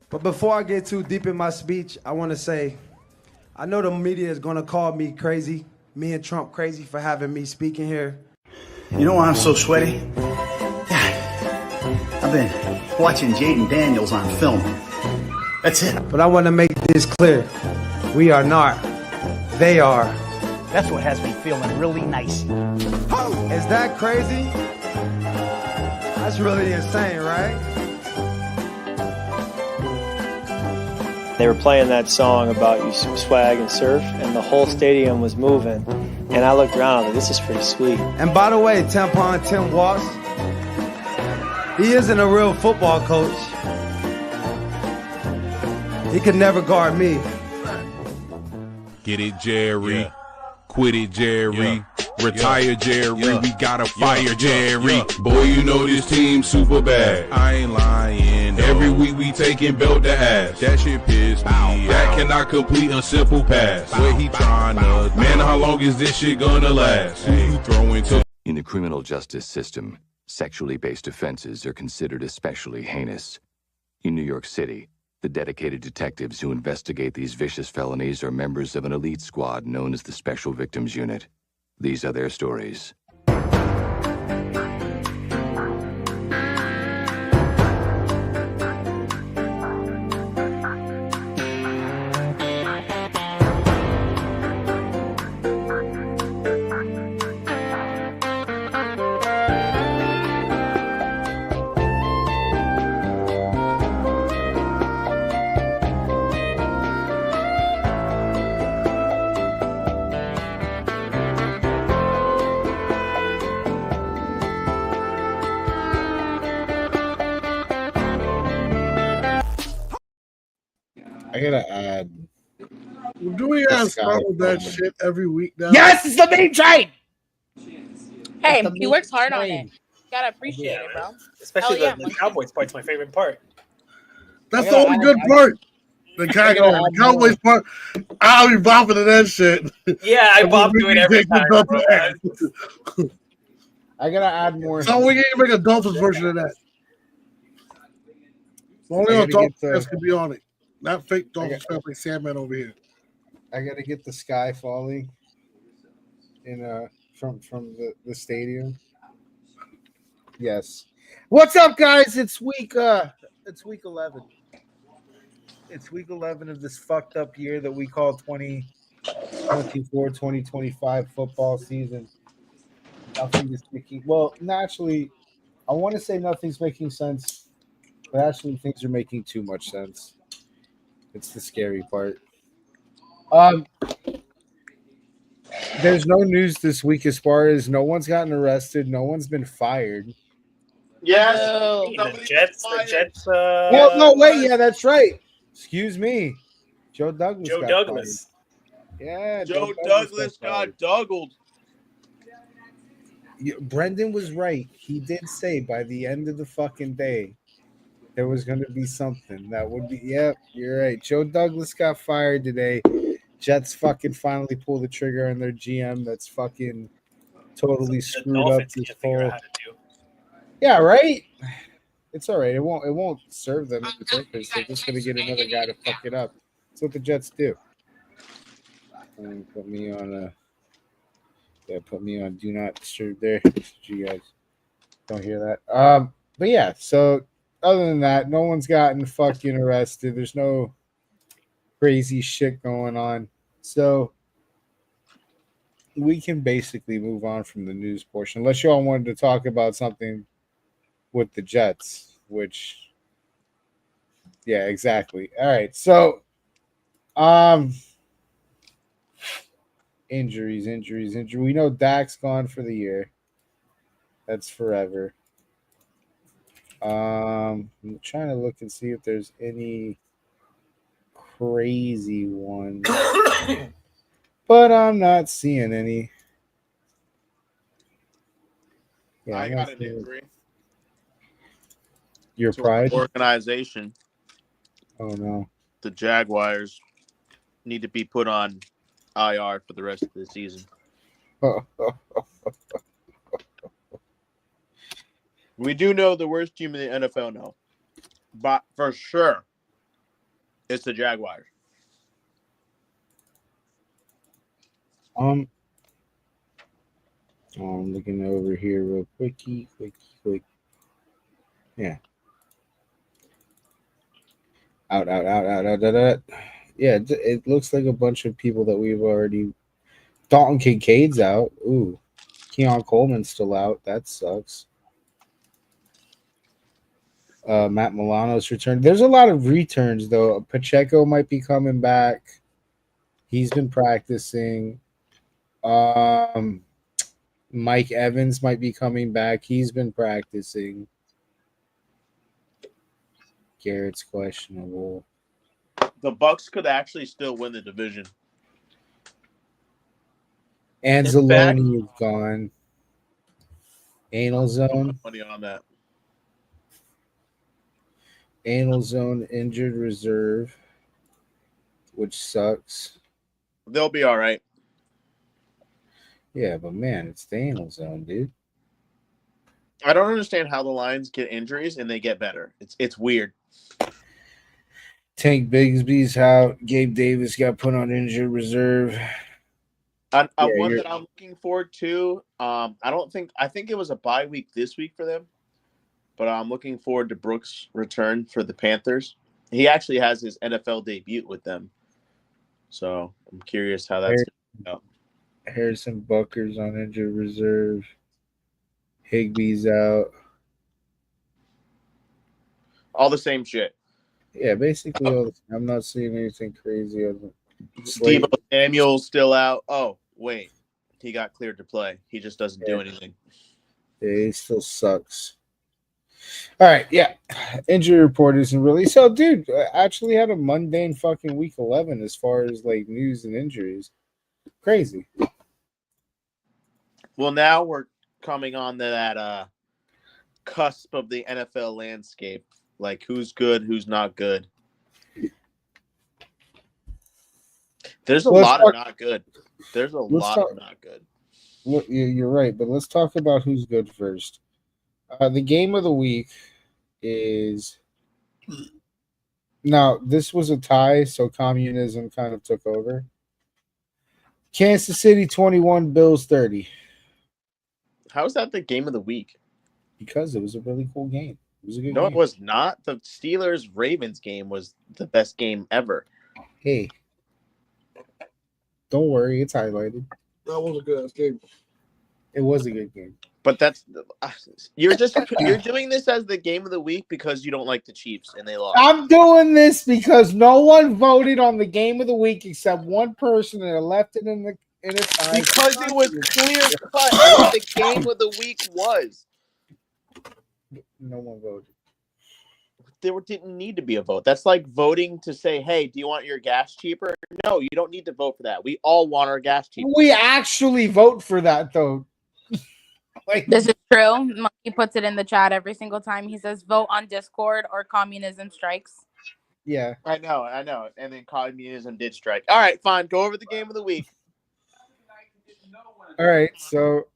But before I get too deep in my speech, I want to say, I know the media is going to call me crazy, me and Trump crazy for having me speaking here. You know why I'm so sweaty? God, I've been watching Jaden Daniels on film. That's it. But I want to make this clear. We are not. They are. That's what has me feeling really nice. Is that crazy? That's really insane, right? They were playing that song about you swag and surf, and the whole stadium was moving. And I looked around, like, this is pretty sweet. And by the way, Tampon Tim Walsh, he isn't a real football coach. He could never guard me. Get it, Jerry. Yeah. Quit it, Jerry. Retire, Jerry. We gotta fire, Jerry. Boy, you know this team super bad. I ain't lying. No. Every week we taking belt to ass. That shit pissed me. That cannot complete a simple pass. Where he trying to? Man, how long is this shit gonna last? Who you throwing to? In the criminal justice system, sexually based offenses are considered especially heinous. In New York City, the dedicated detectives who investigate these vicious felonies are members of an elite squad known as the Special Victims Unit. These are their stories. I gotta add. Do we guys follow that shit every week now? Yes, it's the main train. Hey, he works hard on it. Gotta appreciate it, bro. Especially the Cowboys part's my favorite part. That's the only good part. The Cowboys part. I'll be bopping to that shit. Yeah, I bop to it every time. I gotta add more. So we can make a Dolphins version of that. Only on Dolphins can be on it. Not fake Dolphins fans like Sandman over here. I gotta get the sky falling in from the stadium. Yes. What's up, guys? It's week 11. It's week 11 of this fucked up year that we call 2024-2025 football season. Nothing is making naturally, I want to say nothing's making sense, but actually things are making too much sense. It's the scary part. There's no news this week as far as no one's gotten arrested, no one's been fired. Yes, the Jets. No, wait, yeah, that's right. Excuse me, Joe Douglas. Fired. Yeah, Joe Douglas got duggled. Brendan was right. He did say by the end of the fucking day there was going to be something that would be. Yep, you're right. Joe Douglas got fired today. Jets fucking finally pulled the trigger on their GM. That's fucking totally screwed up this whole. Yeah, right. It's all right. It won't serve them the purpose. They're just going to get another guy to fuck it up. That's what the Jets do. And put me on do not disturb there. So you guys don't hear that. But yeah, so other than that, no one's gotten fucking arrested. There's no crazy shit going on. So we can basically move on from the news portion. Unless y'all wanted to talk about something with the Jets, which yeah, exactly. All right. So injuries. We know Dak's gone for the year. That's forever. I'm trying to look and see if there's any crazy ones, but I'm not seeing any. Yeah, I got an injury. Your pride? Organization. Oh no. The Jaguars need to be put on IR for the rest of the season. We do know the worst team in the NFL now, but for sure. It's the Jaguars. I'm looking over here real quick. Yeah. Out. Yeah, it looks like a bunch of people that we've already. Dalton Kincaid's out. Ooh. Keon Coleman's still out. That sucks. Matt Milano's returned. There's a lot of returns, though. Pacheco might be coming back. He's been practicing. Mike Evans might be coming back. He's been practicing. Garrett's questionable. The Bucks could actually still win the division. Anzalone is gone. Anal zone. Money on that. Anal zone injured reserve, which sucks. They'll be all right. Yeah, but man, it's the anal zone, dude. I don't understand how the Lions get injuries and they get better. It's weird. Tank Bigsby's out. Gabe Davis got put on injured reserve. One that I'm looking forward to. I think it was a bye week this week for them, but I'm looking forward to Brooks' return for the Panthers. He actually has his NFL debut with them, so I'm curious how that's going to go. Harrison Butker's on injured reserve. Higbee's out. All the same shit. Yeah, basically all the. I'm not seeing anything crazy. Deebo Samuel's still out. Oh, wait. He got cleared to play. He just doesn't do anything. Yeah, he still sucks. All right, yeah. Injury report isn't really. So, dude, I actually had a mundane fucking week 11 as far as, like, news and injuries. Crazy. Well, now we're coming on to that cusp of the NFL landscape. Like, who's good, who's not good. There's a lot of not good. There's a lot of not good. Look, you're right, but let's talk about who's good first. The game of the week is now. This was a tie, so communism kind of took over. Kansas City 21, Bills 30. How is that the game of the week? Because it was a really cool game. It was a good No, game. it was not. The Steelers-Ravens game was the best game ever. Hey, don't worry, it's highlighted. That was a good game. It was a good game. But that's you're doing this as the game of the week because you don't like the Chiefs and they lost. I'm doing this because no one voted on the game of the week except one person and left it in a tie. Because it was clear cut what the game of the week was. No one voted. There didn't need to be a vote. That's like voting to say, hey, do you want your gas cheaper? No, you don't need to vote for that. We all want our gas cheaper. We actually vote for that, though. This is true. Munkey puts it in the chat every single time. He says, vote on Discord or communism strikes. Yeah. I know. And then communism did strike. All right, fine. Go over the game of the week. All right, so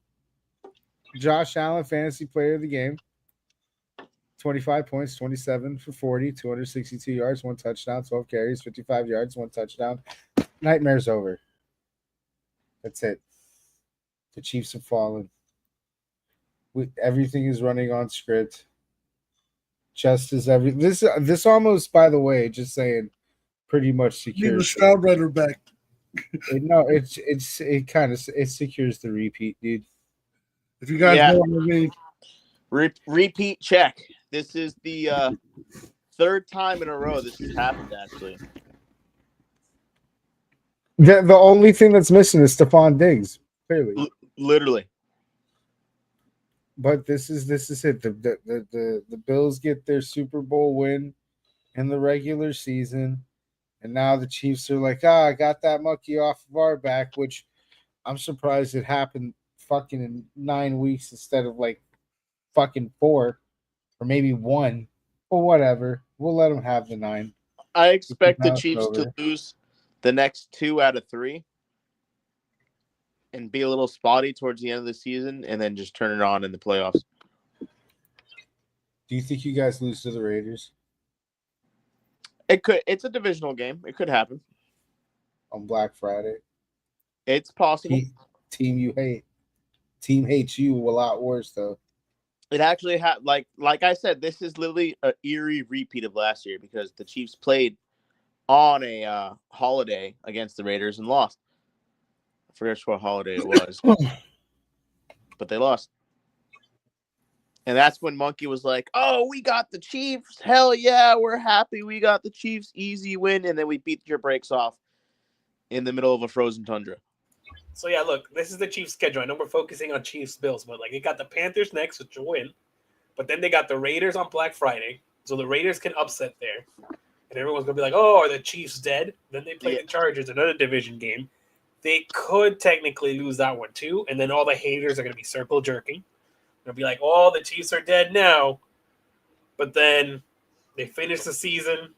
Josh Allen, fantasy player of the game. 25 points, 27 for 40, 262 yards, 1 touchdown, 12 carries, 55 yards, 1 touchdown. Nightmare's over. That's it. The Chiefs have fallen. Everything is running on script. Just as this almost, by the way, just saying, pretty much secures. Need the Stroud runner back. It secures the repeat, dude. If you guys know what I mean. Repeat check. This is the third time in a row this has happened, actually. The only thing that's missing is Stephon Diggs, clearly. Literally. But this is it. The Bills get their Super Bowl win in the regular season, and now the Chiefs are like, I got that monkey off of our back, which I'm surprised it happened fucking in 9 weeks instead of like fucking 4 or maybe 1. But whatever, we'll let them have the 9. I expect the Chiefs to lose the next 2 out of 3. And be a little spotty towards the end of the season, and then just turn it on in the playoffs. Do you think you guys lose to the Raiders? It could. It's a divisional game. It could happen on Black Friday. It's possible. Team you hate. Team hates you a lot worse though. It actually had like I said, this is literally an eerie repeat of last year because the Chiefs played on a holiday against the Raiders and lost. I forget what holiday it was, but they lost. And that's when Munkey was like, "Oh, we got the Chiefs! Hell yeah, we're happy. We got the Chiefs, easy win." And then we beat your brakes off in the middle of a frozen tundra. So yeah, look, this is the Chiefs' schedule. I know we're focusing on Chiefs Bills, but like they got the Panthers next, which will win. But then they got the Raiders on Black Friday, so the Raiders can upset there, and everyone's gonna be like, "Oh, are the Chiefs dead?" Then they play the Chargers, another division game. They could technically lose that one too, and then all the haters are gonna be circle jerking. They'll be like, "Oh, the Chiefs are dead now," but then they finish the season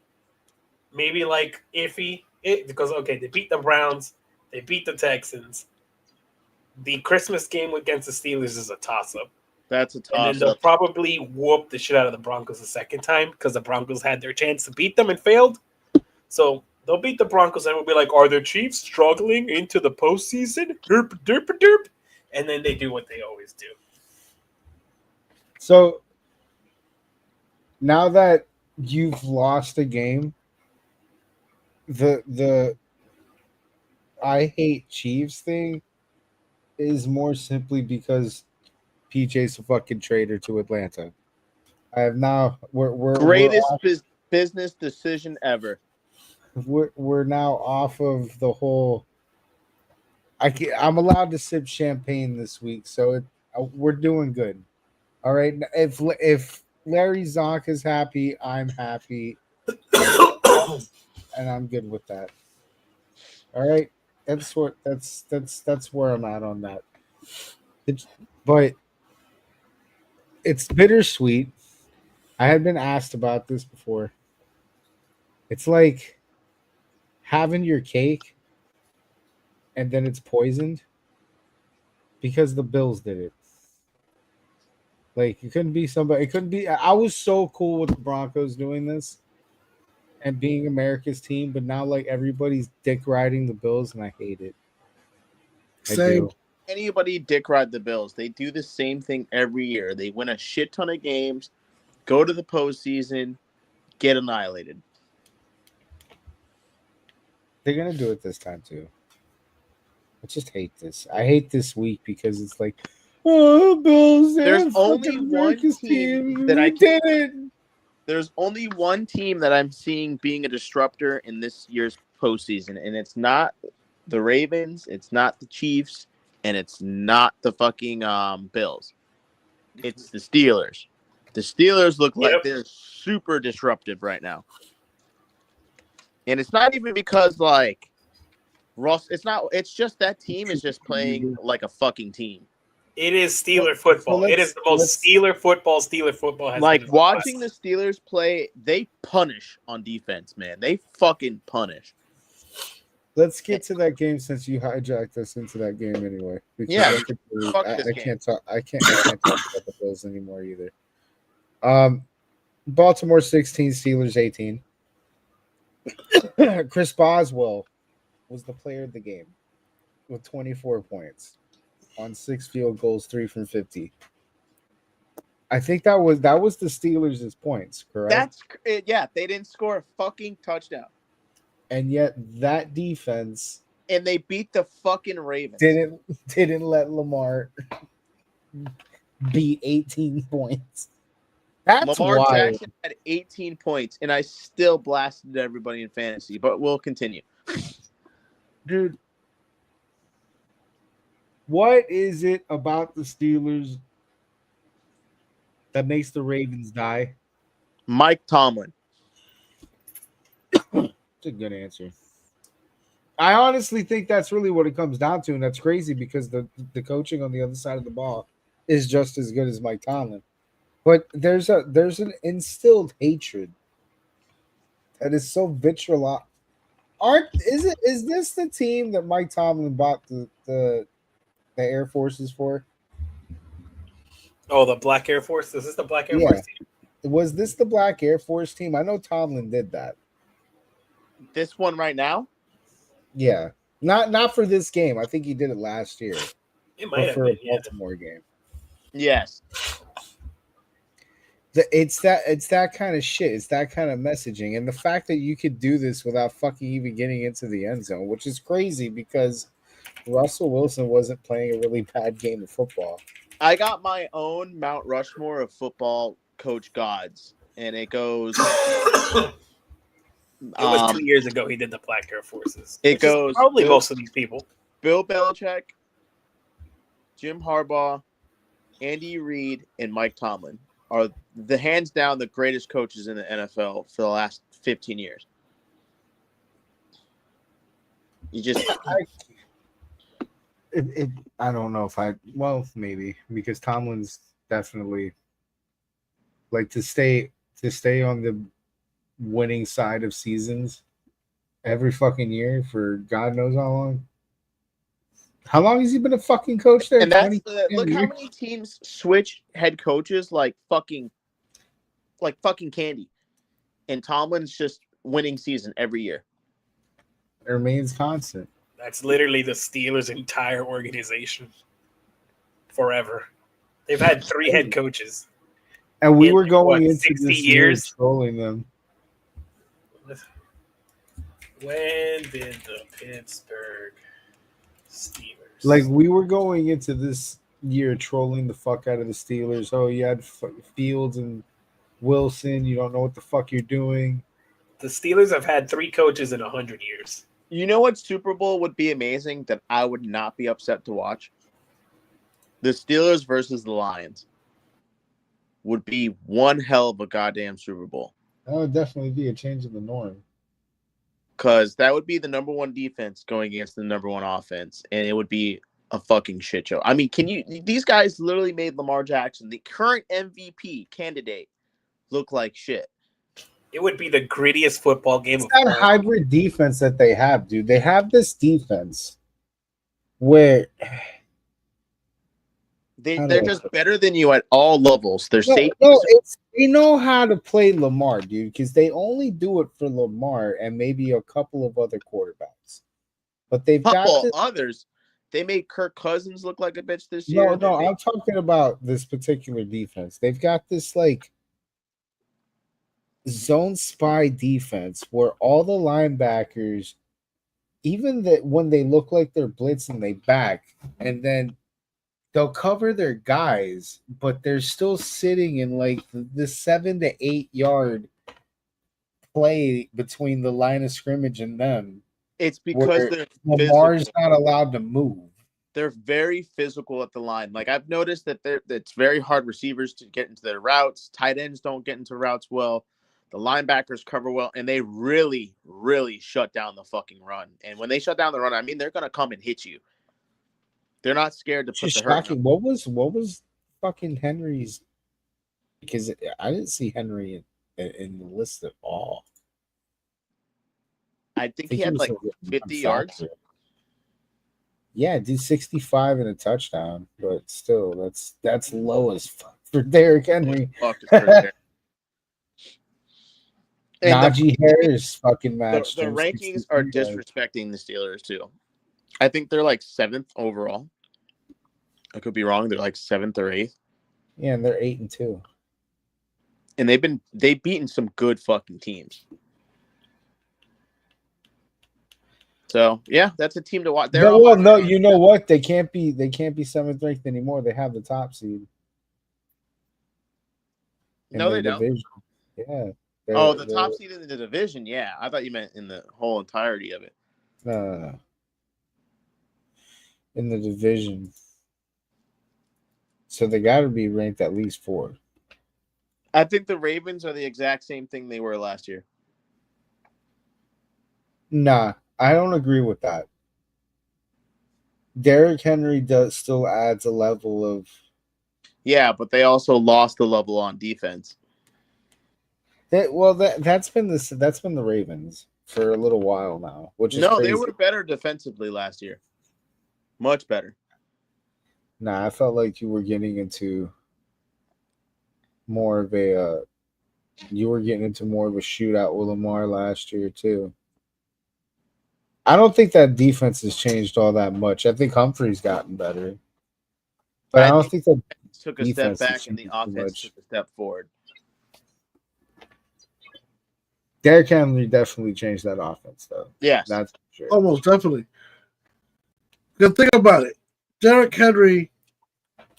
maybe like iffy because okay, they beat the Browns, they beat the Texans. The Christmas game against the Steelers is a toss-up. That's a toss-up. And then they'll probably whoop the shit out of the Broncos a second time because the Broncos had their chance to beat them and failed. So they'll beat the Broncos and we'll be like, "Are the Chiefs struggling into the postseason? Derp, derp, derp." And then they do what they always do. So now that you've lost a game, the I hate Chiefs thing is more simply because PJ's a fucking traitor to Atlanta. I have now we're greatest business decision ever. We're now off of the whole. I'm allowed to sip champagne this week, so we're doing good. All right, if Larry Zonk is happy, I'm happy, and I'm good with that. All right, that's where I'm at on that. But it's bittersweet. I had been asked about this before. It's like having your cake and then it's poisoned because the Bills did it. Like it couldn't be somebody. It couldn't be. I was so cool with the Broncos doing this and being America's team, but now like everybody's dick riding the Bills, and I hate it. Same. Anybody dick ride the Bills, they do the same thing every year. They win a shit ton of games, go to the postseason, get annihilated. They're gonna do it this time too. I just hate this. I hate this week because it's like, oh, Bills. There's only one team that I did it. There's only one team that I'm seeing being a disruptor in this year's postseason, and it's not the Ravens, it's not the Chiefs, and it's not the fucking Bills. It's the Steelers. The Steelers look like they're super disruptive right now. And it's not even because like Russ, it's just that team is just playing like a fucking team. It is Steeler football. It is the most Steeler football has like been watching the Steelers play, they punish on defense, man. They fucking punish. Let's get to that game since you hijacked us into that game anyway. Yeah, I can't talk about the Bills anymore either. Baltimore 16, Steelers 18. Chris Boswell was the player of the game with 24 points on 6 field goals, 3 from 50. I think that was the Steelers' points, correct? They didn't score a fucking touchdown. And yet that defense and they beat the fucking Ravens. Didn't let Lamar beat 18 points. That's Lamar wild. Jackson had 18 points, and I still blasted everybody in fantasy, but we'll continue. Dude, what is it about the Steelers that makes the Ravens die? Mike Tomlin. That's a good answer. I honestly think that's really what it comes down to, and that's crazy because the coaching on the other side of the ball is just as good as Mike Tomlin. But there's an instilled hatred that is so vitriol. Is this the team that Mike Tomlin bought the Air Forces for? Oh, the Black Air Force. Is this the Black Air Force team? Was this the Black Air Force team? I know Tomlin did that. This one right now? Yeah, not for this game. I think he did it last year. It might have for been, a Baltimore game. Yes. It's that kind of shit. It's that kind of messaging, and the fact that you could do this without fucking even getting into the end zone, which is crazy because Russell Wilson wasn't playing a really bad game of football. I got my own Mount Rushmore of football coach gods, and it goes. It was 2 years ago he did the Black Air Forces. It goes probably most of these people. Bill Belichick, Jim Harbaugh, Andy Reid, and Mike Tomlin are the hands down the greatest coaches in the NFL for the last 15 years. You just I don't know if maybe because Tomlin's definitely like to stay on the winning side of seasons every fucking year for God knows how long. How long has he been a fucking coach there? And that's look how many teams switch head coaches like fucking candy. And Tomlin's just winning season every year. It remains constant. That's literally the Steelers' entire organization forever. They've had 3 head coaches. And we were going into 60 this years trolling them. When did the Pittsburgh Steelers? Like, we were going into this year trolling the fuck out of the Steelers. Oh, you had Fields and Wilson. You don't know what the fuck you're doing. The Steelers have had 3 coaches in 100 years. You know what Super Bowl would be amazing that I would not be upset to watch? The Steelers versus the Lions would be one hell of a goddamn Super Bowl. That would definitely be a change of the norm. Because that would be the number 1 defense going against the number 1 offense, and it would be a fucking shit show. I mean, these guys literally made Lamar Jackson, the current MVP candidate, look like shit. It would be the grittiest football game. It's that hybrid defense that they have, dude. They have this defense where they're just better than you at all levels. They're safe. No, they know how to play Lamar, dude, because they only do it for Lamar and maybe a couple of other quarterbacks. But they've got others. They made Kirk Cousins look like a bitch this year. No, I'm talking about this particular defense. They've got this like zone spy defense where all the linebackers, even that when they look like they're blitzing, they back, and then they'll cover their guys, but they're still sitting in like the 7 to 8 yard play between the line of scrimmage and them. It's because Lamar's not allowed to move. They're very physical at the line. Like I've noticed that it's very hard receivers to get into their routes. Tight ends don't get into routes well. The linebackers cover well, and they really, really shut down the fucking run. And when they shut down the run, I mean they're gonna come and hit you. They're not scared to put the hurt. What was fucking Henry's? Because I didn't see Henry in the list at all. I think he had like 50 yards. Yeah, dude, 65 and a touchdown, but still, that's low as fuck for Derrick Henry. Najee Harris fucking match. The rankings are disrespecting the Steelers too. I think they're like 7th overall. I could be wrong. They're like 7th or 8th. Yeah, and they're 8-2. And they've beaten some good fucking teams. So yeah, that's a team to watch. No, you know what? They can't be 7th ranked anymore. They have the top seed. No, they don't. Yeah. The top seed in the division. Yeah, I thought you meant in the whole entirety of it. No. In the division. So they got to be ranked at least 4. I think the Ravens are the exact same thing they were last year. Nah, I don't agree with that. Derrick Henry still adds a level of. Yeah, but they also lost the level on defense. That's been the Ravens for a little while now, which is crazy. They were better defensively last year. Much better. Nah, I felt like you were getting into more of a shootout with Lamar last year too. I don't think that defense has changed all that much. I think Humphrey's gotten better, but I don't think that took a step defense has back and the changed too offense much. took a step forward. Derrick Henry definitely changed that offense, though. Yes, that's for sure. Almost definitely. Because think about it. Derrick Henry,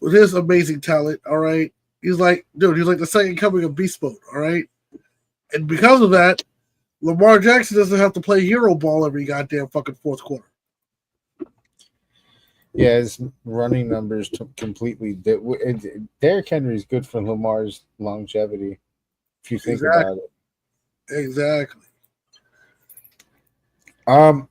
with his amazing talent, all right, he's like the second coming of Beast Mode, all right? And because of that, Lamar Jackson doesn't have to play hero ball every goddamn fucking fourth quarter. Yeah, his running numbers completely. Derrick Henry is good for Lamar's longevity, if you think about it. Exactly. I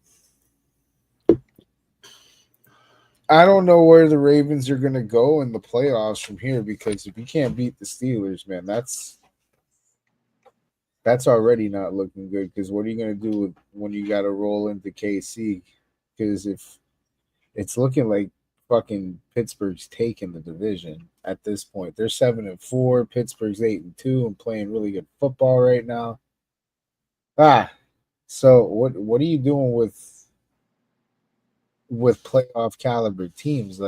don't know where the Ravens are going to go in the playoffs from here, because if you can't beat the Steelers, man, that's already not looking good. Because what are you going to do when you got to roll into KC? Because if it's looking like fucking Pittsburgh's taking the division at this point, they're 7-4. Pittsburgh's 8-2 and playing really good football right now. So what are you doing with playoff caliber teams,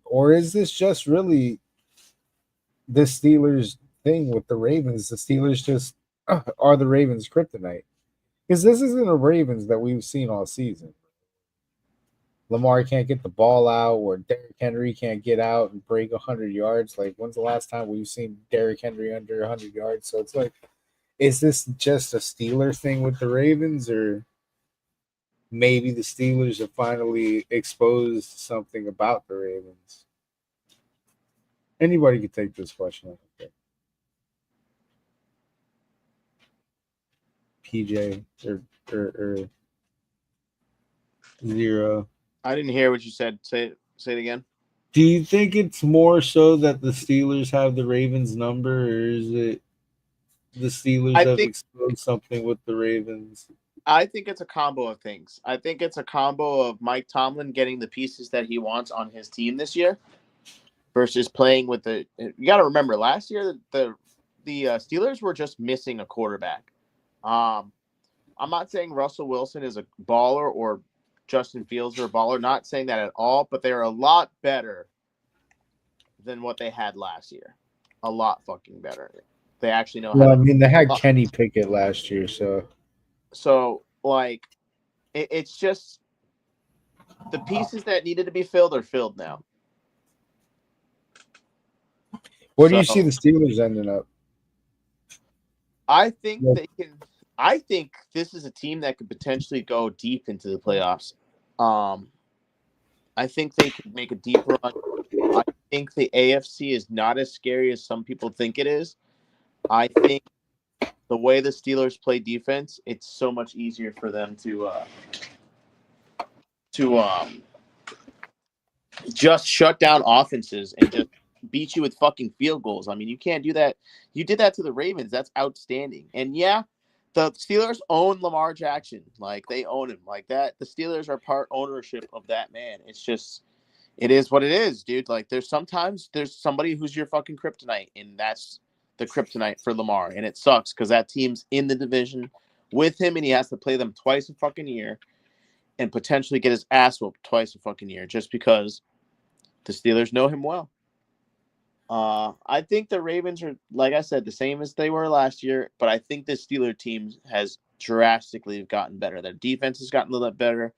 or is this just really the Steelers thing with the Ravens? The Steelers just are the Ravens' kryptonite, because this isn't a Ravens that we've seen all season. Lamar can't get the ball out, or Derrick Henry can't get out and break 100 yards. Like, when's the last time we've seen Derrick Henry under 100 yards? So it's like, is this just a Steeler thing with the Ravens, or maybe the Steelers have finally exposed something about the Ravens? Anybody can take this question. Okay. PJ or Zero. I didn't hear what you said. Say it again. Do you think it's more so that the Steelers have the Ravens number, or is it the Steelers have exposed something with the Ravens? I think it's a combo of things. I think it's a combo of Mike Tomlin getting the pieces that he wants on his team this year versus playing with the. You got to remember, last year the Steelers were just missing a quarterback. I'm not saying Russell Wilson is a baller or Justin Fields are a baller. Not saying that at all, but they're a lot better than what they had last year. A lot fucking better. They actually know how. I mean, they had Kenny Pickett last year, so. So, like, it's just the pieces that needed to be filled are filled now. Where do you see the Steelers ending up? I think they can. I think this is a team that could potentially go deep into the playoffs. I think they could make a deep run. I think the AFC is not as scary as some people think it is. I think the way the Steelers play defense, it's so much easier for them to just shut down offenses and just beat you with fucking field goals. I mean, you can't do that. You did that to the Ravens. That's outstanding. And yeah, the Steelers own Lamar Jackson. Like, they own him like that. The Steelers are part ownership of that man. It's just, it is what it is, dude. Like, there's somebody who's your fucking kryptonite, and that's the kryptonite for Lamar. And it sucks because that team's in the division with him, and he has to play them twice a fucking year and potentially get his ass whooped twice a fucking year just because the Steelers know him well. I think the Ravens are, like I said, the same as they were last year, but I think the Steelers team has drastically gotten better. Their defense has gotten a little bit better.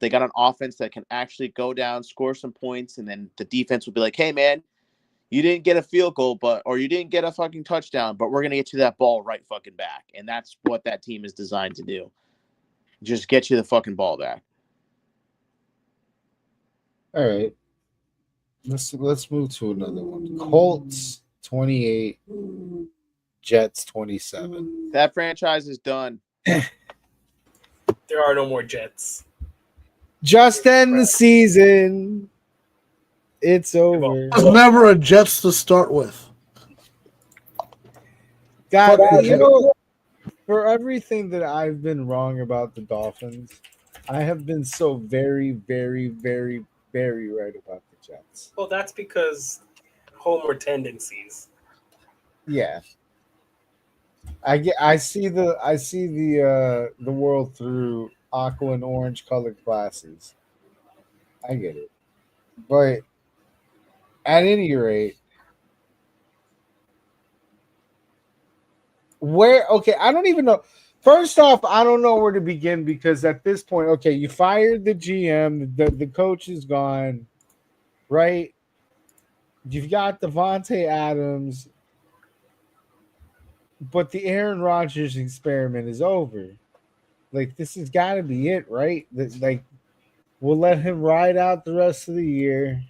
They got an offense that can actually go down, score some points, and then the defense will be like, hey, man, you didn't get a field goal, or you didn't get a fucking touchdown, but we're going to get you that ball right fucking back. And that's what that team is designed to do. Just get you the fucking ball back. All right. Let's move to another one. Colts 28, Jets 27. That franchise is done. There are no more Jets. Just end the season. It's over. There's never a Jets to start with. God, for everything that I've been wrong about the Dolphins, I have been so very, very, very, very right about the Jets. Well, that's because homer tendencies. Yeah. I see the world through aqua and orange colored glasses. I get it. But at any rate, I don't even know. First off, I don't know where to begin because at this point, okay, you fired the GM, the coach is gone, right? You've got Devontae Adams, but the Aaron Rodgers experiment is over. Like, this has got to be it, right? Like, we'll let him ride out the rest of the year,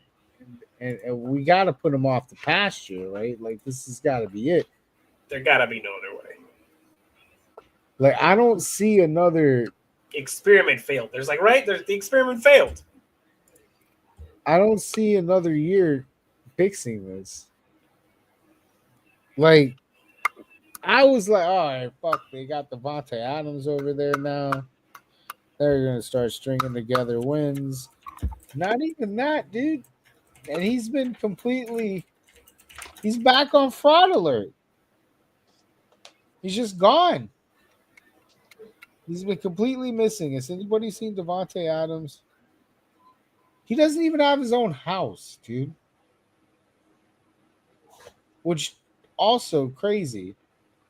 and we got to put him off the pasture, right? Like, this has got to be it. There gotta be no other way. Like, I don't see another experiment failed. There's the experiment failed. I don't see another year fixing this. Like, I was like, all right, fuck, they got Devontae Adams over there now. They're gonna start stringing together wins. Not even that, dude. And he's back on fraud alert. He's just gone. He's been completely missing. Has anybody seen Devontae Adams? He doesn't even have his own house, dude. Which also crazy,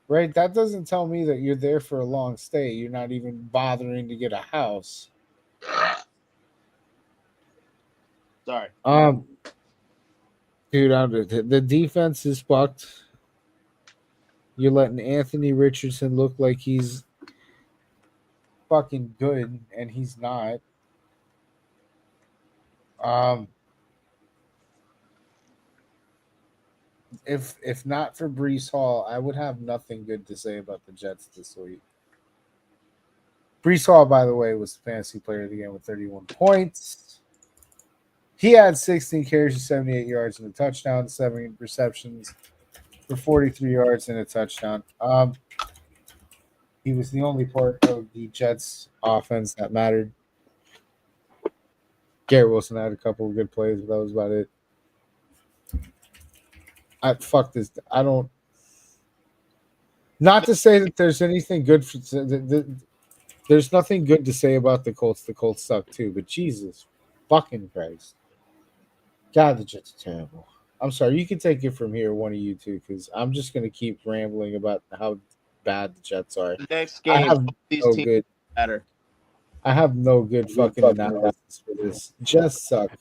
right? That doesn't tell me that you're there for a long stay. You're not even bothering to get a house. Sorry. Dude, the defense is fucked. You're letting Anthony Richardson look like he's fucking good, and he's not. If not for Breece Hall, I would have nothing good to say about the Jets this week. Breece Hall, by the way, was the fantasy player of the game with 31 points. He had 16 carries for 78 yards and a touchdown, 7 receptions for 43 yards and a touchdown. He was the only part of the Jets offense that mattered. Garrett Wilson had a couple of good plays, but that was about it. Fuck this. I don't. Not to say that there's anything good for. There's nothing good to say about the Colts. The Colts suck too, but Jesus fucking Christ. God, the Jets are terrible. I'm sorry. You can take it from here, one of you two, because I'm just going to keep rambling about how bad the Jets are. The next game, these teams matter. I have no good fucking analysis for this. Just suck.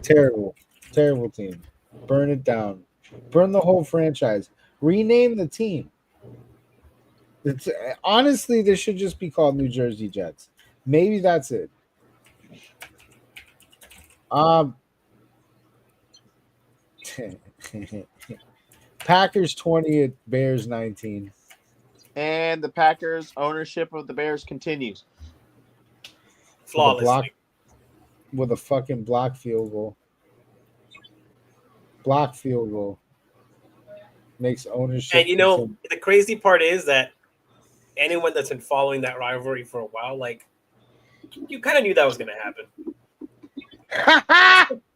Terrible. Terrible team. Burn it down. Burn the whole franchise. Rename the team. Honestly, this should just be called New Jersey Jets. Maybe that's it. Packers 20, Bears 19. And the Packers' ownership of the Bears continues. Flawlessly. With a fucking block field goal. Block field goal. Makes ownership. And the crazy part is that anyone that's been following that rivalry for a while, like, you kind of knew that was going to happen.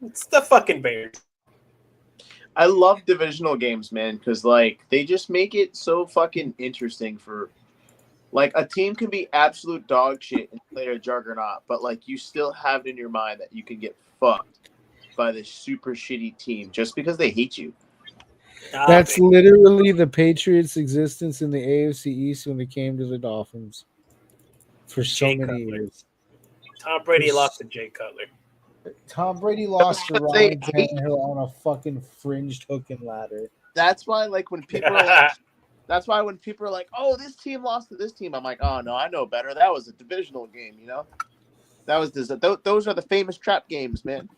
It's the fucking Bears. I love divisional games, man, because like they just make it so fucking interesting for like a team can be absolute dog shit and play a juggernaut, but like you still have it in your mind that you can get fucked by this super shitty team just because they hate you. That's literally the Patriots' existence in the AFC East when it came to the Dolphins for so many years. Tom Brady lost to Jay Cutler. Tom Brady lost to Ryan Tannehill on a fucking fringed hook and ladder. That's why, like, when people are like, "Oh, this team lost to this team," I'm like, "Oh no, I know better. That was a divisional game, you know. That was those are the famous trap games, man."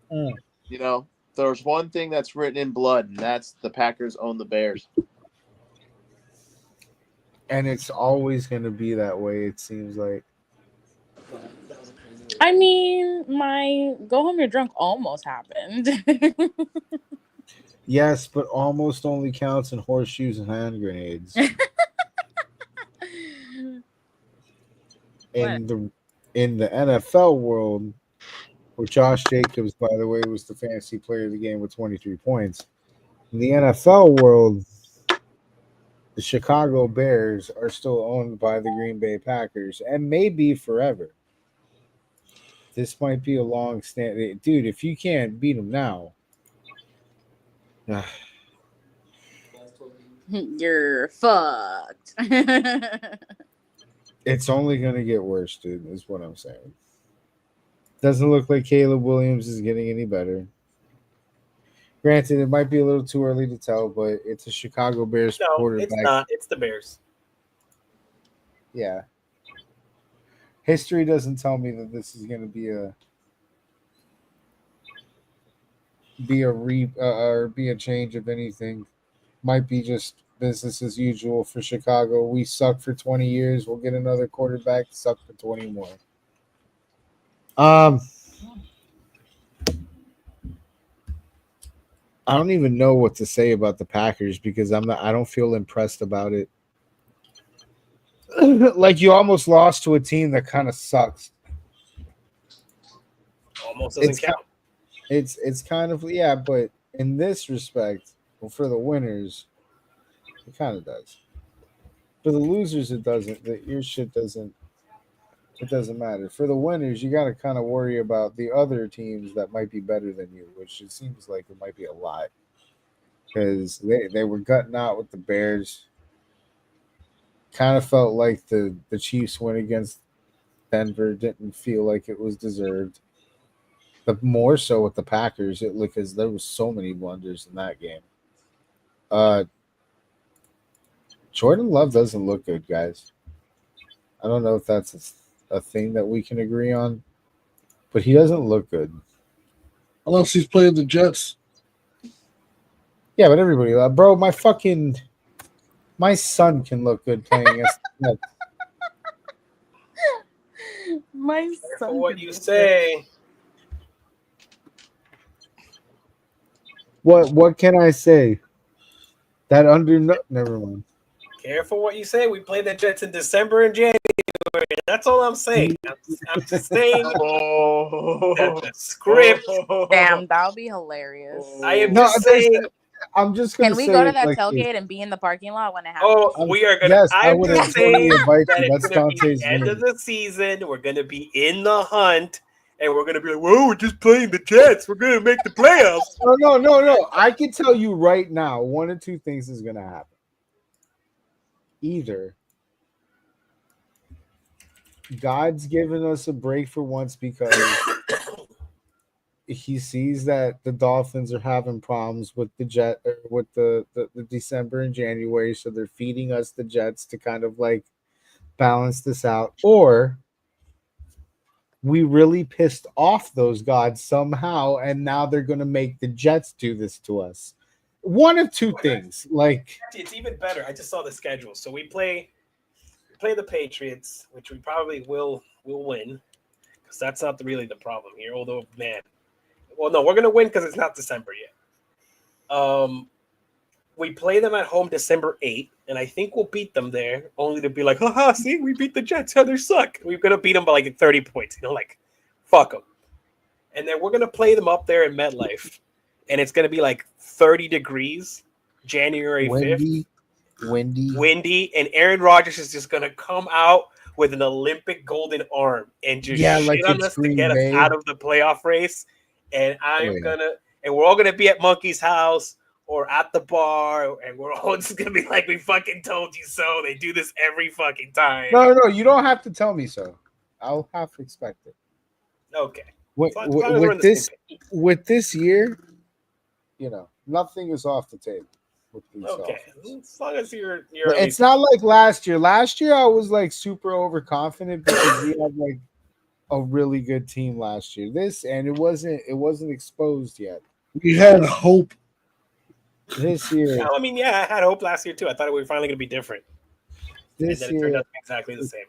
You know, there's one thing that's written in blood, and that's the Packers own the Bears. And it's always going to be that way, it seems like. I mean, my go home you're drunk almost happened. Yes, but almost only counts in horseshoes and hand grenades. In the NFL world, where Josh Jacobs, by the way, was the fantasy player of the game with 23 points. In the NFL world, the Chicago Bears are still owned by the Green Bay Packers and may be forever. This might be a long stand. Dude, if you can't beat them now, You're fucked. it's only going to get worse, dude, is what I'm saying. Doesn't look like Caleb Williams is getting any better. Granted, it might be a little too early to tell, but it's a Chicago Bears quarterback. It's not. It's the Bears. Yeah. History doesn't tell me that this is going to be a change of anything. Might be just business as usual for Chicago. We suck for 20 years. We'll get another quarterback, suck for 20 more. I don't even know what to say about the Packers because I don't feel impressed about it. Like you almost lost to a team that kind of sucks. Almost doesn't count. It's kind of, yeah, but in this respect, well, for the winners, it kind of does. For the losers, it doesn't. Your shit doesn't. It doesn't matter. For the winners, you got to kind of worry about the other teams that might be better than you, which it seems like it might be a lot because they were gutting out with the Bears. Kind of felt like the Chiefs win against Denver didn't feel like it was deserved. But more so with the Packers, because there was so many blunders in that game. Jordan Love doesn't look good, guys. I don't know if that's a thing that we can agree on, but he doesn't look good. Unless he's playing the Jets. Yeah, but everybody, bro, my son can look good playing against the Jets. My son. For what you say. What can I say? That never mind. Careful what you say. We played the Jets in December and January. That's all I'm saying. I'm just saying that the script. Damn, that'll be hilarious. I am just saying. I'm just gonna Can we say go to that like tailgate this. and be in the parking lot when it happens? Oh, we are gonna. Yes, I'm would just saying invite that you. it's That's gonna be Dante's the end dream. of the season. We're gonna be in the hunt, and we're gonna be like, "Whoa, we're just playing the Jets. We're gonna make the playoffs." No. I can tell you right now, one of two things is gonna happen. Either God's given us a break for once because he sees that the Dolphins are having problems with the December and January, so they're feeding us the Jets to kind of like balance this out, or we really pissed off those gods somehow, and now they're going to make the Jets do this to us. One of two things. Like it's even better. I just saw the schedule, so we play the Patriots, which we probably will win, because that's not really the problem here. Although, man, well, no, we're gonna win because it's not December yet. We play them at home December 8th, and I think we'll beat them there, only to be like, haha, see, we beat the Jets. How they suck. We're gonna beat them by like 30 points. Like, fuck them. And then we're gonna play them up there in MetLife, and it's gonna be like 30 degrees, January 5th. Windy, and Aaron Rodgers is just gonna come out with an Olympic golden arm and just shit on us to get us out of the playoff race. And and we're all gonna be at Munkey's house or at the bar, and we're all just gonna be like, "We fucking told you so." They do this every fucking time. No, you don't have to tell me so. I'll have to expect it. Okay. With this year, nothing is off the table. Okay, as long as you're it's not like last year. Last year I was like super overconfident because we had like a really good team last year. It wasn't exposed yet. We had hope this year. I mean, yeah, I had hope last year too. I thought we were finally going to be different. This and then it turned out to be exactly the same.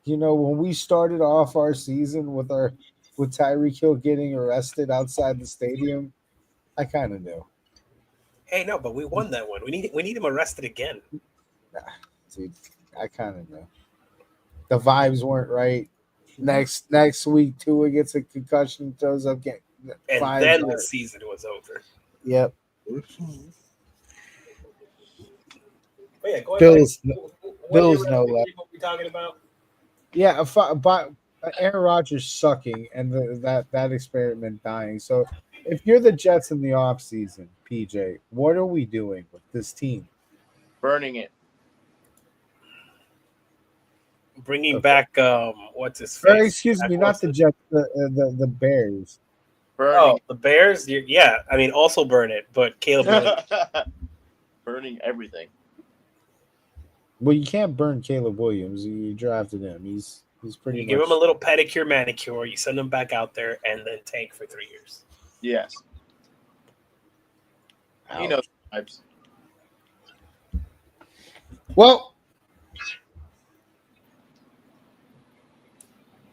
When we started off our season with Tyreek Hill getting arrested outside the stadium, I kind of knew. Hey, no, but we won that one. We need him arrested again. Nah, dude, I kind of know. The vibes weren't right. Next week, Tua gets a concussion, throws up, and then the season was over. Yep. But yeah, going Bills, back. What Bills, no are less. we talking about? Yeah, but Aaron Rodgers sucking and that experiment dying. So if you're the Jets in the offseason, PJ, what are we doing with this team? Burning it. Bringing back what's his Or, face? excuse Zach me, not the Wilson. Jets, the Bears. Burning. Oh, the Bears. Yeah, I mean, also burn it, but Caleb Williams. Burning everything. Well, you can't burn Caleb Williams. You drafted him. He's pretty You much. give him a little pedicure, manicure. You send him back out there, and then tank for 3 years. Yes. Ouch. He knows types. Well,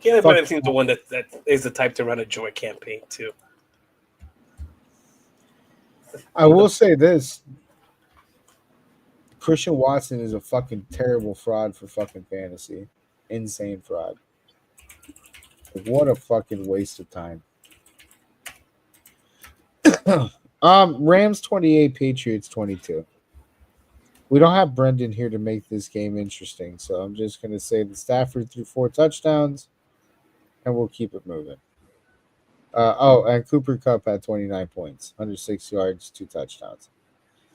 Caleb Williams seems the one that is the type to run a joy campaign too. I will say this. Christian Watson is a fucking terrible fraud for fucking fantasy. Insane fraud. Like, what a fucking waste of time. Rams 28, Patriots 22. We don't have Brendan here to make this game interesting, so I'm just going to say that Stafford threw 4 touchdowns, and we'll keep it moving. And Cooper Kupp had 29 points, 106 yards, 2 touchdowns.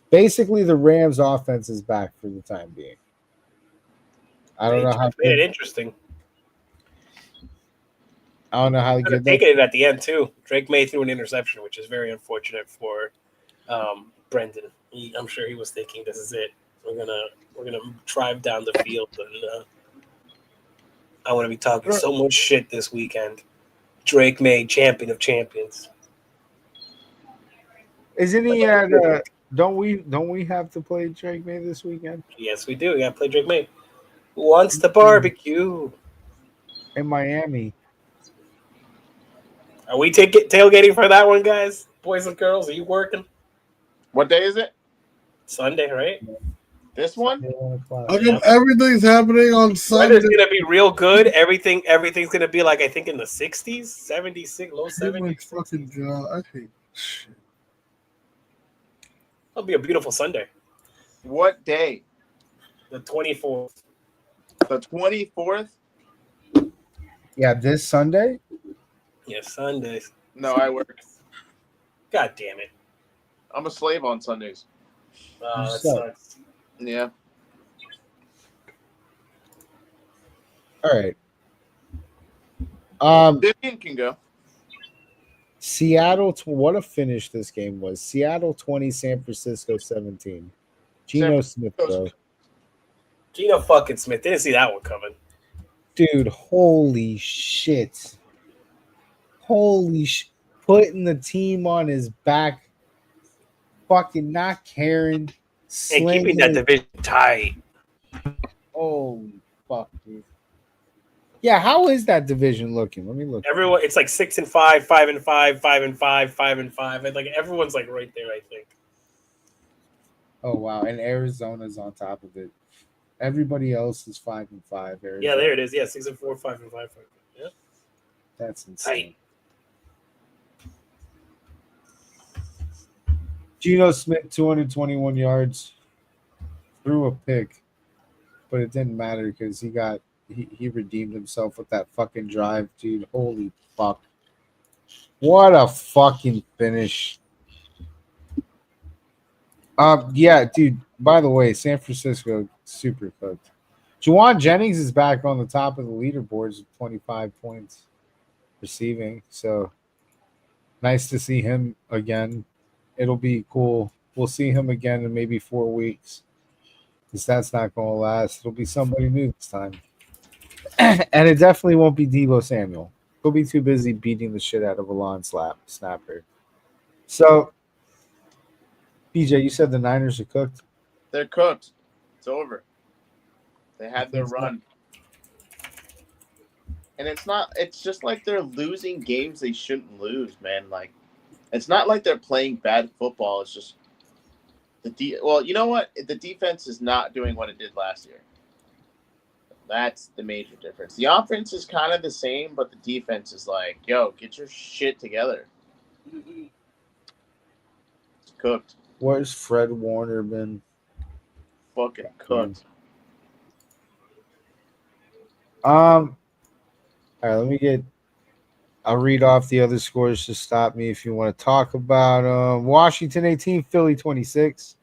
Basically, the Rams' offense is back for the time being. I don't know how made it interesting. I don't know how good taking it at the end too. Drake May threw an interception, which is very unfortunate for Brendan. I'm sure he was thinking, "This is it. We're gonna drive down the field, and I want to be talking so much shit this weekend." Drake May, champion of champions. Isn't he at? Don't we have to play Drake May this weekend? Yes, we do. We got to play Drake May. Who wants to barbecue in Miami? Are we tailgating for that one, guys? Boys and girls, are you working? What day is it? Sunday, right? This one? How come everything's happening on Sunday? Weather's gonna be real good. Everything's gonna be like I think in the 60s, 76, low 70s. Fucking God, I hate shit. It'll be a beautiful Sunday. What day? The 24th. The 24th? Yeah, this Sunday? Yes, Sundays. No, I work. God damn it. I'm a slave on Sundays. That sucks. Yeah. All right. Vivian can go. Seattle, what a finish this game was. Seattle 20, San Francisco 17. Geno Smith, bro. Geno fucking Smith. Didn't see that one coming. Dude, holy shit. Putting the team on his back. Fucking not caring. And keeping that division tight. Holy fuck, dude. Yeah, how is that division looking? Let me look. Everyone, it's like 6-5, 5-5, 5-5, 5-5. And like everyone's like right there, I think. Oh wow, and Arizona's on top of it. Everybody else is 5-5. Arizona. Yeah, there it is. Yeah, 6-4, 5-5. Yeah, that's insane. Tight. Geno Smith, 221 yards, threw a pick, but it didn't matter because he redeemed himself with that fucking drive, dude. Holy fuck. What a fucking finish. Yeah, dude, by the way, San Francisco super cooked. Juwan Jennings is back on the top of the leaderboards with 25 points receiving. So nice to see him again. It'll be cool. We'll see him again in maybe 4 weeks. Because that's not going to last. It'll be somebody new this time. And it definitely won't be Deebo Samuel. He'll be too busy beating the shit out of a lawn snapper. So, BJ, you said the Niners are cooked? They're cooked. It's over. They had their run. And it's just like they're losing games they shouldn't lose, man. Like, it's not like they're playing bad football. It's just well, you know what? The defense is not doing what it did last year. That's the major difference. The offense is kind of the same, but the defense is like, yo, get your shit together. It's cooked. Where's Fred Warner been? fucking cooked. All right, I'll read off the other scores to stop me if you want to talk about Washington 18, Philly 26.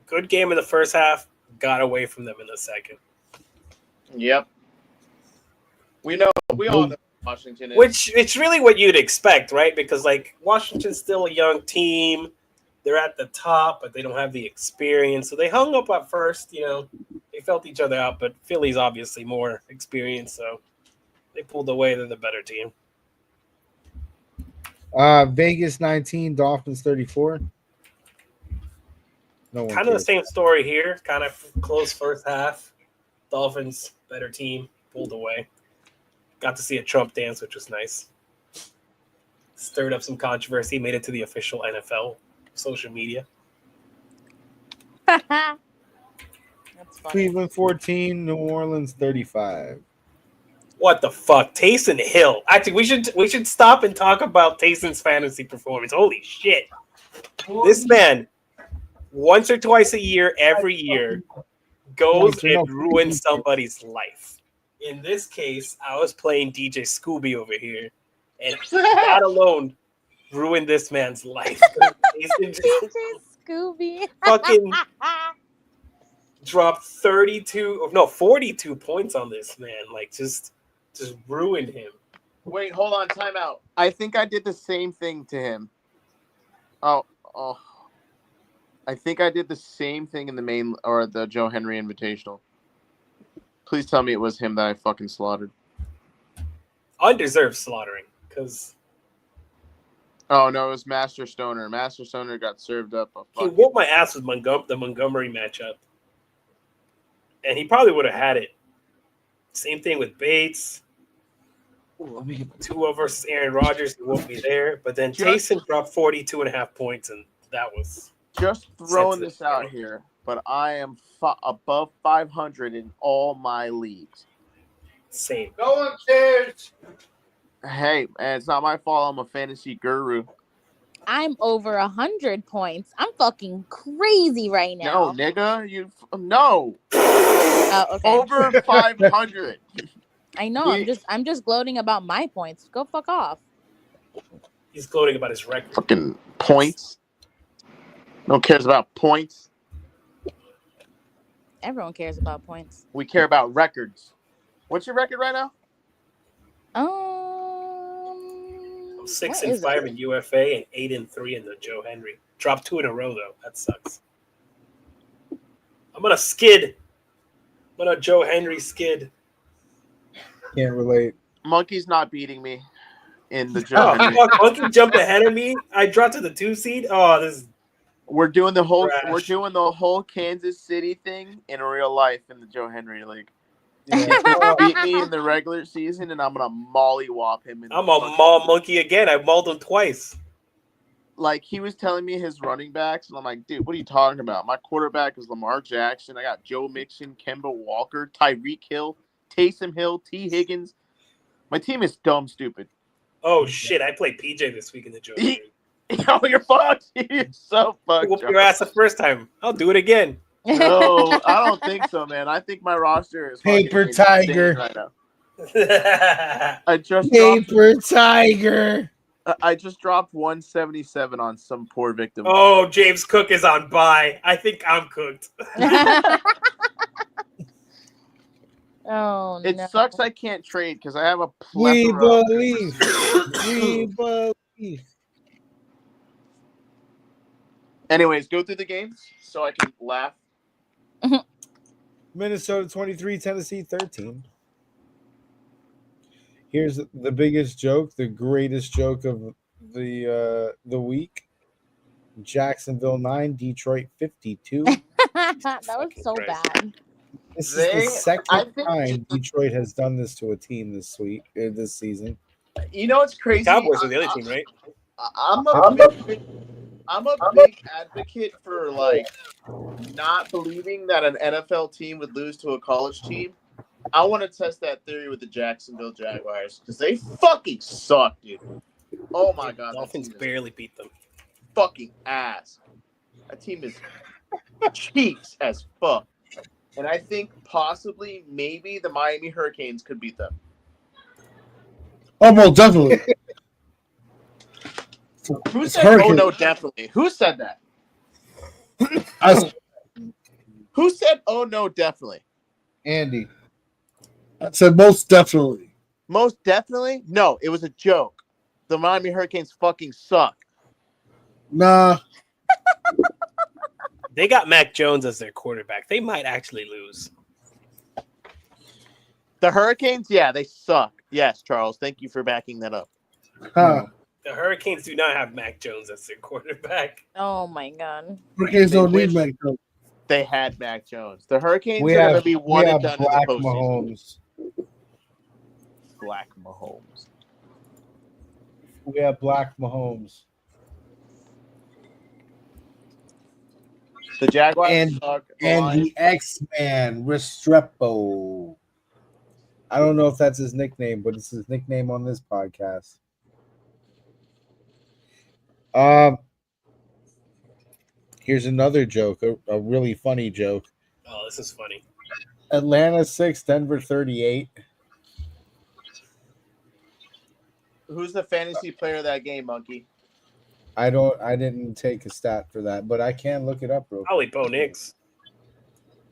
Good game in the first half. Got away from them in the second. Yep. We all know Washington is. Which it's really what you'd expect, right? Because like Washington's still a young team. They're at the top, but they don't have the experience. So they hung up at first, they felt each other out, but Philly's obviously more experienced, so they pulled away. They're the better team. Vegas 19, Dolphins 34. Kind of the same story here. Kind of close first half. Dolphins, better team, pulled away. Got to see a Trump dance, which was nice. Stirred up some controversy, made it to the official NFL social media. That's funny. Cleveland 14, New Orleans 35. What the fuck? Taysom Hill. Actually, we should stop and talk about Taysom's fantasy performance. Holy shit. This man, once or twice a year, every year, goes and ruins somebody's life. In this case, I was playing DJ Scooby over here, and that alone ruined this man's life. DJ Scooby. Fucking dropped 42 points on this man. Like, just ruined him. Wait, hold on, timeout. I think I did the same thing to him. Oh. I think I did the same thing in the main or the Joe Henry Invitational. Please tell me it was him that I fucking slaughtered. Undeserved slaughtering, because... Oh, no, it was Master Stoner. Master Stoner got served up. He whooped my ass with the Montgomery matchup. And he probably would have had it. Same thing with Bates. Tua versus Aaron Rodgers. He won't be there. But then Taysom dropped 42.5 points, and that was... Just throwing this out here, but I am above 500 in all my leagues. Same. No one cares. Hey, man, it's not my fault. I'm a fantasy guru. I'm over 100 points. I'm fucking crazy right now. No, nigga, no. Oh, okay. Over 500. I know. I'm just gloating about my points. Go fuck off. He's gloating about his record. Fucking points. No one cares about points. Everyone cares about points. We care about records. What's your record right now? I'm 6-5 in UFA and 8-3 in the Joe Henry. Dropped 2 in a row though. That sucks. I'm gonna skid. I'm gonna Joe Henry skid. Can't relate. Monkey's not beating me in the Joe Henry. Monkey jumped ahead of me. I dropped to the 2 seed. Oh, this is... We're doing the whole trash. Kansas City thing in real life in the Joe Henry League. Yeah. Beat me in the regular season, and I'm gonna mollywop him. I'm a maul Monkey again. I mauled him twice. Like, he was telling me his running backs, and I'm like, dude, what are you talking about? My quarterback is Lamar Jackson. I got Joe Mixon, Kemba Walker, Tyreek Hill, Taysom Hill, T. Higgins. My team is dumb stupid. Oh shit! I played PJ this week in the Joe Henry. Oh, you're fucked. You're so fucked. Whooped your ass the first time. I'll do it again. No, I don't think so, man. I think my roster is Paper Tiger right now. I just dropped 177 on some poor victim. Oh, James Cook is on bye. I think I'm cooked. Oh, it sucks I can't trade because I have a We plethora. believe. We believe. Anyways, go through the games so I can laugh. Minnesota 23, Tennessee 13. Here's the biggest joke, the greatest joke of the week. Jacksonville 9, Detroit 52. That was so bad. This is the second time Detroit has done this to a team this season. You know what's crazy? Cowboys are the other team, right? I'm a big advocate for like not believing that an NFL team would lose to a college team. I want to test that theory with the Jacksonville Jaguars because they fucking suck, dude. Oh my god, Dolphins barely beat them. Fucking ass. That team is cheeks as fuck. And I think possibly, maybe the Miami Hurricanes could beat them. Almost definitely. Who It's said, Hurricane. oh, no, definitely? Who said that? Who said, oh, no, definitely? Andy. I said most definitely. Most definitely? No, it was a joke. The Miami Hurricanes fucking suck. Nah. They got Mac Jones as their quarterback. They might actually lose. The Hurricanes? Yeah, they suck. Yes, Charles. Thank you for backing that up. Huh. The Hurricanes do not have Mac Jones as their quarterback. Oh my god. Hurricanes don't need wish Mac Jones. They had Mac Jones. The Hurricanes We are going have- to be we one and have done in Black the postseason. Mahomes. Black Mahomes. We have Black Mahomes. The Jaguars And, suck. and Lions- the X-Man, Restrepo. I don't know if that's his nickname, but it's his nickname on this podcast. Here's another joke, a really funny joke. Oh, this is funny. Atlanta 6, Denver 38. Who's the fantasy player of that game, Monkey? I didn't take a stat for that, but I can look it up real quick. Probably Bo Nix.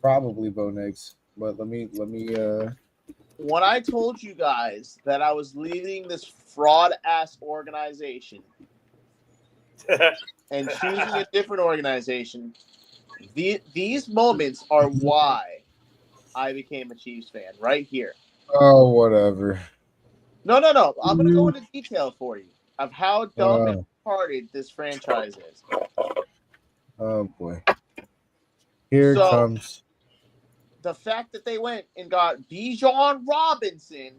Probably Bo Nix. But let me When I told you guys that I was leaving this fraud-ass organization and choosing a different organization, these moments are why I became a Chiefs fan, right here. Oh, whatever. No. I'm going to go into detail for you of how dumb and retarded this franchise is. Oh boy. Here it comes. The fact that they went and got Bijan Robinson,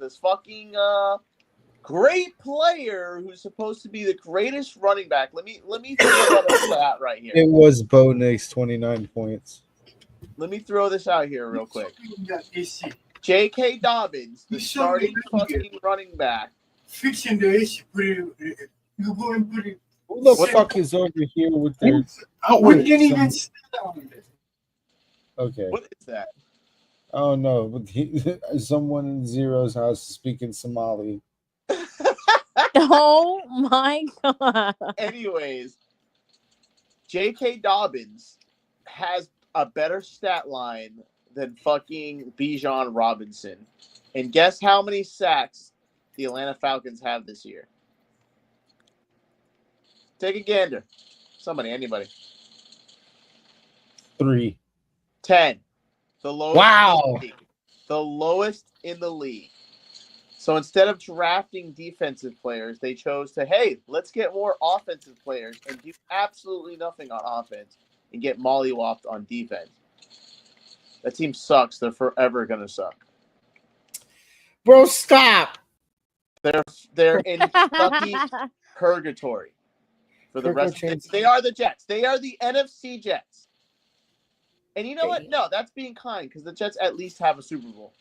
this fucking great player who's supposed to be the greatest running back. Let me throw that out right here. It was Bo Nix, 29 points. Let me throw this out here real quick. J.K. Dobbins, the starting fucking running back. Who the fuck is over here with their... Okay. What is that? Oh no, but someone in Zero's house is speaking Somali. Oh my god. Anyways, J.K. Dobbins has a better stat line than fucking Bijan Robinson. And guess how many sacks the Atlanta Falcons have this year? Take a gander. Somebody, anybody. 3. 10. The lowest. Wow. In the league. The lowest in the league. So instead of drafting defensive players, they chose to, hey, let's get more offensive players and do absolutely nothing on offense and get mollywopped on defense. That team sucks. They're forever going to suck. Bro, stop. They're in fucking purgatory for the rest of it. They are the Jets. They are the NFC Jets. And you know what? No, that's being kind because the Jets at least have a Super Bowl.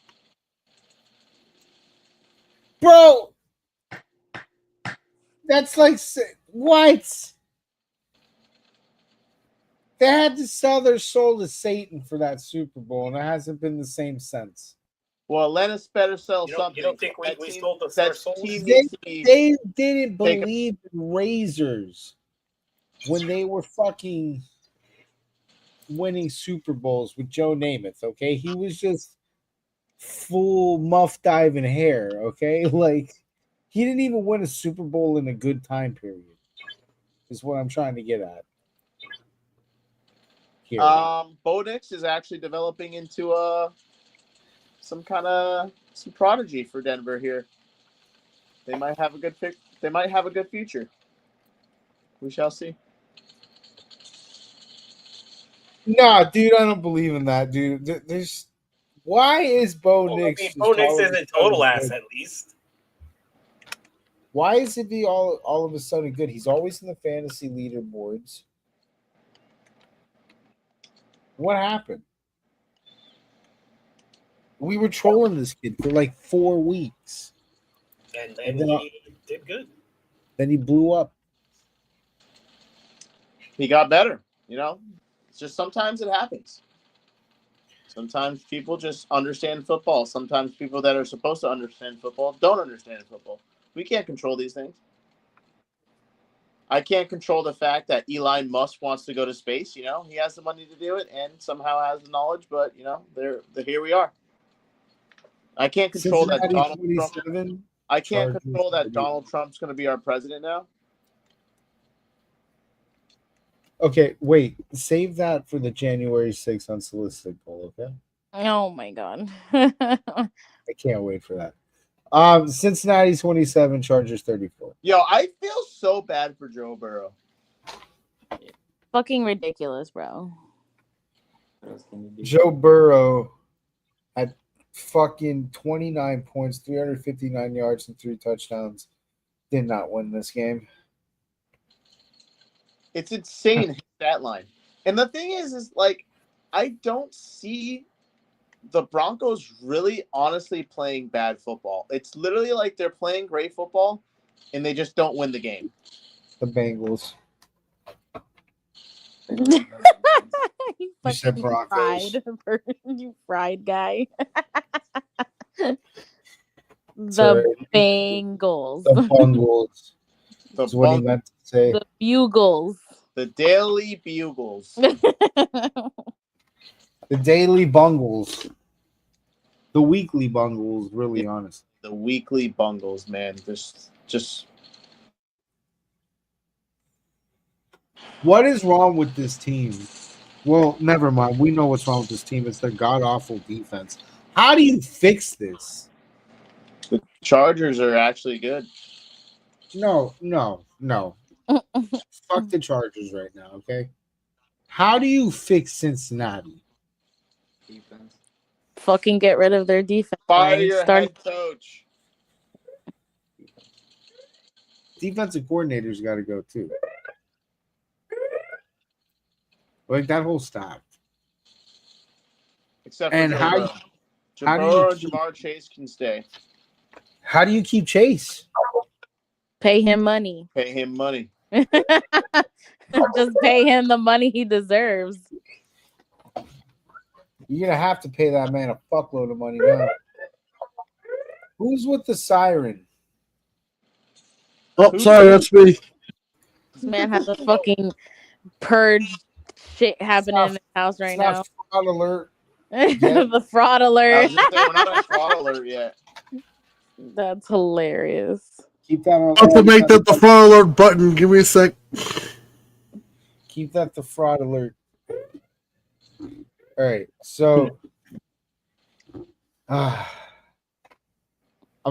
Bro, that's like what? They had to sell their soul to Satan for that Super Bowl, and it hasn't been the same since. Well, Atlanta's better sell something. You don't think we sold our souls? They didn't believe in razors when they were fucking winning Super Bowls with Joe Namath, okay? He was just full muff diving hair, okay? Like, he didn't even win a Super Bowl in a good time period, is what I'm trying to get at. Here. Bo Nix is actually developing into some prodigy for Denver here. They might have a good future. We shall see. Nah, dude, I don't believe in that, dude. Why is Bo Nix? I mean, Bo Nix isn't total ass, at least. Why is he all of a sudden good? He's always in the fantasy leaderboards. What happened? We were trolling this kid for like 4 weeks. And then he did good. Then he blew up. He got better, It's just sometimes it happens. Sometimes people just understand football. Sometimes people that are supposed to understand football don't understand football. We can't control these things. I can't control the fact that Elon Musk wants to go to space. You know, he has the money to do it and somehow has the knowledge, but, you know, here we are. I can't control that Donald Trump. I can't control that Donald Trump's going to be our president now. Okay, wait. Save that for the January 6th unsolicited poll, okay? Oh my god. I can't wait for that. Cincinnati 27, Chargers 34. Yo, I feel so bad for Joe Burrow. Fucking ridiculous, bro. Joe Burrow at fucking 29 points, 359 yards, and 3 touchdowns. Did not win this game. It's insane, his stat line. And the thing is like, I don't see the Broncos really honestly playing bad football. It's literally like they're playing great football, and they just don't win the game. The Bengals. You said Broncos. You fried guy. Sorry. Bengals. The Bungles. That's what he meant to say. The Bugles. The Daily Bugles. The Daily Bungles. The Weekly Bungles, really honest. The Weekly Bungles, man. Just What is wrong with this team? Well, never mind. We know what's wrong with this team. It's their god-awful defense. How do you fix this? The Chargers are actually good. No. Fuck the Chargers right now, okay? How do you fix Cincinnati? Defense. Fucking get rid of their defense. Fire your head coach. Defensive coordinators got to go too. Like that whole staff. Except for and how Jamar Chase can stay. How do you keep Chase? Pay him money. Pay him money. Just pay him the money he deserves. You're gonna have to pay that man a fuckload of money now. Who's with the siren? Oh, sorry, that's me. This man has a fucking purge shit happening in his house right now. Fraud alert. The fraud alert. We're not a fraud alert yet. That's hilarious. Keep that on. I have to make that the fraud alert button. Give me a sec. Keep that the fraud alert. All right, so I'm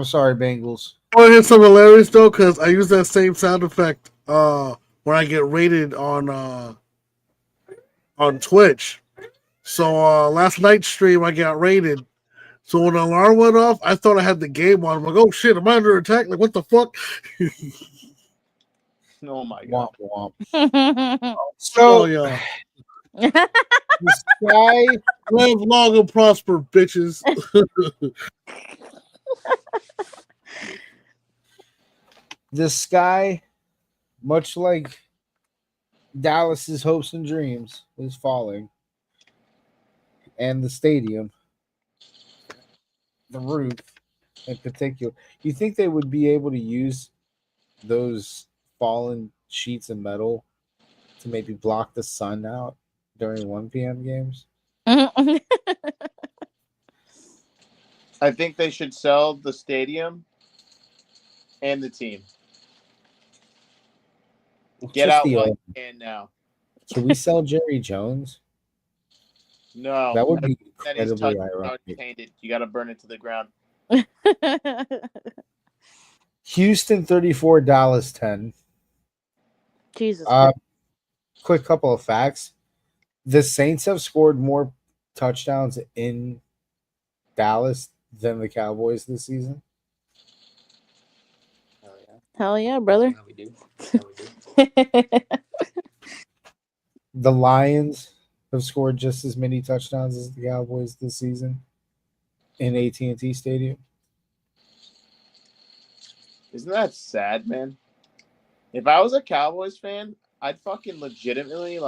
sorry, Bengals. I want to hear something hilarious though, because I use that same sound effect when I get rated on Twitch. So last night's stream I got rated. So when the alarm went off, I thought I had the game on. I'm like, oh shit, am I under attack? Like, what the fuck? Oh my god. Womp womp. So yeah. The Sky, live long and prosper, bitches. The Sky, much like Dallas's hopes and dreams, is falling. And the stadium, the roof in particular. You think they would be able to use those fallen sheets of metal to maybe block the sun out during 1 p.m. games? I think they should sell the stadium and the team. Get out while you can now. Should we sell Jerry Jones? No. That would be That is incredibly ironic. painted. You got to burn it to the ground. Houston 34, Dallas 10. Jesus. Quick couple of facts. The Saints have scored more touchdowns in Dallas than the Cowboys this season. Hell yeah, brother. we do. The Lions have scored just as many touchdowns as the Cowboys this season in AT&T Stadium. Isn't that sad, man? If I was a Cowboys fan, I'd fucking legitimately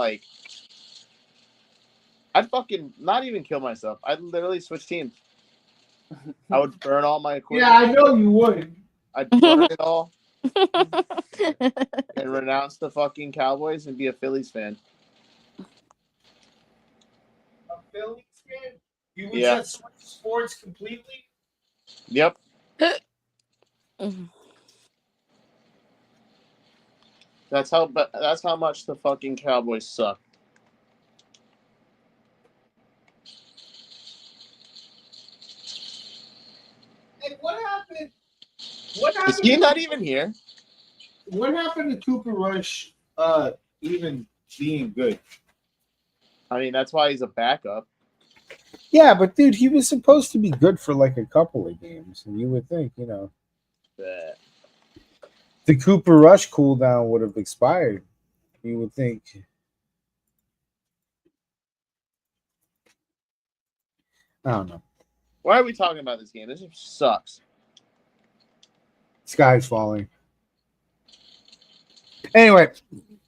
I'd fucking not even kill myself. I'd literally switch teams. I would burn all my equipment. Yeah, I know you would. I'd burn it all and renounce the fucking Cowboys and be a Phillies fan. A Phillies fan? You would Yeah. just switch sports completely? Yep. That's how much the fucking Cowboys suck. Hey, what happened? What Is happened? he not even here? What happened to Cooper Rush even being good? I mean, that's why he's a backup. Yeah, but dude, he was supposed to be good for like a couple of games, and you would think, you know, the Cooper Rush cooldown would have expired. You would think. I don't know. Why are we talking about this game? This sucks. Sky's falling. Anyway,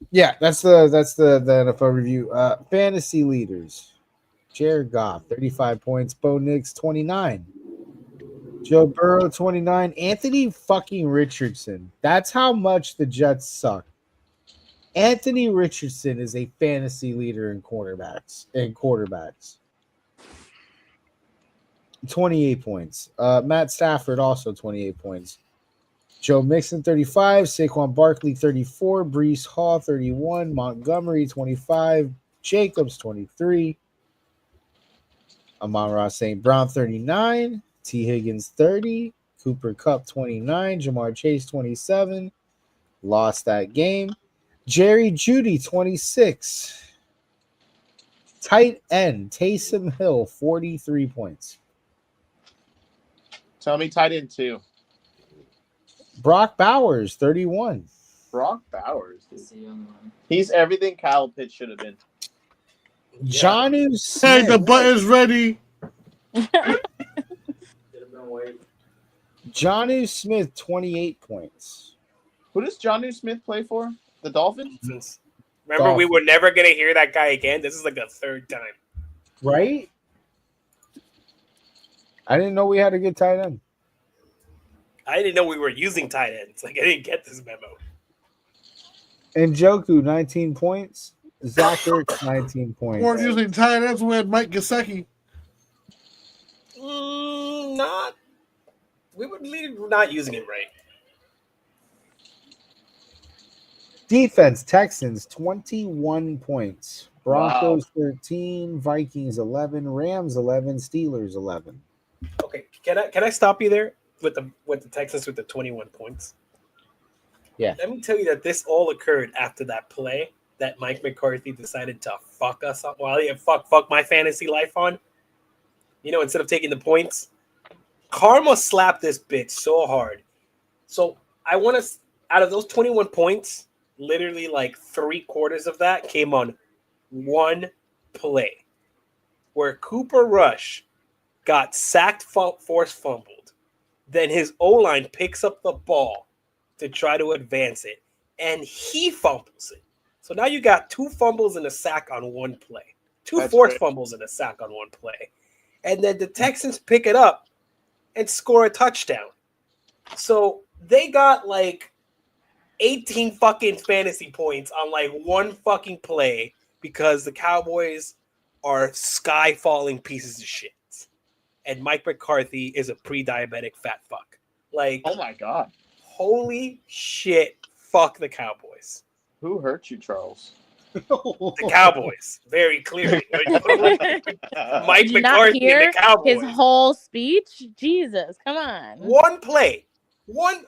yeah, that's the NFL review. Fantasy leaders: Jared Goff, 35 points. Bo Nix, 29. Joe Burrow, 29. Anthony fucking Richardson. That's how much the Jets suck. Anthony Richardson is a fantasy leader in quarterbacks. 28 points. Matt Stafford also 28 points. Joe Mixon 35, Saquon Barkley 34, Breece Hall 31, Montgomery 25, Jacobs 23, Amon-Ra St. Brown 39, T. Higgins 30, Cooper Kupp 29, Jamar Chase 27, lost that game. Jerry Jeudy 26, tight end Taysom Hill 43 points. Tell me tight end 2. Brock Bowers 31. Brock Bowers. He's everything Kyle Pitts should have been. Jonnu Smith. Hey, the button's ready. Jonnu Smith 28 points. Who does Jonnu Smith play for? The Dolphins? Remember, we were never going to hear that guy again. This is like the third time. Right? I didn't know we had a good tight end. I didn't know we were using tight ends. Like, I didn't get this memo. And Njoku, 19 points. Zach Ertz, 19 points. We're using tight ends. We had Mike Gesicki. Not. We were not using it right. Defense, Texans, 21 points. Broncos, 13. Vikings, 11. Rams, 11. Steelers, 11. Okay, can I stop you there with the Texans with the 21 points? Yeah. Let me tell you that this all occurred after that play that Mike McCarthy decided to fuck us up. Well, yeah, fuck my fantasy life on. You know, instead of taking the points, Karma slapped this bitch so hard. So I want to, out of those 21 points, literally like 3/4 of that came on one play where Cooper Rush got sacked, forced fumbled. Then his O-line picks up the ball to try to advance it, and he fumbles it. So now you got 2 fumbles and a sack on one play. 2 forced fumbles and a sack on one play. And then the Texans pick it up and score a touchdown. So they got like 18 fucking fantasy points on like one fucking play because the Cowboys are sky-falling pieces of shit. And Mike McCarthy is a pre-diabetic fat fuck. Like, oh my God. Holy shit, fuck the Cowboys. Who hurt you, Charles? The Cowboys, very clearly. Mike Did you not McCarthy hear and the Cowboys. his whole speech? Jesus, come on. One play. One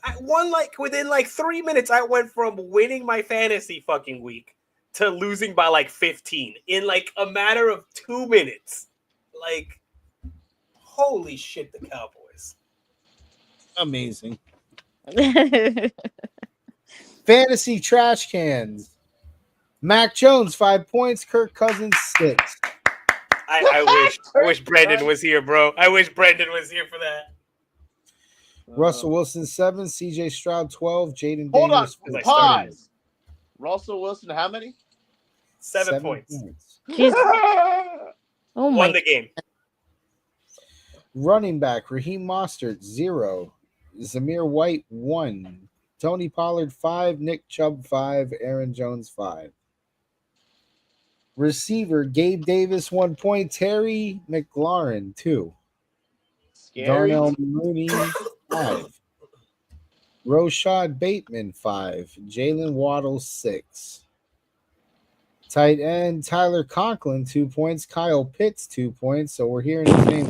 like within like 3 minutes, I went from winning my fantasy fucking week to losing by like 15 in like a matter of 2 minutes. Like, holy shit, the Cowboys. Amazing. Fantasy trash cans. Mac Jones, 5 points. Kirk Cousins, 6. I wish Brandon was here, bro. I wish Brandon was here for that. Russell Wilson, 7. CJ Stroud, 12. Jaden Hold Daniels, on. 14. Pause. Russell Wilson, how many? 7 points. Jesus. Oh Won my. the game. Running back Raheem Mostert 0, Zamir White 1, Tony Pollard 5, Nick Chubb 5, Aaron Jones 5. Receiver Gabe Davis 1 point, Terry McLaurin 2, Scary. Darnell Mooney 5, Rashad Bateman 5, Jalen Waddle 6. Tight end Tyler Conklin 2 points, Kyle Pitts 2 points. So we're hearing his name.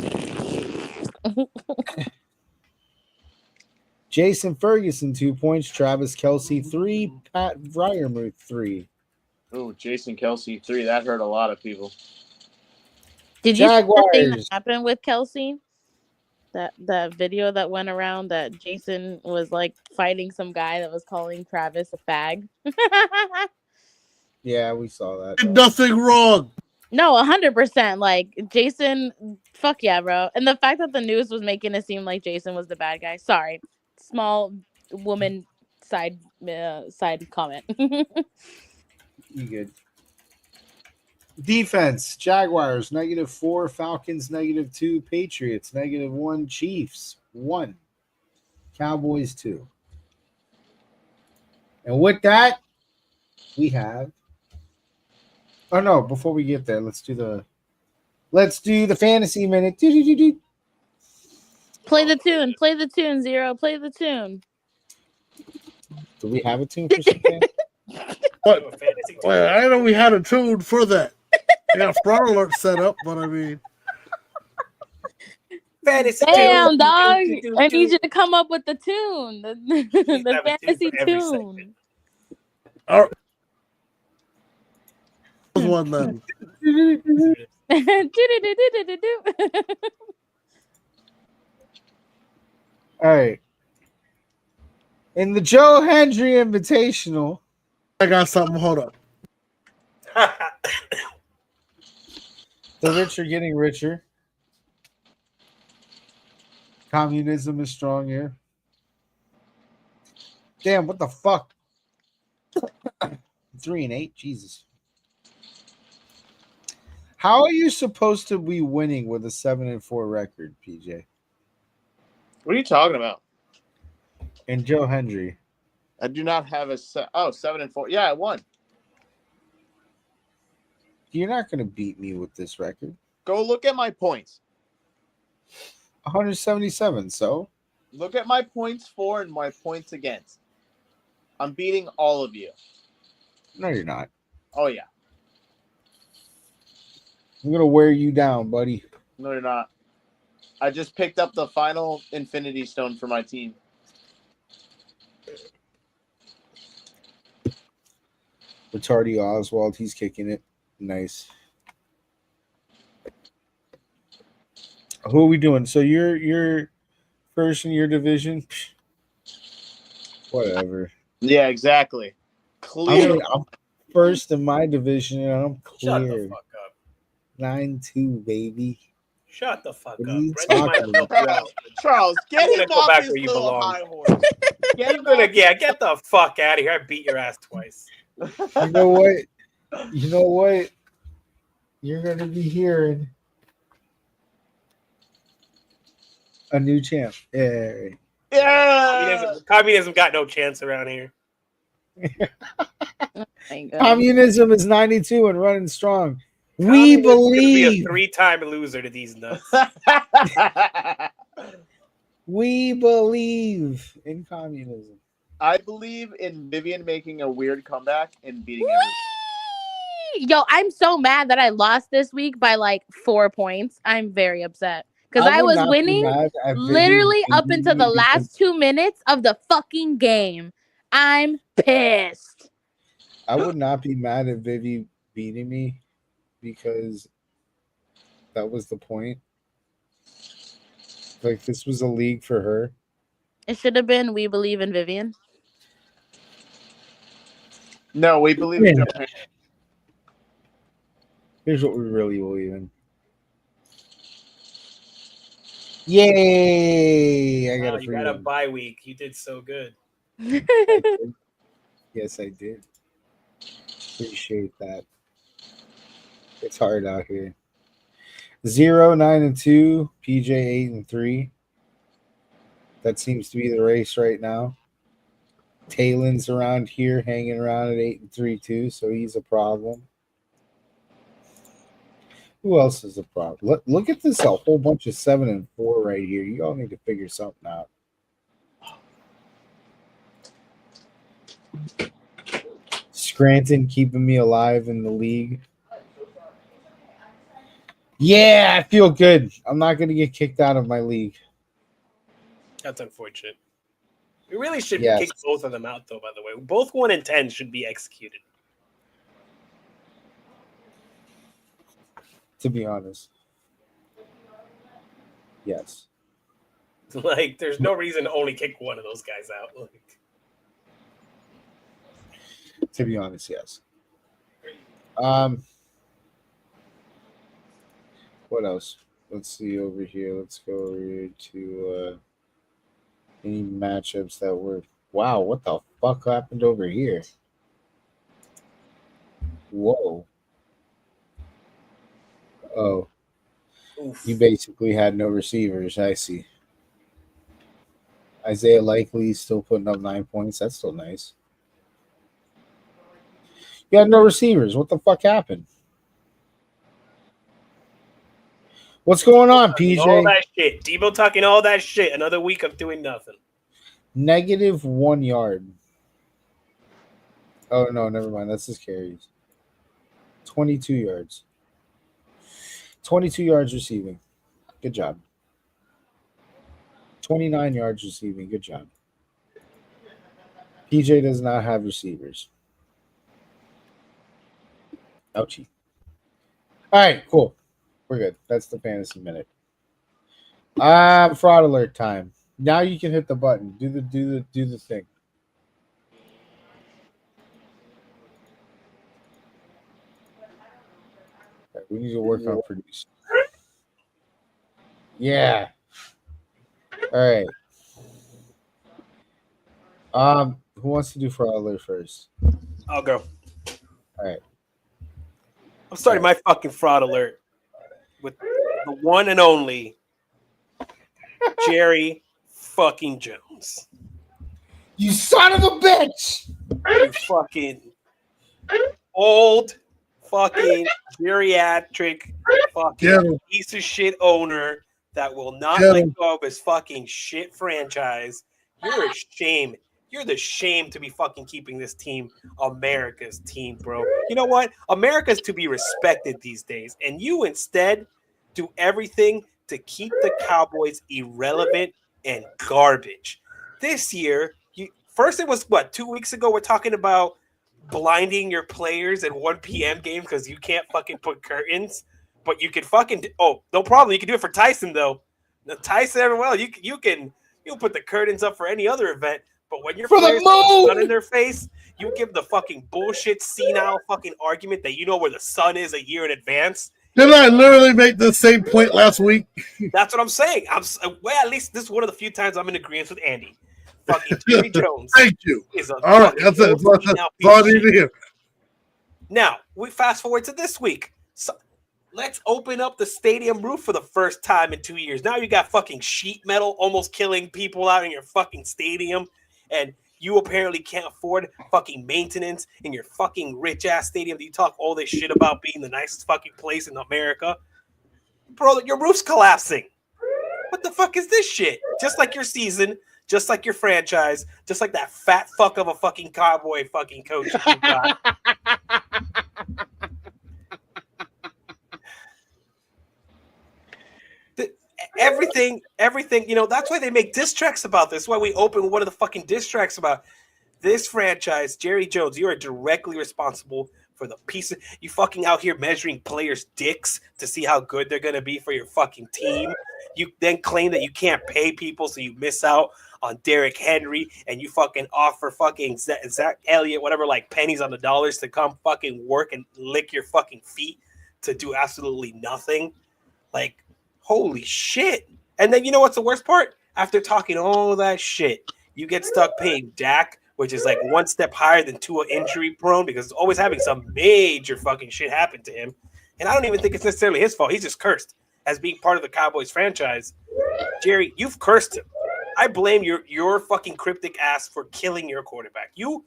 Jason Ferguson 2 points, Travis Kelsey 3, Pat Fryermuth 3. Oh, Jason Kelsey 3. That hurt a lot of people. Did you see the thing that Jaguars. happened with Kelsey? That video that went around that Jason was like fighting some guy that was calling Travis a fag. Yeah, we saw that. Did nothing wrong. No, 100%. Like Jason, fuck yeah, bro. And the fact that the news was making it seem like Jason was the bad guy. Sorry, small woman side comment. You good? Defense: Jaguars -4, Falcons -2, Patriots -1, Chiefs 1, Cowboys 2. And with that, we have. Oh no! Before we get there, let's do the fantasy minute. Do. Play the tune. Play the tune. Zero. Play the tune. Do we have a tune for something? But well, I know we had a tune for that. I got a fraud alert set up, but I mean, Fantasy Damn, tune. dog! I need you to come up with the tune. The fantasy tune. all right. One then. All right. In the Joe Hendry Invitational, I got something. Hold up. the rich are getting richer. Communism is strong here. Damn, what the fuck? 3-8, Jesus. How are you supposed to be winning with a 7-4 record, PJ? What are you talking about? And Joe Hendry. I do not have a 7-4. Yeah, I won. You're not going to beat me with this record. Go look at my points. 177, so? Look at my points for and my points against. I'm beating all of you. No, you're not. Oh, yeah. I'm going to wear you down, buddy. No, you're not. I just picked up the final Infinity Stone for my team. Retardy Oswald, he's kicking it. Nice. Who are we doing? So you're first in your division? Whatever. Yeah, exactly. Clear. I'm first in my division, and I'm Shut the clear. fuck up. 9-2, baby. Shut the fuck What up. are you Brendan might talking help you out. Charles, get I'm him gonna go off back his where you little belong. high horse. Get him Get the fuck out of here. I beat your ass twice. You know what? You know what? You're going to be hearing a new champ. Yeah. Yeah. Communism got no chance around here. Communism is 92 and running strong. We Communism's gonna believe. be a 3-time loser to these nuts. We believe in communism. I believe in Vivian making a weird comeback and beating everyone. Yo, I'm so mad that I lost this week by like 4 points. I'm very upset because I would was not be winning mad at literally Vivian up until the beating me last 2 minutes of the fucking game. I'm pissed. I would not be mad at Vivi beating me because that was the point. Like, this was a league for her. It should have been We Believe in Vivian. No, we believe in Joe. Here's what we really believe in. Yay! I got Wow, a you free got a one. bye week. You did so good. Yes, I did. Appreciate that. It's hard out here. 0, 9-2. PJ 8-3. That seems to be the race right now. Talen's around here, hanging around at 8-3 too, so he's a problem. Who else is a problem? Look at this, a whole bunch of 7-4 right here. You all need to figure something out. Scranton keeping me alive in the league. Yeah, I feel good. I'm not going to get kicked out of my league. That's unfortunate. We really should Yes. kick both of them out, though, by the way. Both 1 and 10 should be executed. To be honest. Yes. Like, there's no reason to only kick one of those guys out. Like, to be honest, yes. What else? Let's see over here. Let's go over here to any matchups that were. Wow, what the fuck happened over here? Whoa. Oh. oof. You basically had no receivers. I see. Isaiah Likely still putting up 9 points. That's still nice. You had no receivers. What the fuck happened? What's going on, PJ? All that shit. Debo talking all that shit. Another week of doing nothing. -1 yard. Oh, no, never mind. That's his carries. 22 yards. 22 yards receiving. Good job. 29 yards receiving. Good job. PJ does not have receivers. Ouchie. All right, cool. We're good. That's the fantasy minute. Fraud alert time. Now you can hit the button. Do the thing. Okay, we need to work on producing. Yeah. All right. Who wants to do fraud alert first? I'll go. All right. I'm starting my fucking fraud alert with the one and only Jerry fucking Jones. You son of a bitch! You fucking old fucking geriatric fucking piece of shit owner that will not let go of his fucking shit franchise. You're a shame. You're the shame to be fucking keeping this team America's team, bro. You know what? America's to be respected these days. And you instead do everything to keep the Cowboys irrelevant and garbage. This year, first it was, 2 weeks ago, we're talking about blinding your players at 1 p.m. game because you can't fucking put curtains. But you can fucking no problem. You can do it for Tyson, though. Now, Tyson, everyone, you can put the curtains up for any other event. But when your players have the sun in their face, you give the fucking bullshit, senile fucking argument that you know where the sun is a year in advance. Didn't I literally make the same point last week? That's what I'm saying. Well, at least this is one of the few times I'm in agreement with Andy. Fucking Jerry Jones. Thank you. Is a all right, that's it. That's all I need to hear. Now, we fast forward to this week. So, let's open up the stadium roof for the first time in 2 years. Now you got fucking sheet metal almost killing people out in your fucking stadium. And you apparently can't afford fucking maintenance in your fucking rich-ass stadium that you talk all this shit about being the nicest fucking place in America. Bro, your roof's collapsing. What the fuck is this shit? Just like your season, just like your franchise, just like that fat fuck of a fucking Cowboy fucking coach you got. Everything, that's why they make diss tracks about this. That's why we open one of the fucking diss tracks about this franchise. Jerry Jones, you are directly responsible for the piece of you fucking out here measuring players' dicks to see how good they're going to be for your fucking team. You then claim that you can't pay people, so you miss out on Derrick Henry, and you fucking offer fucking Zach Elliott, whatever, like pennies on the dollars to come fucking work and lick your fucking feet to do absolutely nothing. Like, holy shit. And then you know what's the worst part? After talking all that shit, you get stuck paying Dak, which is like one step higher than Tua injury prone because it's always having some major fucking shit happen to him. And I don't even think it's necessarily his fault. He's just cursed. as being part of the Cowboys franchise, Jerry, you've cursed him. I blame your fucking cryptic ass for killing your quarterback. You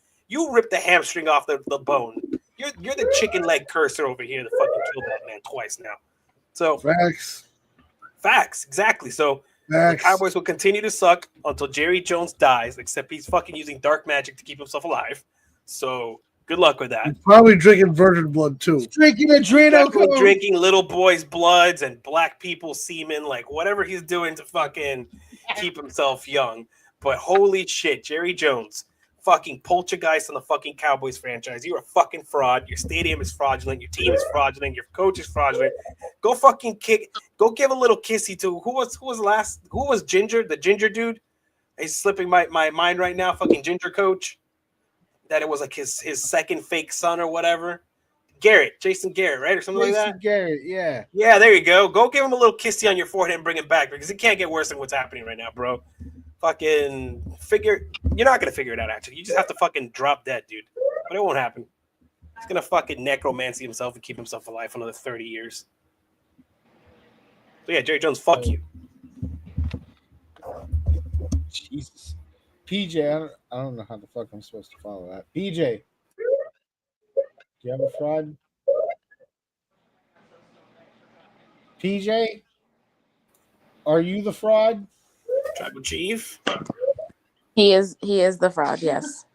ripped the hamstring off the bone. You're the chicken leg cursor over here that fucking killed that man twice now. So facts, exactly. So the Cowboys will continue to suck until Jerry Jones dies, except he's fucking using dark magic to keep himself alive. So good luck with that. He's probably drinking virgin blood too. He's drinking adrenochrome. Drinking little boys' bloods and black people's semen, like whatever he's doing to fucking keep himself young. But holy shit, Jerry Jones, fucking poltergeist on the fucking Cowboys franchise. You're a fucking fraud. Your stadium is fraudulent. Your team is fraudulent. Your coach is fraudulent. Go fucking go give a little kissy to who was Ginger, the Ginger dude? He's slipping my mind right now. Fucking Ginger coach. That it was like his second fake son or whatever. Jason Garrett, right? Or something like that? Jason Garrett, yeah. Yeah, there you go. Go give him a little kissy on your forehead and bring him back because it can't get worse than what's happening right now, bro. Fucking you're not going to figure it out, actually. You just have to fucking drop dead, dude. But it won't happen. He's going to fucking necromancy himself and keep himself alive for another 30 years. So yeah, Jerry Jones, fuck you. Jesus. PJ, I don't know how the fuck I'm supposed to follow that. PJ, do you have a fraud? PJ, are you the fraud? Tribal Chief? He is the fraud, yes.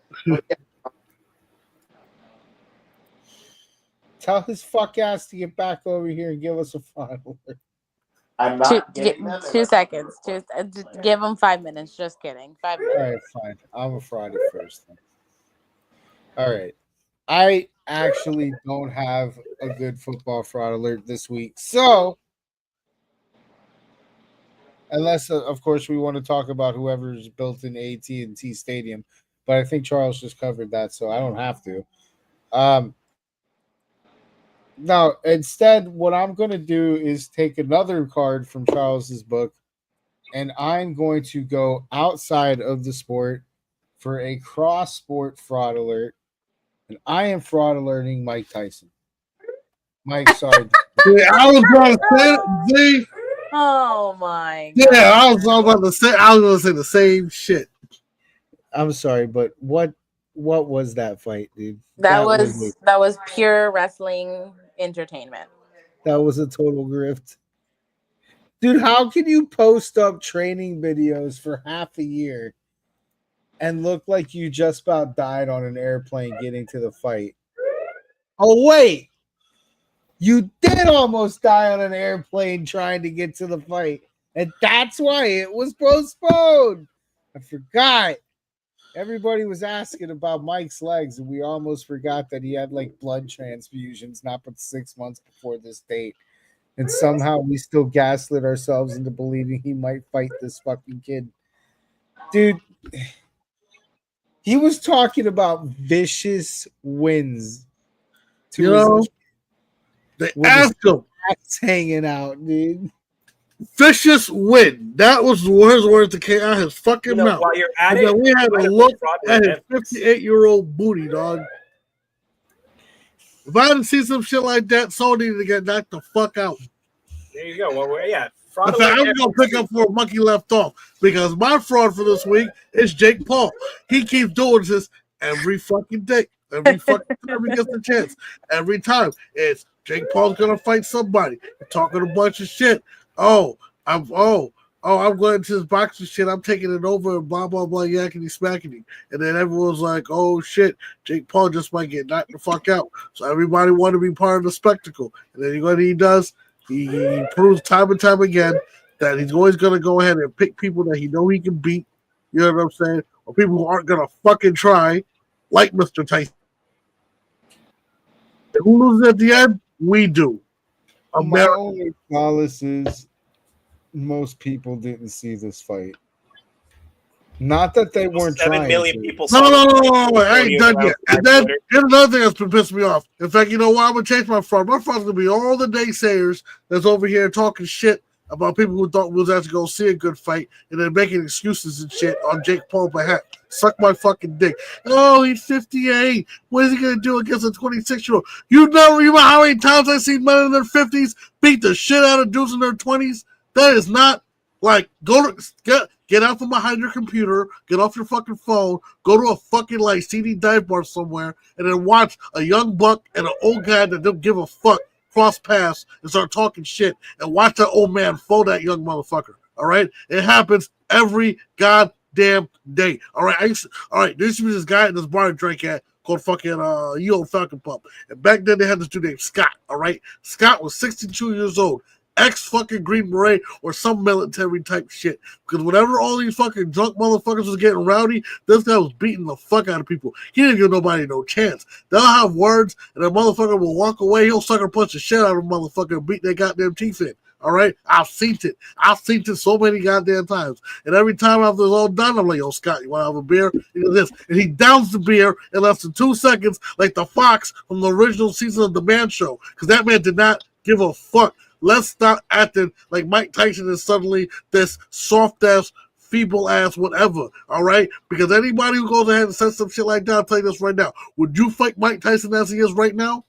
Tell his fuck ass to get back over here and give us a fraud alert. I'm not 2 seconds. Give him 5 minutes. Just kidding. 5 minutes. All right, fine. I'm a fraud at first. Then. All right. I actually don't have a good football fraud alert this week. So, unless, of course, we want to talk about whoever's built in AT&T Stadium. But I think Charles just covered that, so I don't have to. Now, instead, what I'm going to do is take another card from Charles's book, and I'm going to go outside of the sport for a cross-sport fraud alert, and I am fraud alerting Mike Tyson. Mike, sorry. Yeah, I was going to say, see? Oh my God. Yeah, I was about to say. I was going to say the same shit. I'm sorry, but what was that fight, dude? That was pure wrestling entertainment. That was a total grift. Dude, how can you post up training videos for half a year and look like you just about died on an airplane getting to the fight? Oh, wait. You did almost die on an airplane trying to get to the fight. And that's why it was postponed. I forgot. Everybody was asking about Mike's legs, and we almost forgot that he had like blood transfusions not but 6 months before this date. And somehow we still gaslit ourselves into believing he might fight this fucking kid. Dude, he was talking about vicious wins. They asked him. Hanging out, dude. Vicious win. That was his words that came out his fucking mouth. While you're at and it, then we had to look at his 58-year-old booty, dog. If I hadn't seen some shit like that, someone needed to get knocked the fuck out. There you go. Well, I'm going to pick up where Munkey left off because my fraud for this week is Jake Paul. He keeps doing this every fucking day. Every fucking time he gets the chance. Every time. It's Jake Paul's going to fight somebody. He's talking a bunch of shit. I'm going into this boxing shit. I'm taking it over and blah, blah, blah, yakety smackety. And then everyone's like, oh, shit, Jake Paul just might get knocked the fuck out. So everybody want to be part of the spectacle. And then what he does, he proves time and time again that he's always going to go ahead and pick people that he know he can beat. You know what I'm saying? Or people who aren't going to fucking try, like Mr. Tyson. And who loses at the end? We do. My only solace is most people didn't see this fight. Not that they weren't 7 trying. million people. No, I ain't done yet. And then here's another thing that's been pissing me off. In fact, you know what? I'm gonna change my fraud. My fraud's gonna be all the naysayers that's over here talking shit about people who thought we was actually going to see a good fight and then making excuses and shit on Jake Paul's behalf. Suck my fucking dick. Oh, he's 58. What is he going to do against a 26-year-old? You know how many times I've seen men in their 50s beat the shit out of dudes in their 20s? That is not like, get out from behind your computer, get off your fucking phone, go to a fucking like CD dive bar somewhere, and then watch a young buck and an old guy that don't give a fuck cross paths and start talking shit and watch that old man fold that young motherfucker. All right? It happens every goddamn day. All right? There used to be this guy at this bar I drank at called fucking Ye Old Falcon Pump. And back then they had this dude named Scott. All right? Scott was 62 years old. Ex-fucking Green Beret or some military type shit. Because whenever all these fucking drunk motherfuckers was getting rowdy, this guy was beating the fuck out of people. He didn't give nobody no chance. They'll have words, and the motherfucker will walk away. He'll sucker punch the shit out of a motherfucker and beat their goddamn teeth in. All right? I've seen it. I've seen it so many goddamn times. And every time after it's all done, I'm like, yo, Scott, you want to have a beer? You know this. And he downs the beer in less than 2 seconds like the fox from the original season of The Man Show. Because that man did not give a fuck. Let's stop acting like Mike Tyson is suddenly this soft-ass, feeble-ass whatever, all right? Because anybody who goes ahead and says some shit like that, I'll tell you this right now. Would you fight Mike Tyson as he is right now?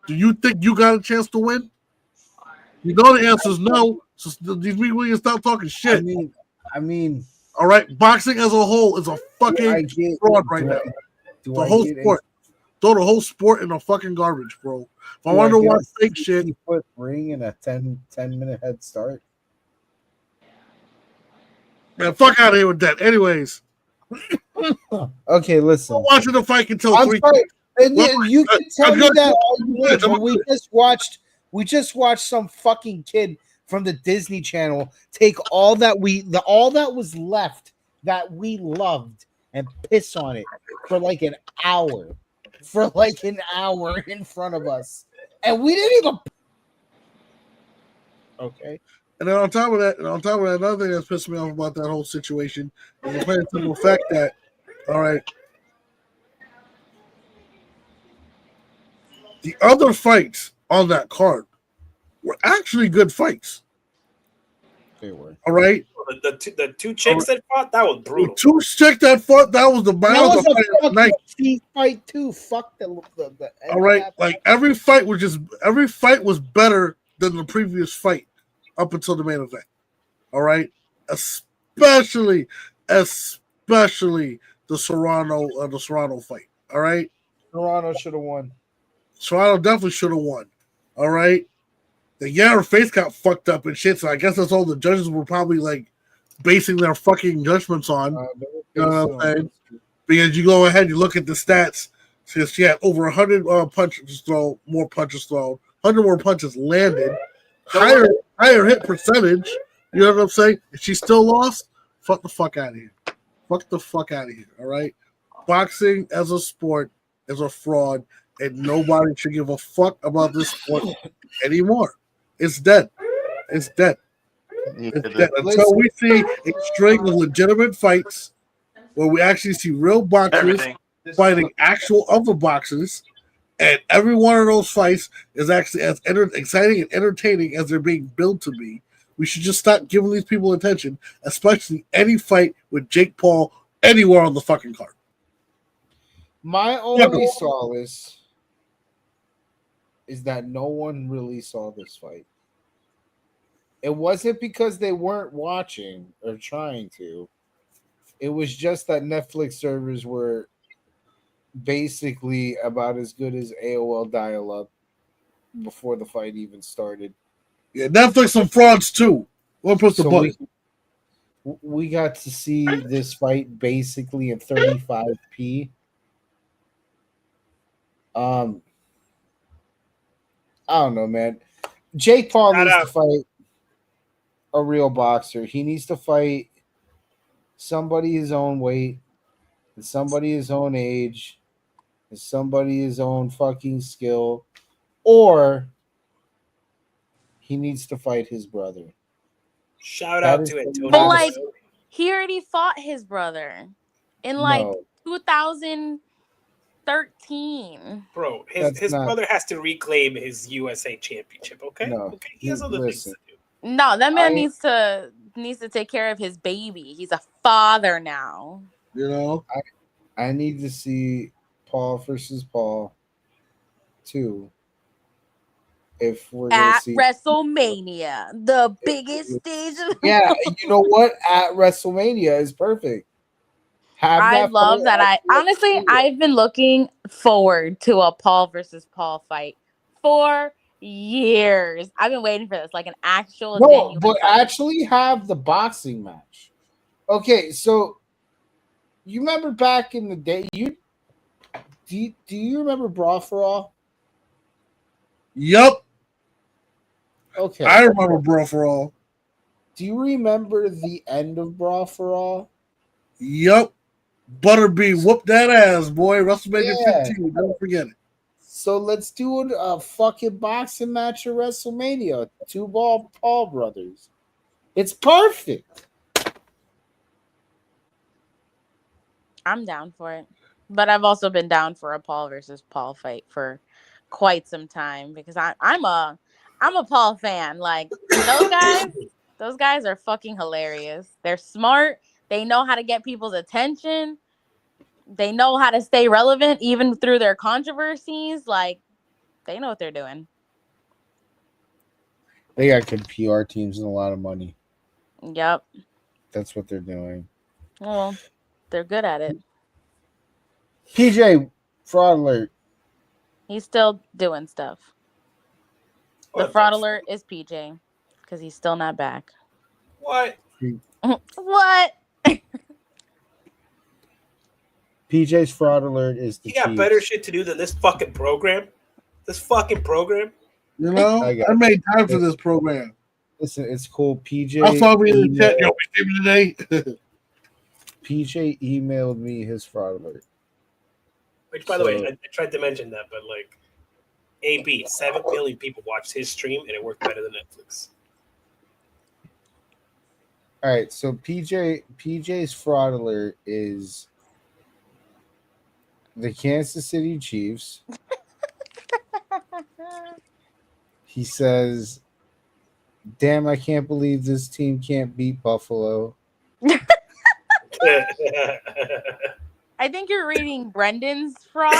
Do you think you got a chance to win? You know the answer is no. So these people need to stop talking shit. I mean, all right? Boxing as a whole is a fucking fraud right now. The whole sport. Throw the whole sport in the fucking garbage, bro. If I want to watch fake shit, 50-foot ring and a 10-minute head start. Man, fuck out of here with that. Anyways. Okay, listen. I'm watching the fight until I'm 3. sorry. And you can tell me that all you want, but we just watched some fucking kid from the Disney Channel take all that was left that we loved and piss on it for like an hour. In front of us, and we didn't even. Okay. And then on top of that, another thing that's pissing me off about that whole situation is the plain simple fact that, all right, the other fights on that card were actually good fights. They were. All right. The two chicks that fought, that was brutal. The two chicks that fought, that was the battle of night. Fight too. Fuck the all right, like every fight was better than the previous fight up until the main event. All right, especially the Serrano fight. All right, Serrano should have won. Serrano definitely should have won. All right, her face got fucked up and shit. So I guess that's all the judges were probably like basing their fucking judgments on. You know what I'm saying? Because you go ahead, you look at the stats. So she had over 100 punches thrown, more punches thrown, 100 more punches landed, higher hit percentage. You know what I'm saying? If she still lost, fuck the fuck out of here. Fuck the fuck out of here. All right. Boxing as a sport is a fraud, and nobody should give a fuck about this sport anymore. It's dead. It's dead. It's dead. Until we see a string of legitimate fights where we actually see real boxers fighting actual other boxers, and every one of those fights is actually as exciting and entertaining as they're being billed to be. We should just stop giving these people attention, especially any fight with Jake Paul anywhere on the fucking card. My only solace is that no one really saw this fight. It wasn't because they weren't watching or trying to. It was just that Netflix servers were basically about as good as AOL dial-up before the fight even started. Yeah, Netflix some frauds too. We'll push the button. We got to see this fight basically in 35p. I don't know, man. Jake Paul needs to fight a real boxer. He needs to fight somebody his own weight, and somebody his own age, and somebody his own fucking skill, or he needs to fight his brother. Shout out to Antonio. But like, he already fought his brother in like 2013. Bro, his brother has to reclaim his USA championship. Okay, No, okay, he has other things to do. No, that man needs to take care of his baby. He's a father now. You know, I need to see Paul versus Paul 2. If we're gonna At see WrestleMania, the biggest stage of yeah, you know what? At WrestleMania is perfect. Have I that love fight that. at Honestly, WrestleMania. I've been looking forward to a Paul versus Paul fight for years. I've been waiting for this, like an actual No, genuine but fight. actually have the boxing match. Okay, so you remember back in the day, do you remember Brawl for All? Yup. Okay. I remember Brawl for All. Do you remember the end of Brawl for All? Yup. Butterbean whooped that ass, boy. WrestleMania Yeah. 15. Don't forget it. So let's do a fucking boxing match at WrestleMania. 2 Paul brothers. It's perfect. I'm down for it. But I've also been down for a Paul versus Paul fight for quite some time because I'm a Paul fan. Like those guys are fucking hilarious. They're smart. They know how to get people's attention. They know how to stay relevant even through their controversies. Like they know what they're doing. They got good PR teams and a lot of money. Yep. That's what they're doing. Well, they're good at it. PJ, fraud alert. He's still doing stuff. The fraud alert is PJ because he's still not back. What? What? PJ's fraud alert is the You got Chiefs. better shit to do than this fucking program? This fucking program? You know, I made time for this program. Listen, it's cool. PJ. I saw me in the chat. Yo, we see me today. PJ emailed me his fraud alert. Which, by the way, I tried to mention that, but like, AB, 7 million people watched his stream, and it worked better than Netflix. All right, so PJ's fraud alert is the Kansas City Chiefs. He says, "Damn, I can't believe this team can't beat Buffalo." I think you're reading Brendan's fraud.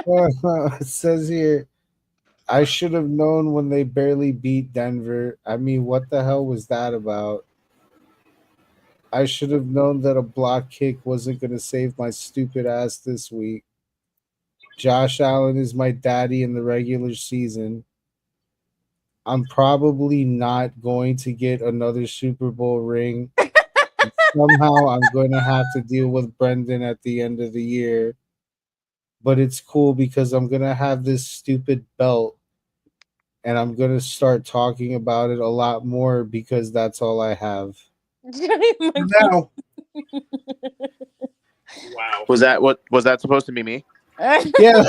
It says here, I should have known when they barely beat Denver. I mean, what the hell was that about? I should have known that a block kick wasn't going to save my stupid ass this week. Josh Allen is my daddy in the regular season. I'm probably not going to get another Super Bowl ring. Somehow I'm going to have to deal with Brendan at the end of the year. But it's cool because I'm going to have this stupid belt and I'm going to start talking about it a lot more because that's all I have. Now. Wow. Was that supposed to be me? Yeah.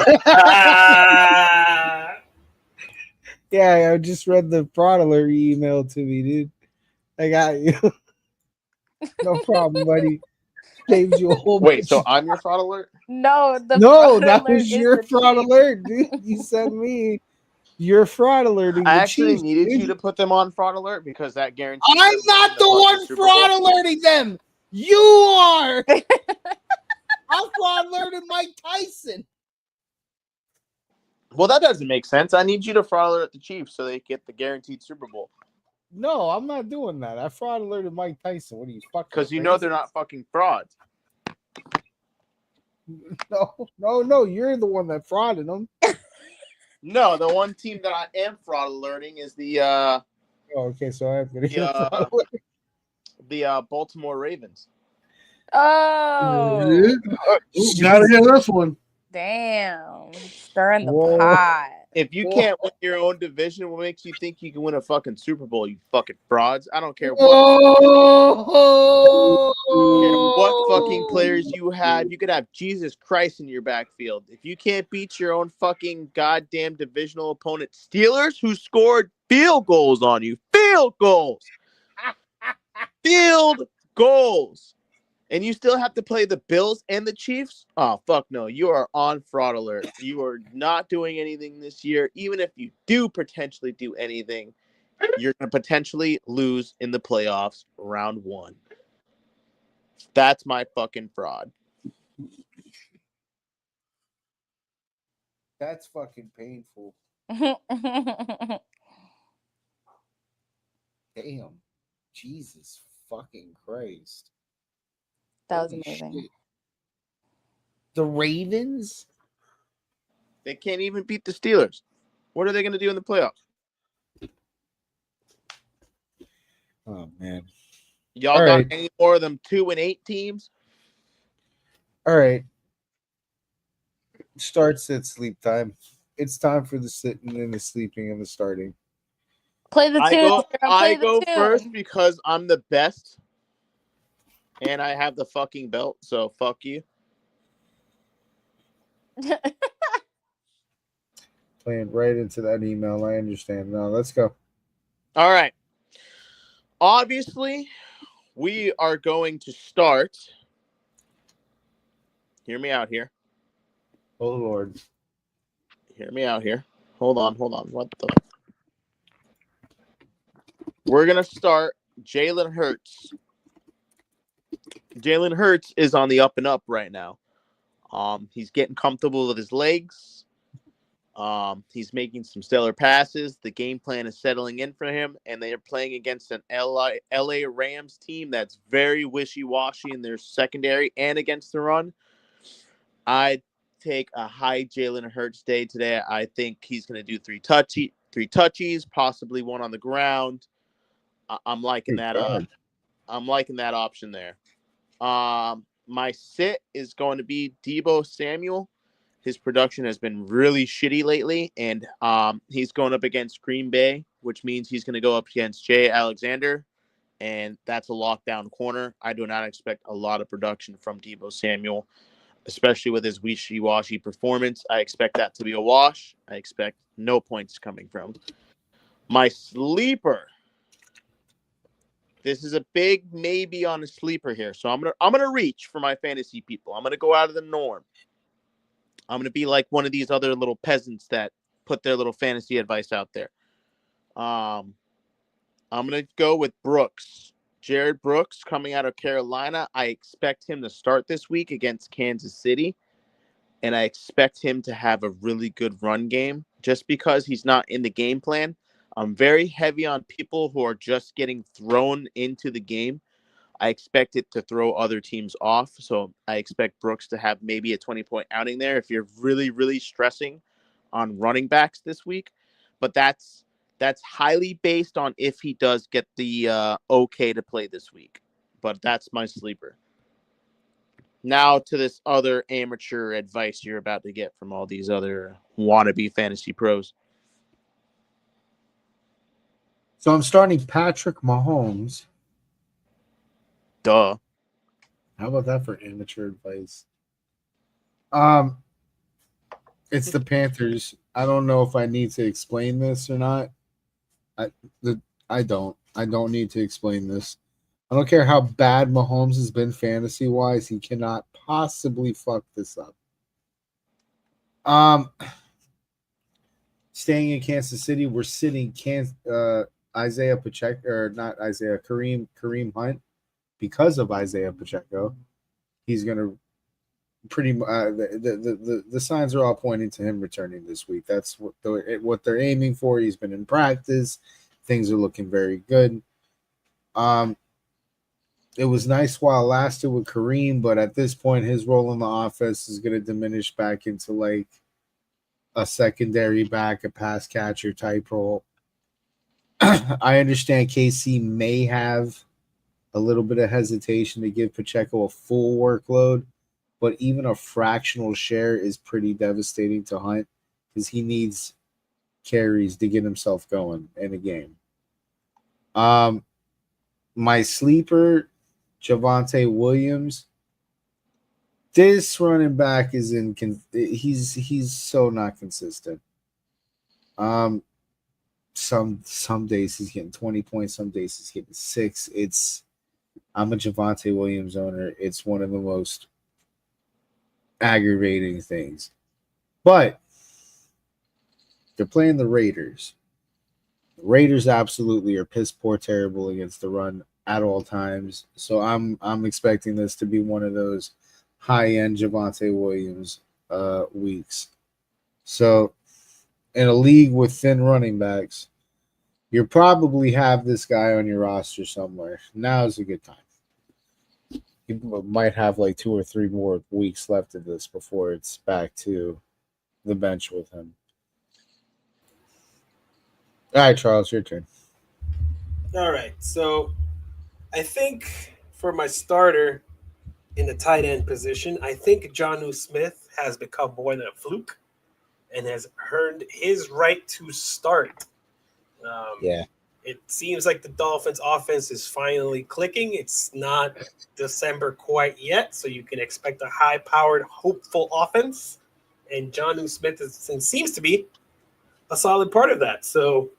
Yeah, I just read the fraud alert you emailed to me, dude. I got you. No problem, buddy. Saved you a whole Wait, bunch so of- I'm your fraud alert? No, that was your fraud alert, dude. You sent me your fraud alerting. I the actually Chiefs, needed dude. you to put them on fraud alert because that guarantees. I'm not the one fraud alerting them. You are. I'm fraud alerting Mike Tyson. Well, that doesn't make sense. I need you to fraud alert the Chiefs so they get the guaranteed Super Bowl. No, I'm not doing that. I fraud alerted Mike Tyson. What are you fucking? Because you know they're not fucking frauds. No. You're the one that frauded them. No, the one team that I am fraud alerting is the Oh, okay, so I'm gonna get a fraud alert. the Baltimore Ravens. Oh, Gotta hear this one. damn. Stirring the Whoa. pot. If you can't win your own division, what makes you think you can win a fucking Super Bowl, you fucking frauds? I don't care what fucking players you have. You could have Jesus Christ in your backfield. If you can't beat your own fucking goddamn divisional opponent, Steelers, who scored field goals on you. Field goals. Field goals. And you still have to play the Bills and the Chiefs? Oh, fuck no. You are on fraud alert. You are not doing anything this year. Even if you do potentially do anything, you're going to potentially lose in the playoffs round 1. That's my fucking fraud. That's fucking painful. Damn. Jesus fucking Christ. That was Holy amazing. shit. The Ravens? They can't even beat the Steelers. What are they going to do in the playoffs? Oh, man. Y'all All got right. any more of them 2-8 teams? All right. Starts at sleep time. It's time for the sitting and the sleeping and the starting. Play the tune. I go first because I'm the best. And I have the fucking belt, so fuck you. Playing right into that email. I understand. Now let's go. All right. Obviously, we are going to start. Hear me out here. Oh, Lord. Hear me out here. Hold on. What the? We're going to start Jalen Hurts. Jalen Hurts is on the up and up right now. He's getting comfortable with his legs. He's making some stellar passes. The game plan is settling in for him, and they are playing against an LA Rams team that's very wishy-washy in their secondary and against the run. I take a high Jalen Hurts day today. I think he's going to do three touchies, possibly one on the ground. I'm liking that. I'm liking that option there. My sit is going to be Deebo Samuel. His production has been really shitty lately, and he's going up against Green Bay, which means he's going to go up against Jay Alexander, and that's a lockdown corner. I do not expect a lot of production from Deebo Samuel, especially with his wishy-washy performance. I expect that to be a wash. I expect no points coming from. My sleeper. This is a big maybe on a sleeper here, so I'm gonna reach for my fantasy people. I'm gonna go out of the norm. I'm going to be like one of these other little peasants that put their little fantasy advice out there. I'm going to go with Brooks. Jared Brooks coming out of Carolina. I expect him to start this week against Kansas City, and I expect him to have a really good run game just because he's not in the game plan. I'm very heavy on people who are just getting thrown into the game. I expect it to throw other teams off. So I expect Brooks to have maybe a 20-point outing there if you're really, really stressing on running backs this week. But that's highly based on if he does get the okay to play this week. But that's my sleeper. Now to this other amateur advice you're about to get from all these other wannabe fantasy pros. So I'm starting Patrick Mahomes. Duh. How about that for amateur advice? It's the Panthers. I don't know if I need to explain this or not. I don't need to explain this. I don't care how bad Mahomes has been fantasy wise. He cannot possibly fuck this up. Staying in Kansas City, we're sitting Isaiah Pacheco, or not Isaiah, Kareem Hunt, because of Isaiah Pacheco. He's going to pretty the signs are all pointing to him returning this week. That's what they're aiming for. He's been in practice. Things are looking very good. It was nice while it lasted with Kareem, but at this point, his role in the offense is going to diminish back into like a secondary back, a pass catcher type role. I understand KC may have a little bit of hesitation to give Pacheco a full workload, but even a fractional share is pretty devastating to Hunt because he needs carries to get himself going in a game. My sleeper, Javonte Williams. This running back is he's so not consistent. Some days he's getting 20 points, some days he's getting 6. I'm a Javonte Williams owner. It's one of the most aggravating things. But they're playing the Raiders. Raiders absolutely are piss poor terrible against the run at all times. So I'm expecting this to be one of those high end Javonte Williams weeks. So in a league with thin running backs, you probably have this guy on your roster somewhere. Now is a good time. You might have like 2 or 3 more weeks left of this before it's back to the bench with him. All right, Charles, your turn. All right, so I think for my starter in the tight end position, I think Jonnu Smith has become more than a fluke and has earned his right to start. Yeah. It seems like the Dolphins' offense is finally clicking. It's not December quite yet, so you can expect a high-powered, hopeful offense. And Jonnu Smith seems to be a solid part of that. So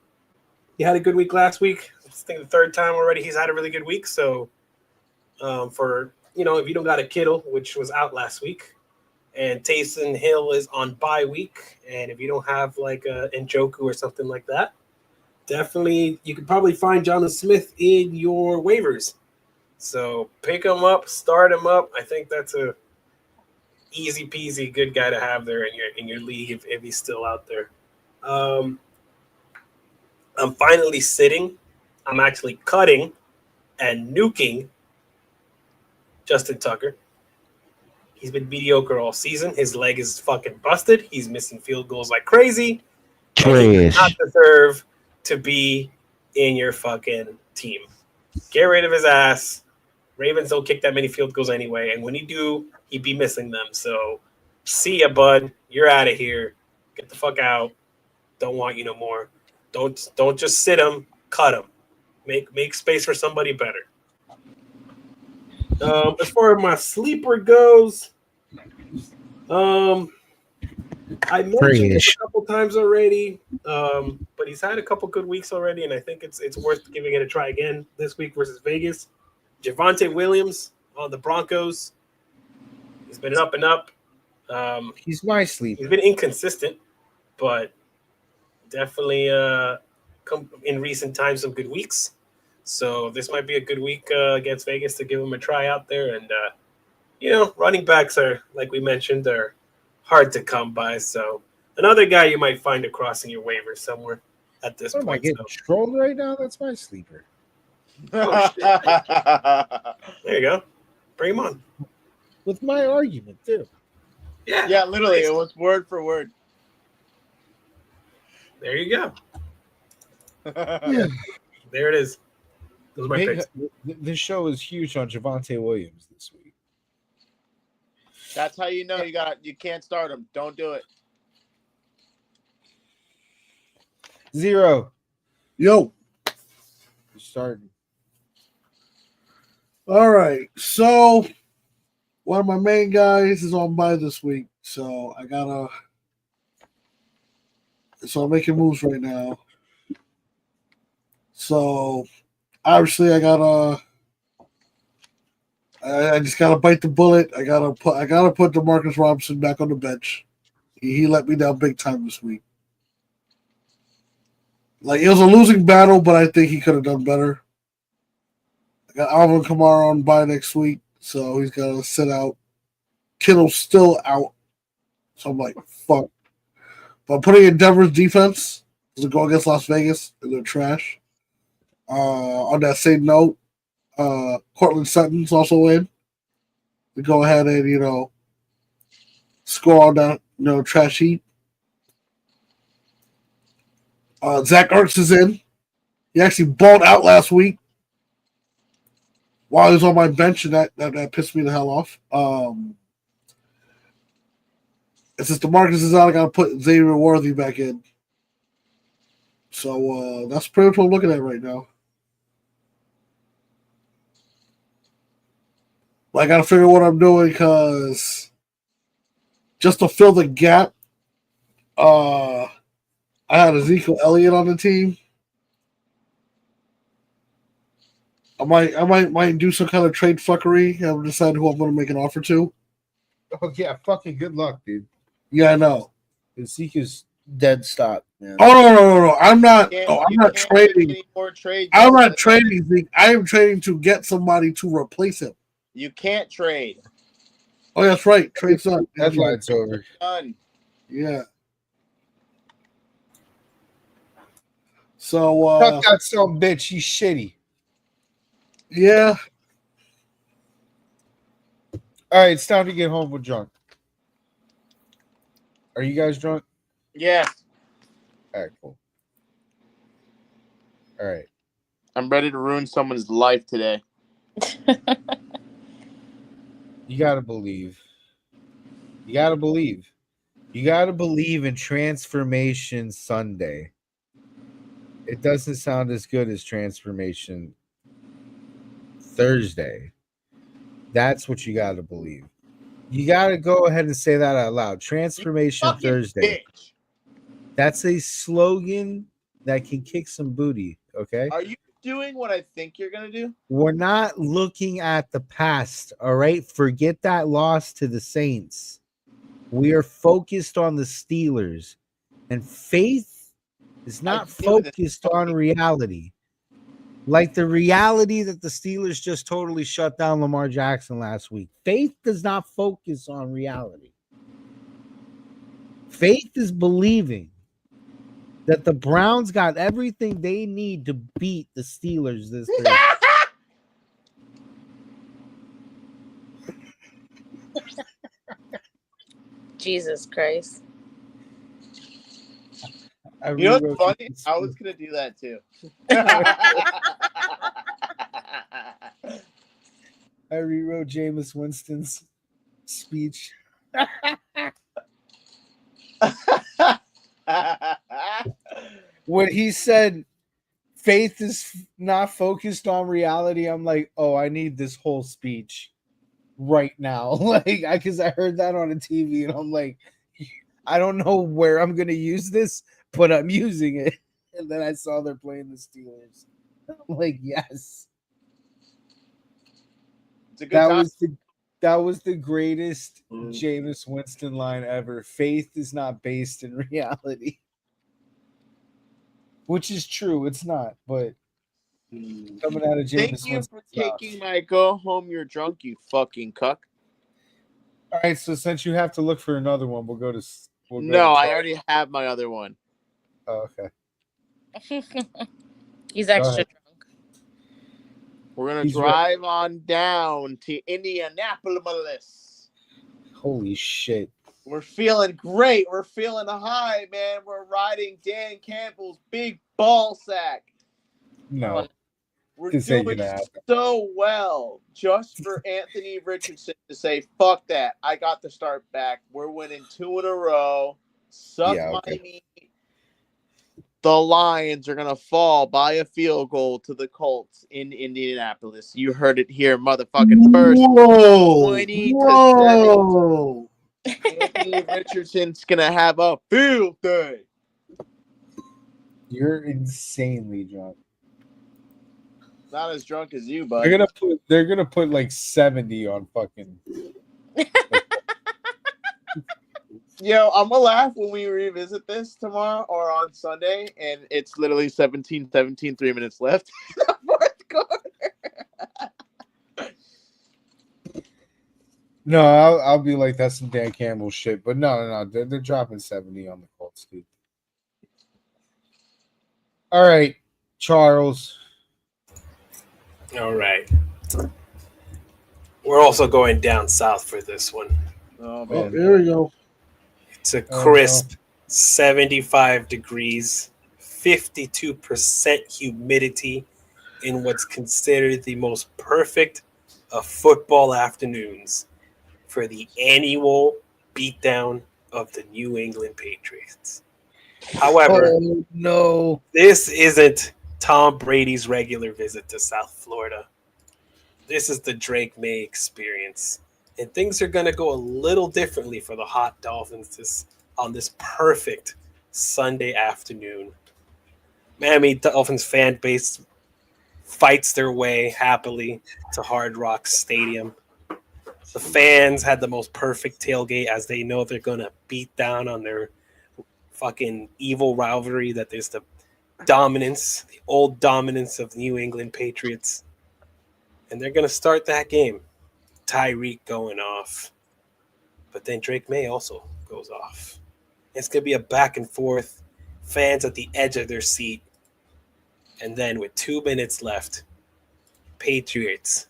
he had a good week last week. I think the third time already he's had a really good week. So for, if you don't got a Kittle, which was out last week, and Taysom Hill is on bye week, and if you don't have like a Njoku or something like that, definitely you could probably find Jonnu Smith in your waivers. So pick him up, start him up. I think that's a easy peasy good guy to have there in your league if he's still out there. I'm finally sitting. I'm actually cutting and nuking Justin Tucker. He's been mediocre all season. His leg is fucking busted. He's missing field goals like crazy. And he does not deserve to be in your fucking team. Get rid of his ass. Ravens don't kick that many field goals anyway. And when he do, he'd be missing them. So see ya, bud. You're out of here. Get the fuck out. Don't want you no more. Don't just sit him. Cut him. Make space for somebody better. As far as my sleeper goes, I mentioned it a couple times already, but he's had a couple good weeks already, and I think it's worth giving it a try again this week versus Vegas. Javonte Williams on the Broncos. He's been up and up. He's my sleeper. He's been inconsistent, but definitely come in recent times some good weeks. So this might be a good week against Vegas to give him a try out there. And, running backs are, like we mentioned, are hard to come by. So another guy you might find across in your waivers somewhere at this point. Am I getting trolled right now? That's my sleeper. Oh, there you go. Bring him on. With my argument, too. Yeah, literally. It was word for word. There you go. There it is. Those are my picks. This show is huge on Javonte Williams this week. That's how you know you can't start him. Don't do it. 0. Yo. You're starting. All right. So one of my main guys is on bye this week. So I'm making moves right now. So obviously I just gotta bite the bullet. I gotta put DeMarcus Robinson back on the bench. He let me down big time this week. Like, it was a losing battle, but I think he could have done better. I got Alvin Kamara on bye next week, so he's gotta sit out. Kittle's still out. So I'm like, fuck. But I'm putting in Denver's defense to go against Las Vegas, and they're trash. On that same note, Cortland Sutton's also in to go ahead and, score on that, trash heap. Zach Ertz is in. He actually balled out last week while he was on my bench, and that pissed me the hell off. And since DeMarcus is out, I got to put Xavier Worthy back in. So that's pretty much what I'm looking at right now. I got to figure what I'm doing because just to fill the gap, I had Ezekiel Elliott on the team. I might do some kind of trade fuckery and decide who I'm going to make an offer to. Oh, yeah. Fucking good luck, dude. Yeah, I know. Ezekiel's Dead stop, man. Oh no! I'm not. You Oh, I'm you not can't trading. make any more trades. I'm not trading. I am trading to get somebody to replace him. You can't trade. Oh, that's right. Trade's done. Deadline's over. Done. Yeah. So Fuck that some bitch. He's shitty. Yeah. All right, it's time to get home. We're drunk. Are you guys drunk? Yes. All right, cool. All right. I'm ready to ruin someone's life today. You gotta believe. You gotta believe. You gotta believe in Transformation Sunday. It doesn't sound as good as Transformation Thursday. That's what you gotta believe. You gotta go ahead and say that out loud. Transformation Thursday. Bitch. That's a slogan that can kick some booty. Okay. Are you doing what I think you're gonna do? We're not looking at the past. All right. Forget that loss to the Saints. We are focused on the Steelers. And faith is not focused on reality. Like the reality that the Steelers just totally shut down Lamar Jackson last week. Faith does not focus on reality. Faith is believing that the Browns got everything they need to beat the Steelers this Thursday. Jesus Christ. You know what's funny? I was gonna do that too. I rewrote Jameis Winston's speech. When he said faith is not focused on reality, I'm like, oh, I need this whole speech right now. Like, because I heard that on a TV and I'm like, I don't know where I'm going to use this, but I'm using it. And then I saw they're playing the Steelers. I'm like, yes. It's a good time. That was the greatest Jameis Winston line ever. Faith is not based in reality. Which is true. It's not, but coming out of Jameis Thank you Winston's for taking my go home. You're drunk, you fucking cuck. All right, so since you have to look for another one, we'll go to. No, I already have my other one. Oh, okay. He's extra drunk. We're gonna drive on down to Indianapolis. Holy shit. We're feeling great. We're feeling high, man. We're riding Dan Campbell's big ball sack. No. We're This doing ain't gonna happen. so well just for Anthony Richardson to say, fuck that. I got the start back. We're winning 2 in a row. Suck my meat. The Lions are going to fall by a field goal to the Colts in Indianapolis. You heard it here, motherfucking first. Whoa. 20-7. Anthony Richardson's going to have a field day. You're insanely drunk. Not as drunk as you, bud. They're gonna put like 70 on fucking. Yo, I'm gonna laugh when we revisit this tomorrow or on Sunday, and it's literally 17-17, 3 minutes left in the fourth quarter. No, I'll be like, that's some Dan Campbell shit. But no, they're dropping 70 on the Colts, dude. All right, Charles. All right. We're also going down south for this one. Oh, man. Oh, there we go. It's a crisp 75 degrees, 52% humidity in what's considered the most perfect of football afternoons for the annual beatdown of the New England Patriots. However, no, this isn't Tom Brady's regular visit to South Florida. This is the Drake May experience. And things are going to go a little differently for the hot Dolphins on this perfect Sunday afternoon. Miami Dolphins fan base fights their way happily to Hard Rock Stadium. The fans had the most perfect tailgate as they know they're going to beat down on their fucking evil rivalry that there's the dominance, the old dominance of New England Patriots. And they're going to start that game. Tyreek going off. But then Drake May also goes off. It's going to be a back and forth. Fans at the edge of their seat. And then with 2 minutes left, Patriots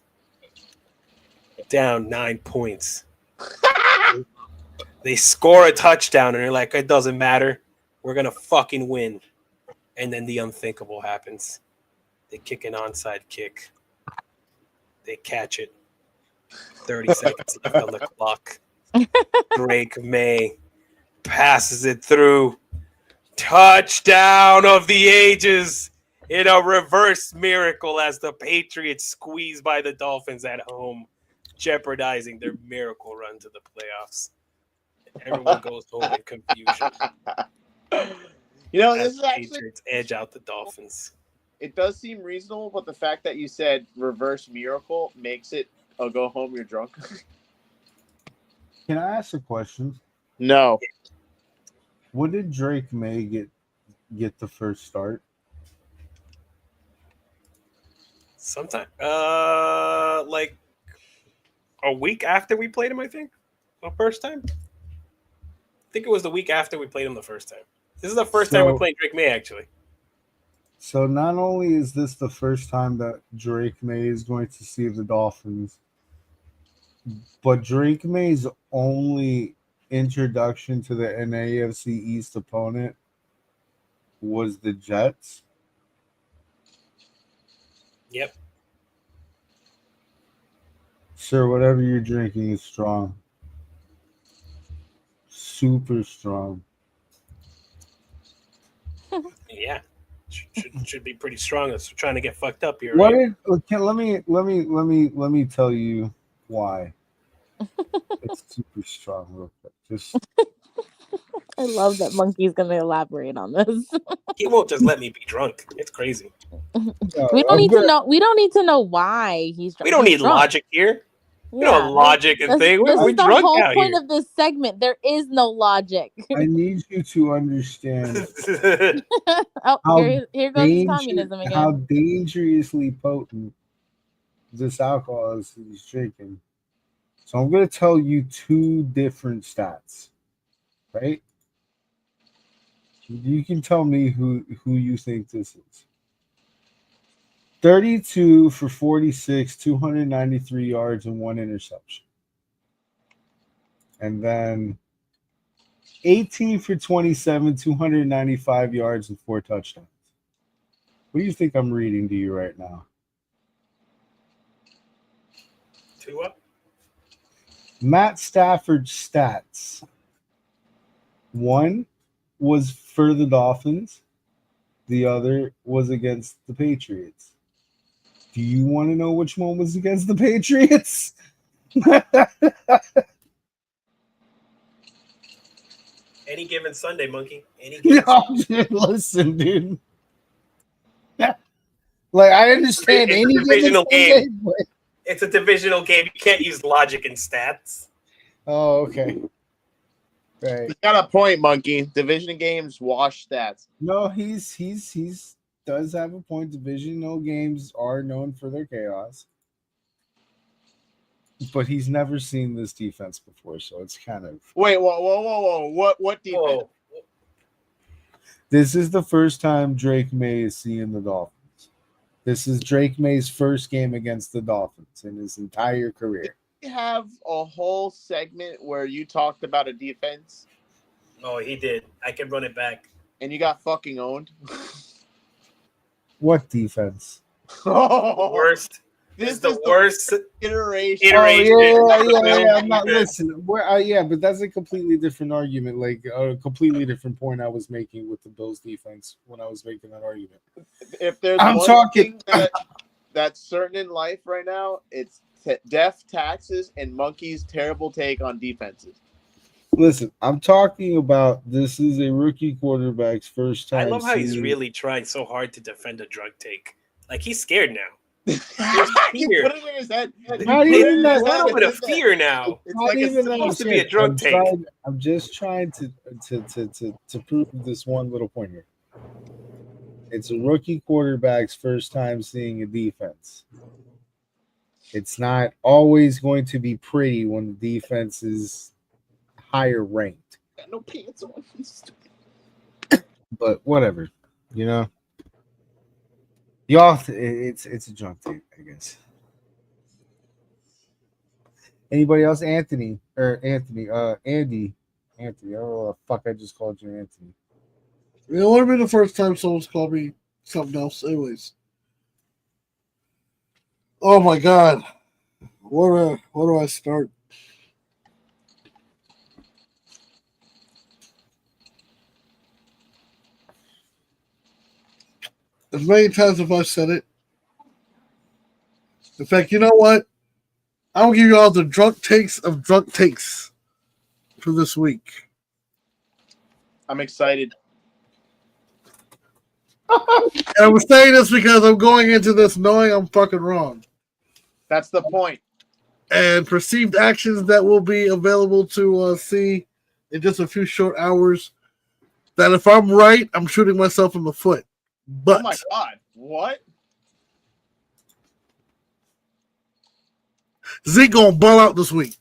down 9 points. They score a touchdown and they're like, it doesn't matter. We're going to fucking win. And then the unthinkable happens. They kick an onside kick. They catch it. 30 seconds left on the clock. Drake May passes it through. Touchdown of the ages in a reverse miracle as the Patriots squeeze by the Dolphins at home, jeopardizing their miracle run to the playoffs. Everyone goes home in confusion. This is actually Patriots edge out the Dolphins. It does seem reasonable, but the fact that you said reverse miracle makes it a go home you're drunk. Can I ask a question? No. When did Drake May get the first start? Sometime, like a week after we played him, I think. The first time. I think it was the week after we played him the first time. This is the first time we're playing Drake May, actually. So not only is this the first time that Drake May is going to see the Dolphins, but Drake May's only introduction to the NAFC East opponent was the Jets. Yep. Sir, whatever you're drinking is strong. Super strong. Yeah. Should be pretty strong. It's trying to get fucked up here. What Right? let me tell you why. It's super strong real quick. Just I love that Monkey's gonna elaborate on this. He won't just let me be drunk. It's crazy. We don't need to know. We don't need to know why he's drunk. We don't He's need drunk. logic here. We Yeah. don't logic and thing. This We're is the drunk whole out point here. of this segment. There is no logic. I need you to understand Oh, how here goes the communism again. how dangerously potent this alcohol is that he's drinking. So I'm going to tell you two different stats, right? You can tell me who you think this is. 32 for 46, 293 yards and one interception. And then 18 for 27, 295 yards and four touchdowns. What do you think I'm reading to you right now? Tua? Matt Stafford's stats. One was for the Dolphins. The other was against the Patriots. Do you want to know which one was against the Patriots? Any given Sunday, Monkey. Any given Sunday. Dude, listen, dude. Like, I understand It's any a divisional given game. Sunday, It's a divisional game. You can't use logic and stats. Oh, okay. Right. You got a point, Monkey. Division games wash stats. No, he's does have a point. Divisional games are known for their chaos. But he's never seen this defense before, so it's kind of Wait, whoa. What defense? Whoa. this is the first time Drake May is seeing the Dolphins. This is Drake May's first game against the Dolphins in his entire career. You have a whole segment where you talked about a defense Oh, he did. I can run it back. and you got fucking owned. What defense? Worst. This is the worst iteration. I'm not listening. Yeah, but that's a completely different argument. Like a completely different point I was making with the Bills defense when I was making that argument. If there's I'm one talking- thing that's certain in life right now, it's death, taxes, and Monkey's terrible take on defenses. Listen, I'm talking about this is a rookie quarterback's first I time. love how he's seeing- really trying so hard to defend a drug take. Like, he's scared now. He put it in his head. Not even that. There's a little bit of fear now. It's Not like even that supposed to be a shit. drunk take. I'm just trying to prove this one little point here. It's a rookie quarterback's first time seeing a defense. It's not always going to be pretty when the defense is higher ranked. Got no pants on. But whatever, you know. Y'all, it's a drunk tape, I guess. Anybody else? Andy. Anthony. I don't know what the fuck I just called you, Anthony. It would have been the first time someone's called me something else. Anyways. Oh my God. Where do I start? As many times as I've said it. In fact, you know what? I'll give you all the drunk takes of drunk takes for this week. I'm excited. And I was saying this because I'm going into this knowing I'm fucking wrong. That's the point. And perceived actions that will be available to see in just a few short hours. That if I'm right, I'm shooting myself in the foot. But oh my God, what? Zeke gonna ball out this week.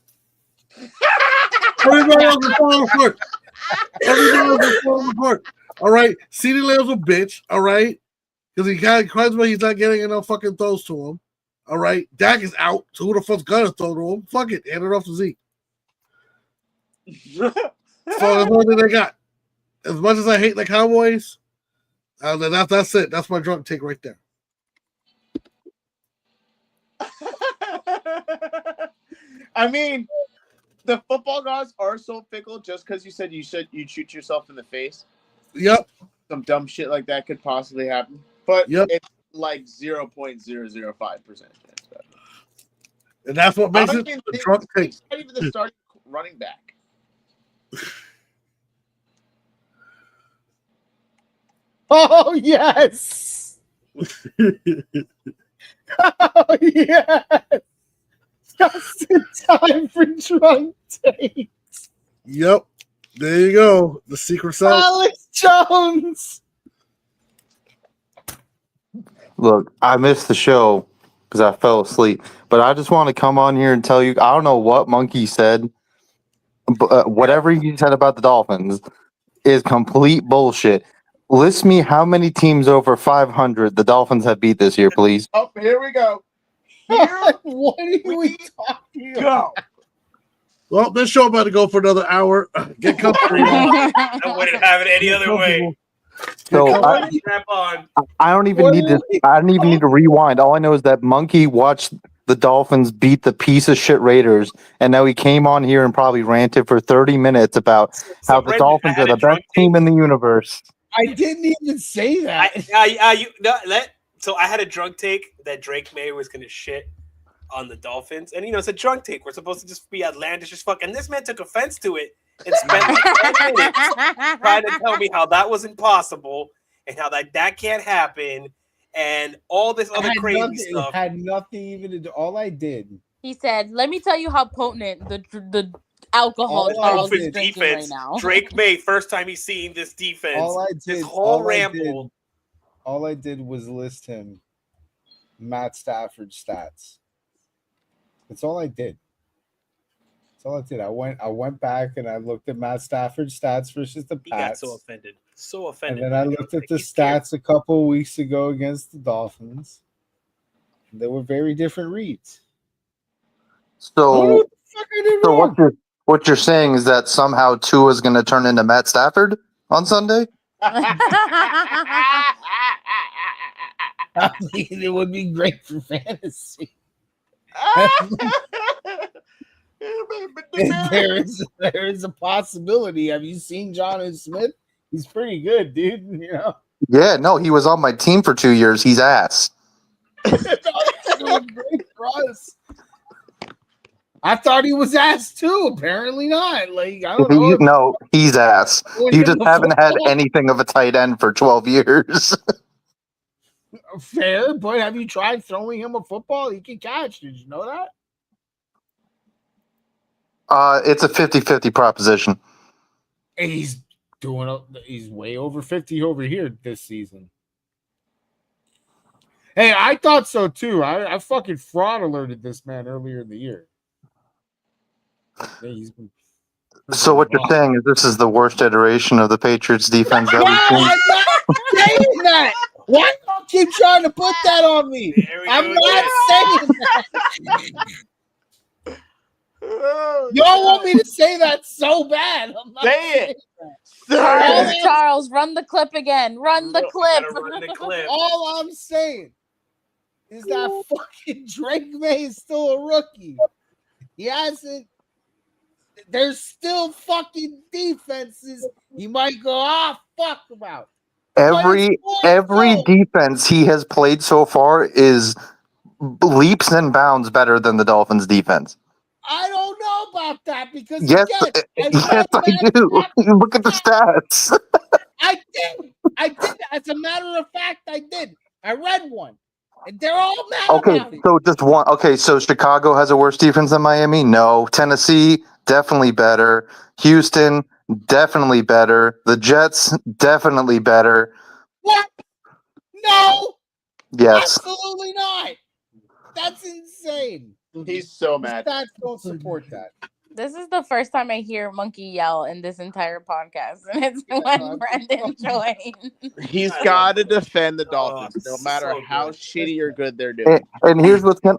Everybody else is falling apart. Everybody else is falling apart. All right, CeeDee Lamb's a bitch. All right, because he kind of cries about he's not getting enough fucking throws to him. All right, Dak is out. So who the fuck's gonna throw to him? Fuck it, hand it off to Zeke. So that's all that I got. As much as I hate the Cowboys, that's it. That's my drunk take right there. I mean, the football gods are so fickle. Just because you said you'd shoot yourself in the face. Yep. Some dumb shit like that could possibly happen, but it's like 0.005%. And that's what makes it a drunk take. Not even the starting running back. Oh yes. Oh yes. Just in time for drunk takes. Yep. There you go. The secret sauce. Alex Jones. Look, I missed the show because I fell asleep. But I just want to come on here and tell you, I don't know what Munkey said, but whatever he said about the Dolphins is complete bullshit. List me how many teams over 500 the Dolphins have beat this year, please. Oh, here we go. What are we talking about? Well, this show about to go for another hour. Get comfortable. I wouldn't have it any other way. So Strap on. I don't even need to. I don't even need to rewind. All I know is that Munkey watched the Dolphins beat the piece of shit Raiders, and now he came on here and probably ranted for 30 minutes about how the Dolphins are the best team in the universe. I didn't even say that. So I had a drunk take that Drake May was going to shit on the Dolphins, and it's a drunk take. We're supposed to just be outlandish as fuck, and this man took offense to it and spent like 10 minutes trying to tell me how that was impossible and how that can't happen and all this other crazy stuff. It had nothing even to do. All I did. He said, "Let me tell you how potent the alcohol Charles is drinking right now." Drake May, first time he's seeing this defense. This whole ramble. All I did was list him Matt Stafford stats. That's all I did. That's all I did. I went back and I looked at Matt Stafford's stats versus the Pats. He got so offended. So offended. And then I looked at the stats a couple of weeks ago against the Dolphins. They were very different reads. So what you're saying is that somehow Tua is going to turn into Matt Stafford on Sunday? I mean, it would be great for fantasy. there is a possibility. Have you seen Jonnu Smith? He's pretty good, dude. You know. Yeah, no, he was on my team for 2 years. He's ass. Doing great for us. I thought he was ass too. Apparently not. Like I don't know. No, he's ass. You just haven't had anything of a tight end for 12 years. Fair, but have you tried throwing him a football? He can catch. Did you know that? It's a 50-50 proposition. And he's way over 50 over here this season. Hey, I thought so too. I fucking fraud alerted this man earlier in the year. He's been So what you're saying is this is the worst iteration of the Patriots defense that we've seen? I'm not saying that. Why y'all keep trying to put that on me? I'm not saying that. Y'all want me to say that so bad. I'm not Say it. Charles, run the clip again. Run the clip. All I'm saying is that fucking Drake May is still a rookie. He hasn't. There's still fucking defenses he might go, fuck about. Every defense he has played so far is leaps and bounds better than the Dolphins defense. I don't know about that because Yes, again, yes, I do. Look at the stats. I did. As a matter of fact, I did. I read one, and they're all mad about it. So just one. Okay, so Chicago has a worse defense than Miami? No. Tennessee, definitely better. Houston, definitely better. The Jets, definitely better. What? No. Yes. Absolutely not. That's insane. He's so mad. Stats don't support that. This is the first time I hear Monkey yell in this entire podcast, and it's when Brendan joined. He's got to defend the Dolphins, no matter how shitty or good they're doing. And here's what's gonna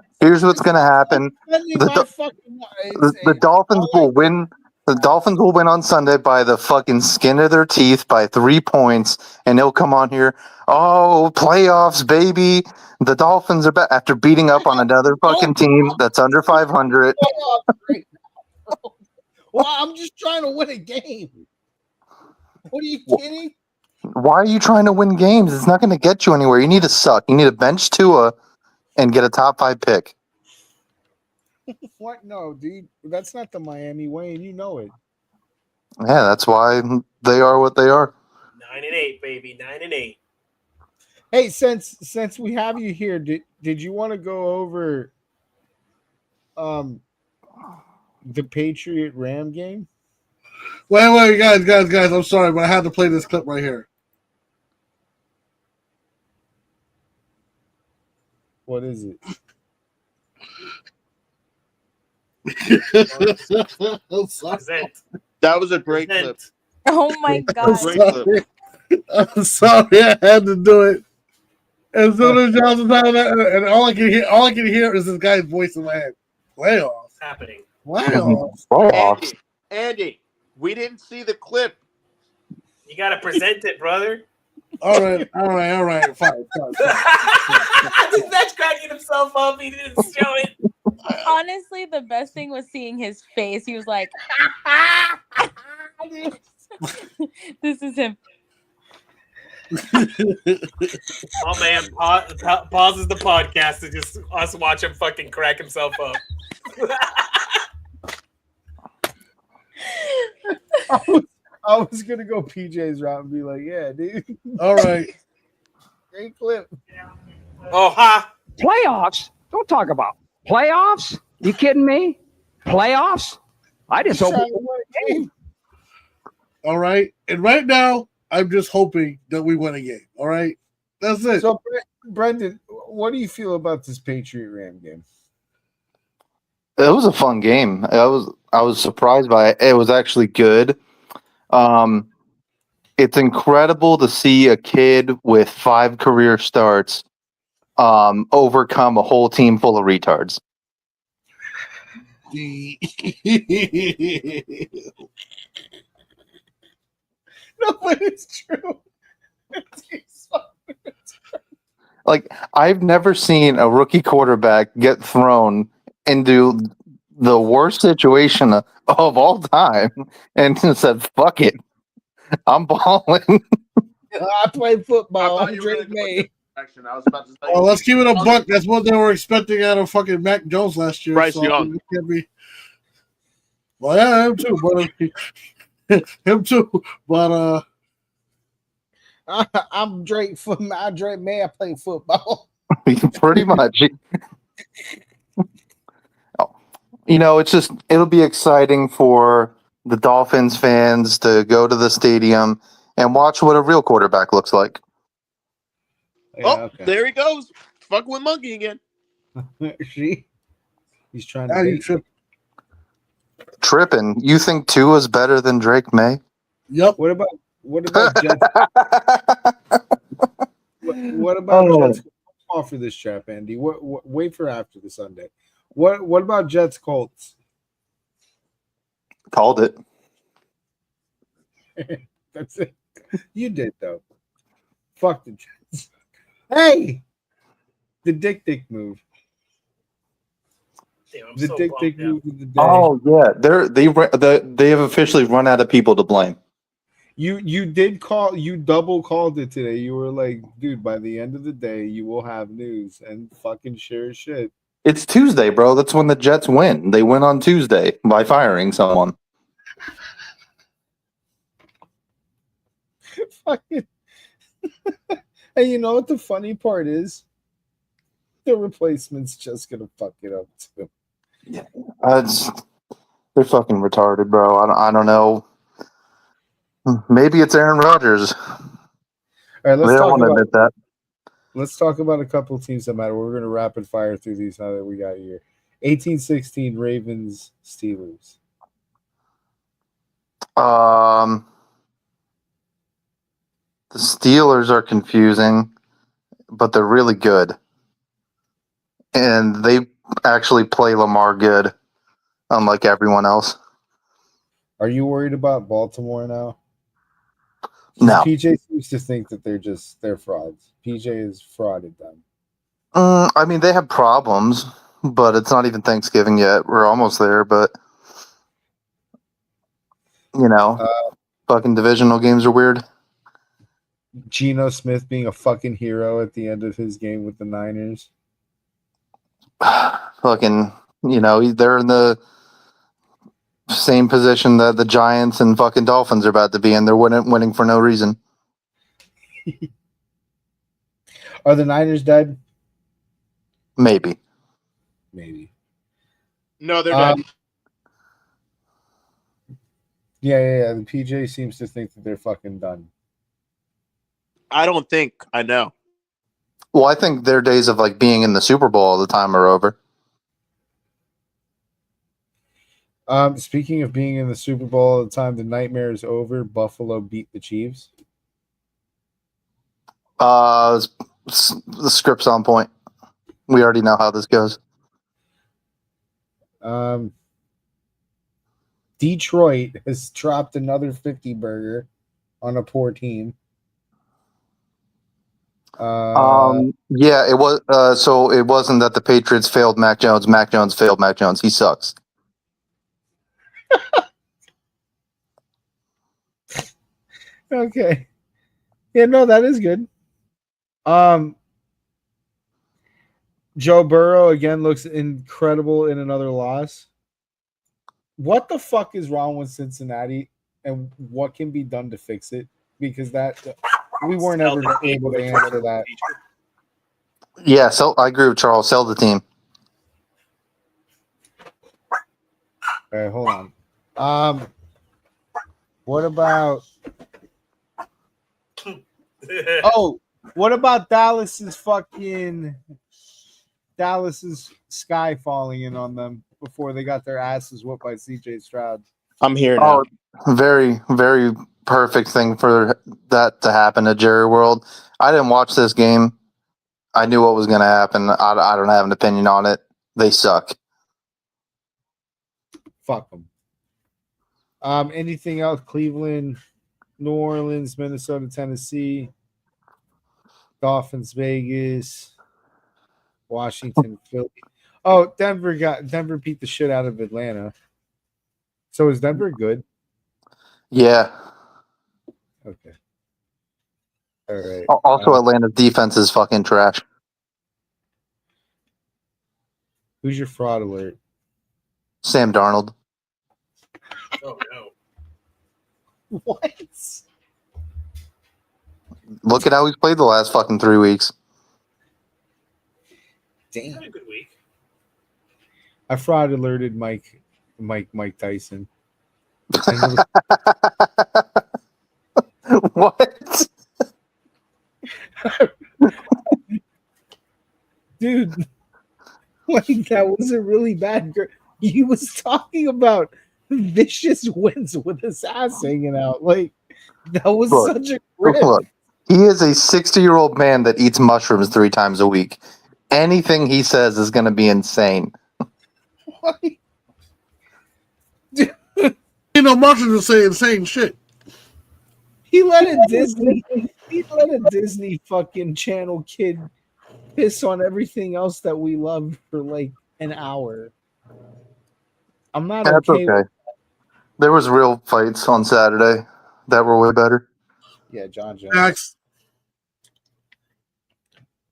happen. The Dolphins will win. The Dolphins will win on Sunday by the fucking skin of their teeth by 3 points, and they'll come on here. Oh, playoffs, baby! The Dolphins are back after beating up on another fucking team that's under 500. Well, I'm just trying to win a game. What are you kidding? Why are you trying to win games? It's not going to get you anywhere. You need to suck. You need to bench Tua and get a top 5 pick. What? No, dude. That's not the Miami way, and you know it. Yeah, that's why they are what they are. 9-8, baby. 9-8. Hey, since we have you here, did you want to go over the Patriot Ram game? Wait, guys! I'm sorry, but I had to play this clip right here. What is it? I'm sorry. That was a great clip. Oh my god! I'm sorry, I had to do it. As soon as y'all was talking about it, and all I can hear is this guy's voice in my head. Playoffs happening. Playoffs. Andy, we didn't see the clip. You got to present it, brother. All right. Fine. That's cracking himself up. He didn't show it. Honestly, the best thing was seeing his face. He was like, "This is him." My man pauses the podcast to just us watch him fucking crack himself up. I was gonna go PJ's route and be like, "Yeah, dude." All right. Great clip. Oh, ha! Playoffs? Don't talk about playoffs. You kidding me? Playoffs? I just hope. All right, and right now I'm just hoping that we win a game. All right, that's it. So, Brendan, what do you feel about this Patriot Ram game? It was a fun game. I was surprised by it. It was actually good. It's incredible to see a kid with 5 career starts overcome a whole team full of retards. No, but it's true. Like, I've never seen a rookie quarterback get thrown into the worst situation of all time and just said, fuck it. I'm balling. I play football. I'm Drake May. I was about to say. Well, let's keep it a buck. That's what they were expecting out of fucking Mac Jones last year. Bryce Young. It can't be. Well, yeah, him too, but him too. But I'm Drake from Drake May. I play football. Pretty much. You know, it'll be exciting for the Dolphins fans to go to the stadium and watch what a real quarterback looks like. There he goes. Fuck with Munkey again. See? He's trying to Now you bait. Tripping. You think Tua's better than Drake May? Yep. What about Jets? what about Jets? Off for this trap, Andy. What? Wait for after the Sunday. What about Jets Colts? Called it. That's it. You did though. Fuck the Jets. Hey, the dick move. Damn, The so dick bummed out. move of the day. Oh yeah, they have officially run out of people to blame. You double called it today. You were like, dude, by the end of the day, you will have news, and fucking sure as shit. It's Tuesday, bro. That's when the Jets win. They win on Tuesday by firing someone. Fucking. And you know what the funny part is? The replacement's just gonna fuck it up too. They're fucking retarded, bro. I don't know. Maybe it's Aaron Rodgers. All right, They don't want to admit that. Let's talk about a couple teams that matter. We're going to rapid fire through these now that we got here. 18-16 Ravens Steelers. The Steelers are confusing, but they're really good. And they actually play Lamar good, unlike everyone else. Are you worried about Baltimore now? No. PJ seems to think that they're frauds. PJ has frauded them. I mean, they have problems, but it's not even Thanksgiving yet. We're almost there, but fucking divisional games are weird. Geno Smith being a fucking hero at the end of his game with the Niners. Fucking, they're in the same position that the Giants and fucking Dolphins are about to be in. They're winning for no reason. Are the Niners dead? Maybe. No, they're dead. Yeah. The PJ seems to think that they're fucking done. I don't think. I know. Well, I think their days of being in the Super Bowl all the time are over. Speaking of being in the Super Bowl all the time, the nightmare is over. Buffalo beat the Chiefs. The script's on point. We already know how this goes. Detroit has dropped another 50 burger on a poor team. Yeah, it was. So it wasn't that the Patriots failed Mac Jones. Mac Jones failed Mac Jones. He sucks. Okay. Yeah, no, that is good. Joe Burrow again looks incredible in another loss. What the fuck is wrong with Cincinnati, and what can be done to fix it? Because we weren't ever able to answer that. Yeah, so I agree with Charles. Sell the team. All right, hold on. What about? What about Dallas's sky falling in on them before they got their asses whooped by CJ Stroud? I'm here now. Very, very perfect thing for that to happen to Jerry World. I didn't watch this game. I knew what was going to happen. I don't have an opinion on it. They suck. Fuck them. Anything else? Cleveland, New Orleans, Minnesota, Tennessee, Dolphins, Vegas, Washington, Philly. Oh, Denver beat the shit out of Atlanta. So is Denver good? Yeah. Okay. All right. Also, Atlanta's defense is fucking trash. Who's your fraud alert? Sam Darnold. Oh no. What? Look at how he's played the last fucking 3 weeks. Damn. Had a good week. I fraud alerted Mike Tyson. What? Dude, like that was a really bad girl. He was talking about vicious wins with his ass hanging out. Like that was such a grip. Look, he is a 60-year-old man that eats mushrooms 3 times a week. Anything he says is going to be insane. You know, mushrooms will say insane shit. He let a Disney fucking Channel kid piss on everything else that we love for like an hour. I'm not That's okay. okay. There was real fights on Saturday that were way better. Yeah, John Jones. Max.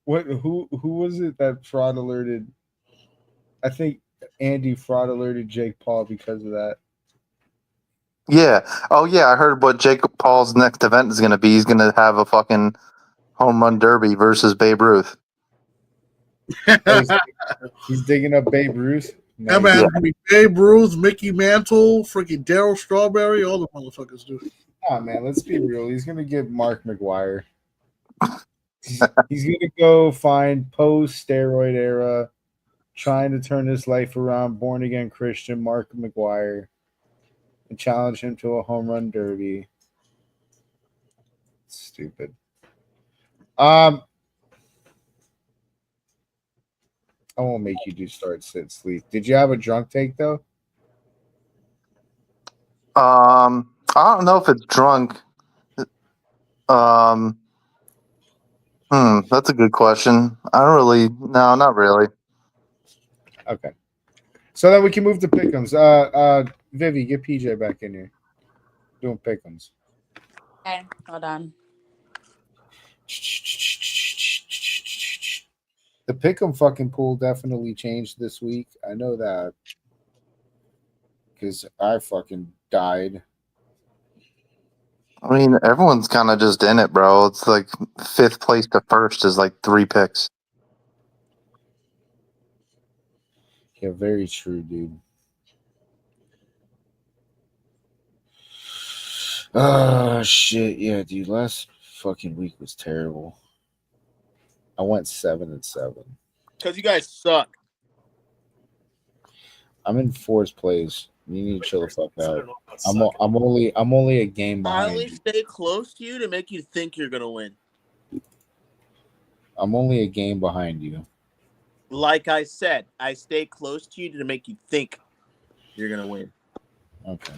What? Who was it that fraud alerted? I think Andy fraud alerted Jake Paul because of that. Yeah. Oh, yeah. I heard what Jake Paul's next event is going to be. He's going to have a fucking home run derby versus Babe Ruth. He's digging up Babe Ruth. Yeah, man. It's gonna be Babe Ruth, Mickey Mantle, freaking Darryl Strawberry, all the motherfuckers do. Oh man, let's be real. He's gonna get Mark McGuire. He's gonna go find post-steroid era, trying to turn his life around, born again Christian Mark McGuire, and challenge him to a home run derby. Stupid. I won't make you do start, sit, sleep. Did you have a drunk take though? I don't know if it's drunk. That's a good question. No, not really. Okay. So then we can move to pick'ems. Vivi, get PJ back in here. Doing pick'ems. Okay, hold on. The pick'em fucking pool definitely changed this week. I know that because I fucking died. I mean, everyone's kind of just in it, bro. It's like 5th place to 1st is like 3 picks. Yeah, very true, dude. Oh shit, yeah, dude. Last fucking week was terrible. I went 7-7. Because you guys suck. I'm in 4th place. You need to chill the fuck out. I'm only a game I behind only you. stay close to you to make you think you're gonna win. I'm only a game behind you. Like I said, I stay close to you to make you think you're gonna win. Okay.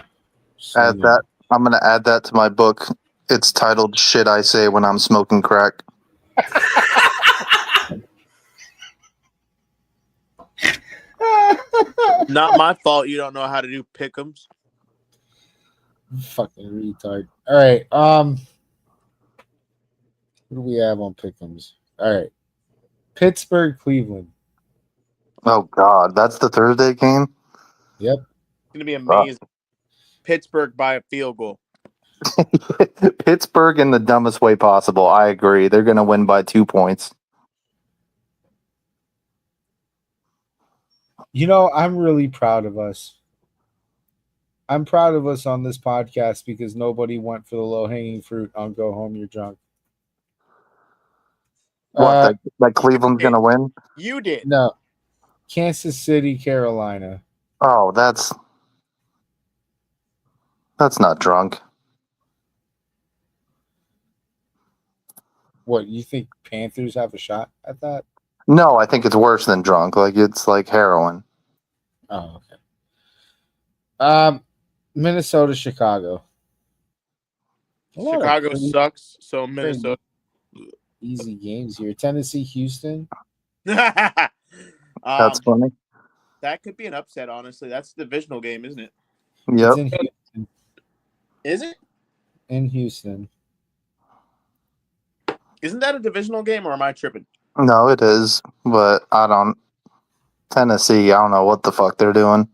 Add that. I'm gonna add that to my book. It's titled "Shit I Say When I'm Smoking Crack." Not my fault you don't know how to do pick'ems. Fucking retard. All right. What do we have on pick'ems? All right. Pittsburgh, Cleveland. Oh God, that's the Thursday game. Yep. It's gonna be amazing. Pittsburgh by a field goal. Pittsburgh in the dumbest way possible. I agree. They're gonna win by 2 points. You know, I'm really proud of us. I'm proud of us on this podcast because nobody went for the low-hanging fruit on Go Home, You're Drunk. What? That Cleveland's gonna win? You did. No. Kansas City, Carolina. Oh, that's not drunk. What, you think Panthers have a shot at that? No, I think it's worse than drunk. Like it's like heroin. Oh, okay. Minnesota, Chicago. Chicago sucks, so Minnesota. Easy games here. Tennessee, Houston. That's funny. That could be an upset, honestly. That's a divisional game, isn't it? Yep. It's in Houston. Is it? In Houston. Isn't that a divisional game, or am I tripping? No, it is, but Tennessee, I don't know what the fuck they're doing.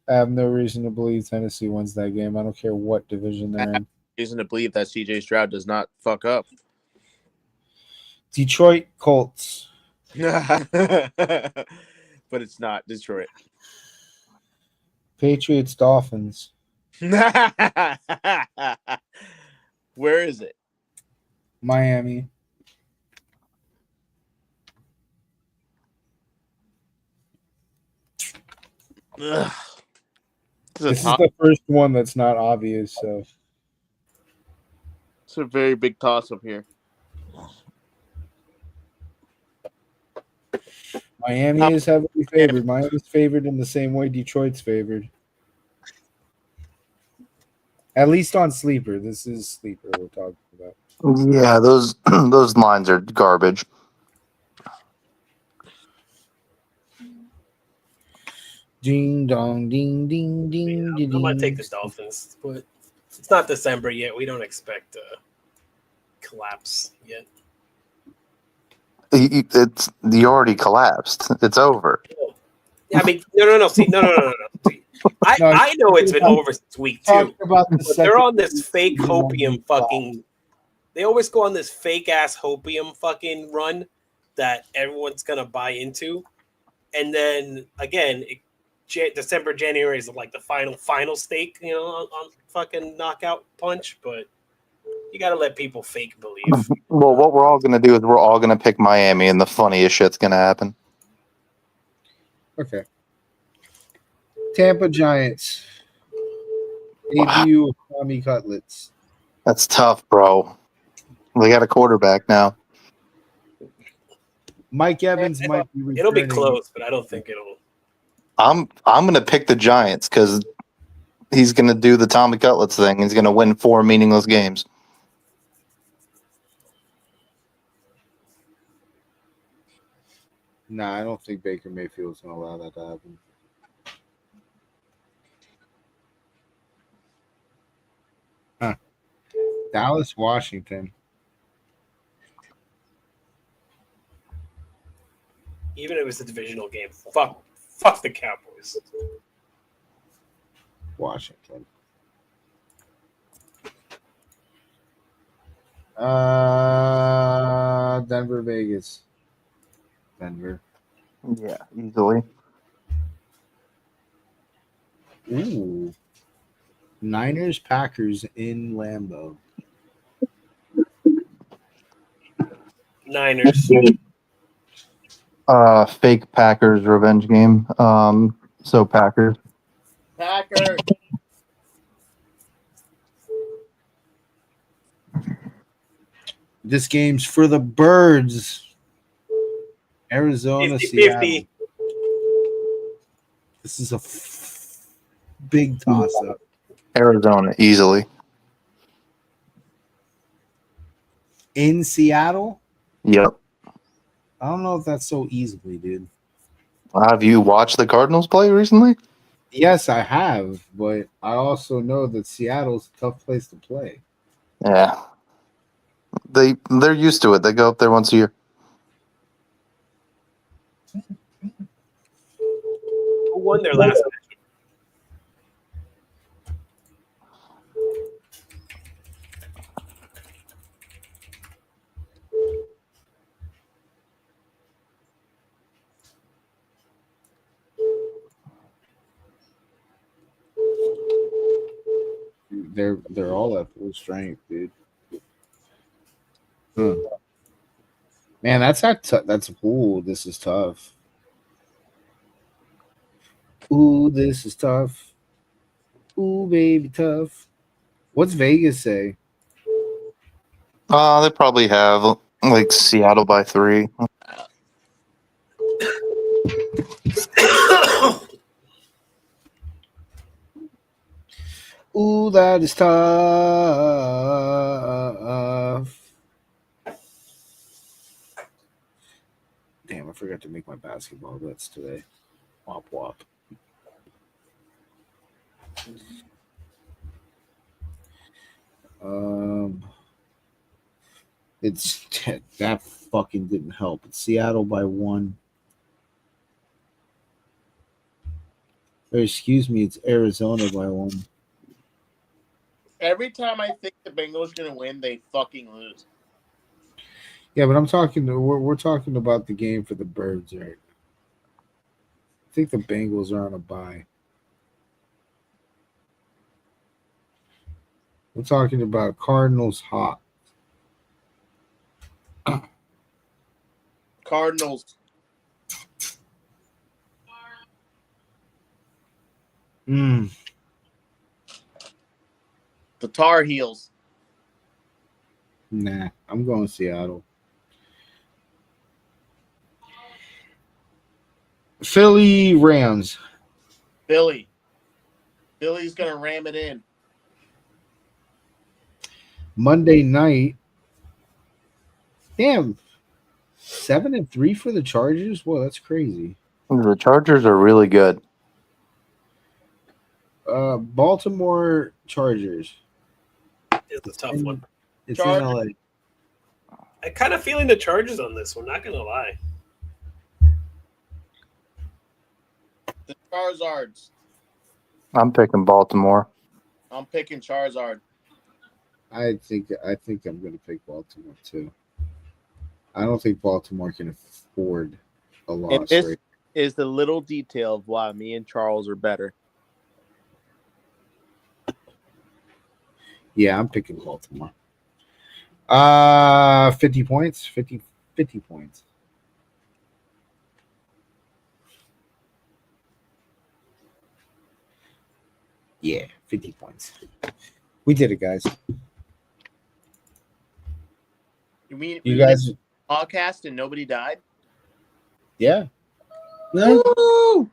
I have no reason to believe Tennessee wins that game. I don't care what division I they're have in. reason to believe that CJ Stroud does not fuck up. Detroit Colts. But it's not Detroit. Patriots Dolphins. Where is it? Miami. Ugh. This is the first one that's not obvious, so it's a very big toss up here. Miami is heavily favored. Miami's favored in the same way Detroit's favored. At least on Sleeper. This is Sleeper we're talking about. Yeah, those those lines are garbage. Ding dong, ding ding ding. I'm gonna take the Dolphins, but it's not December yet. We don't expect a collapse yet. It's you already collapsed. It's over. Yeah, I mean, no. See, no. See, I know it's been over since week 2. About the But they're on this fake hopium fucking. They always go on this fake ass hopium fucking run that everyone's gonna buy into, and then again, December, January is like the final stake, on fucking knockout punch. But you gotta let people fake believe. Well, what we're all gonna do is we're all gonna pick Miami, and the funniest shit's gonna happen. Okay. Tampa Giants. Debut of Tommy Cutlets. That's tough, bro. We got a quarterback now. Mike Evans might be returning. It'll be close, but I don't think it'll. I'm gonna pick the Giants because he's gonna do the Tommy Cutlets thing. He's gonna win 4 meaningless games. Nah, I don't think Baker Mayfield's going to allow that to happen. Huh. Dallas, Washington. Even if it's a divisional game, fuck the Cowboys. Washington. Denver, Vegas. Denver. Yeah, easily. Ooh. Niners, Packers in Lambeau. Niners. Fake Packers revenge game. So Packers. Packers. This game's for the birds. Arizona, 50-50. Seattle. This is a big toss-up. Arizona, easily. In Seattle? Yep. I don't know if that's so easily, dude. Have you watched the Cardinals play recently? Yes, I have, but I also know that Seattle's a tough place to play. Yeah. They're used to it. They go up there once a year. Who won their last match? They're all at full strength, dude. Huh. Man, that's ooh, this is tough. Ooh, this is tough. Ooh, baby, tough. What's Vegas say? They probably have like Seattle by 3. Ooh, that is tough. Damn, I forgot to make my basketball bets today. Wop wop. It's that fucking didn't help. It's Seattle by 1. Or excuse me, it's Arizona by 1. Every time I think the Bengals are gonna win, they fucking lose. Yeah, but we're talking about the game for the Birds, right? I think the Bengals are on a bye. We're talking about Cardinals hot. Cardinals. Mm. The Tar Heels. Nah, I'm going Seattle. Philly Rams. Philly. Philly's gonna ram it in. Monday night. Damn. 7-3 for the Chargers? Whoa, that's crazy. The Chargers are really good. Baltimore Chargers. It's a tough one. It's in LA. I kind of feeling the Chargers on this one. Not gonna lie. The Charizards. I'm picking Baltimore. I'm picking Charizard. I think I'm going to pick Baltimore too. I don't think Baltimore can afford a loss. And this right? is the little detail of why me and Charles are better. Yeah, I'm picking Baltimore. 50 points. 50 points. Yeah, 50 points. We did it, guys. You mean You guys? podcast and nobody died? Yeah. Woo!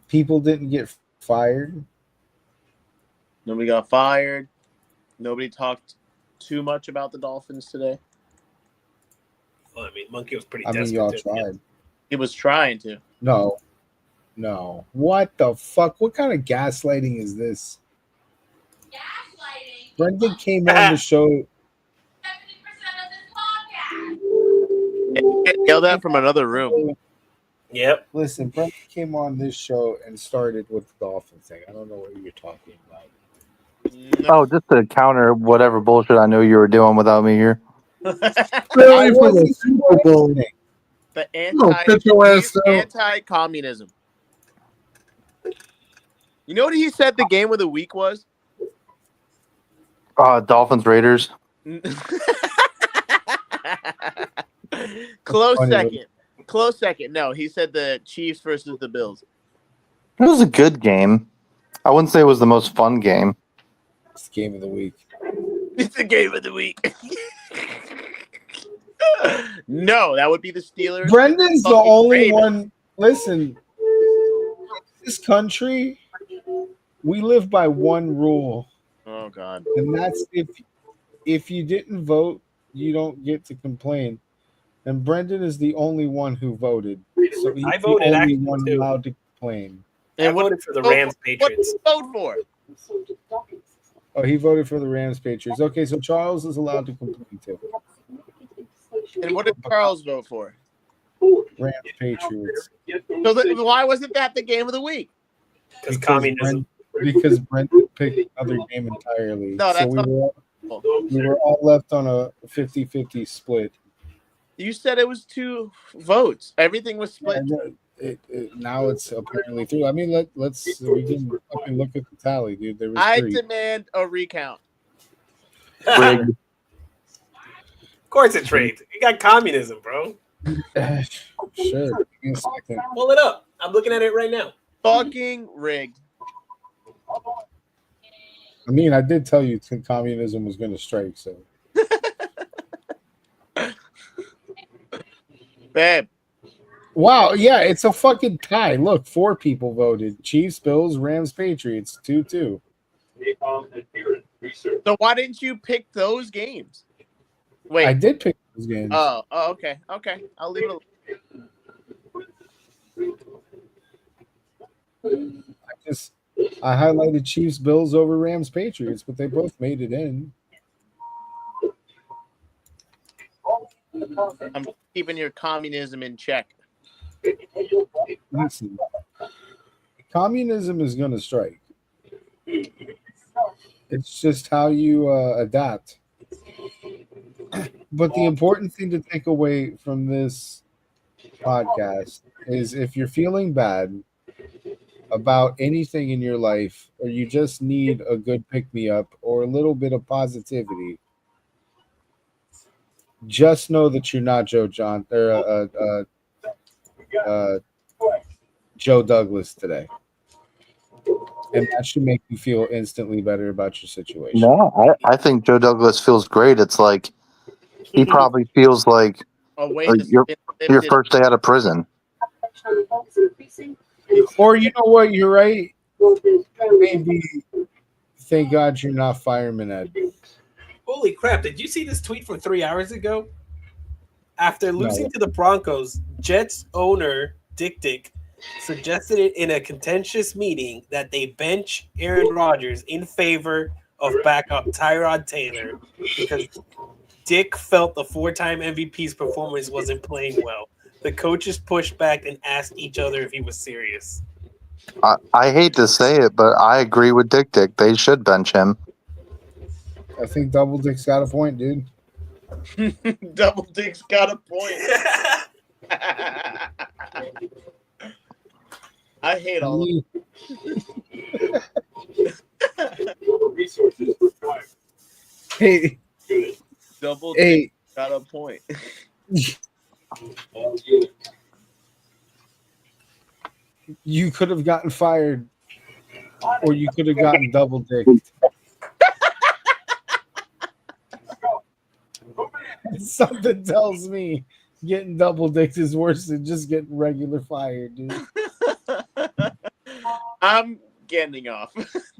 People didn't get fired. Nobody got fired. Nobody talked too much about the Dolphins today. Well, I mean, Munkey was pretty I desperate. mean, y'all too. tried. He was trying to. No. What the fuck? What kind of gaslighting is this? Gaslighting. Brendan came on the show. 70% of this podcast. Yell that from another room. Yep. Listen, Brendan came on this show and started with the Dolphins thing. I don't know what you're talking about. Oh, just to counter whatever bullshit I knew you were doing without me here. I wasn't Super Bowl. The anti-communism. You know what he said the game of the week was? Dolphins Raiders. Close second. No, he said the Chiefs versus the Bills. It was a good game. I wouldn't say it was the most fun game. It's the game of the week. It's the game of the week. No, that would be the Steelers. Brendan's the only one. Listen, this country, we live by one rule. Oh God! And that's if you didn't vote, you don't get to complain. And Brendan is the only one who voted, so he's I voted the only actually, one too. allowed to complain. And I voted for the Rams Patriots. What did you vote for? Oh, he voted for the Rams Patriots. Okay, so Charles is allowed to complain too. And what did Charles vote for? Rams Patriots. So why wasn't that the game of the week? Because communism. Because Brendan picked another game entirely. No, that's so we were all left on a 50-50 split. You said it was 2 votes. Everything was split. Now it's apparently 3. I mean, let's we can fucking look at the tally, dude. There was 3. Demand a recount. Of course it's rigged. You got communism, bro. Sure. Pull it up. I'm looking at it right now. Fucking rigged. I mean, I did tell you communism was going to strike, so. Babe. Wow, yeah, it's a fucking tie. Look, 4 people voted. Chiefs, Bills, Rams, Patriots, 2-2. So why didn't you pick those games? Wait. I did pick those games. Oh, okay. Okay. I'll leave it. I highlighted Chiefs, Bills over Rams, Patriots, but they both made it in. I'm keeping your communism in check. Listen, Communism is going to strike. It's just how you adapt. But the important thing to take away from this podcast is if you're feeling bad about anything in your life, or you just need a good pick-me-up or a little bit of positivity, just know that you're not Joe Douglas today. And that should make you feel instantly better about your situation. No, I think Joe Douglas feels great. It's like he probably feels like your first day out of prison. Or you know what? You're right. Maybe thank God you're not Fireman Ed. Holy crap! Did you see this tweet from 3 hours ago? After losing to the Broncos, Jets owner Dick suggested it in a contentious meeting that they bench Aaron Rodgers in favor of backup Tyrod Taylor because Dick felt the four-time MVP's performance wasn't playing well. The coaches pushed back and asked each other if he was serious. I hate to say it, but I agree with Dick. They should bench him. I think Double Dick's got a point, dude. Double Dick's got a point. I hate all of it. Hey, Double Dick got a point. You could have gotten fired, or you could have gotten double dicked. Something tells me getting double dicked is worse than just getting regular fired, dude. I'm getting off.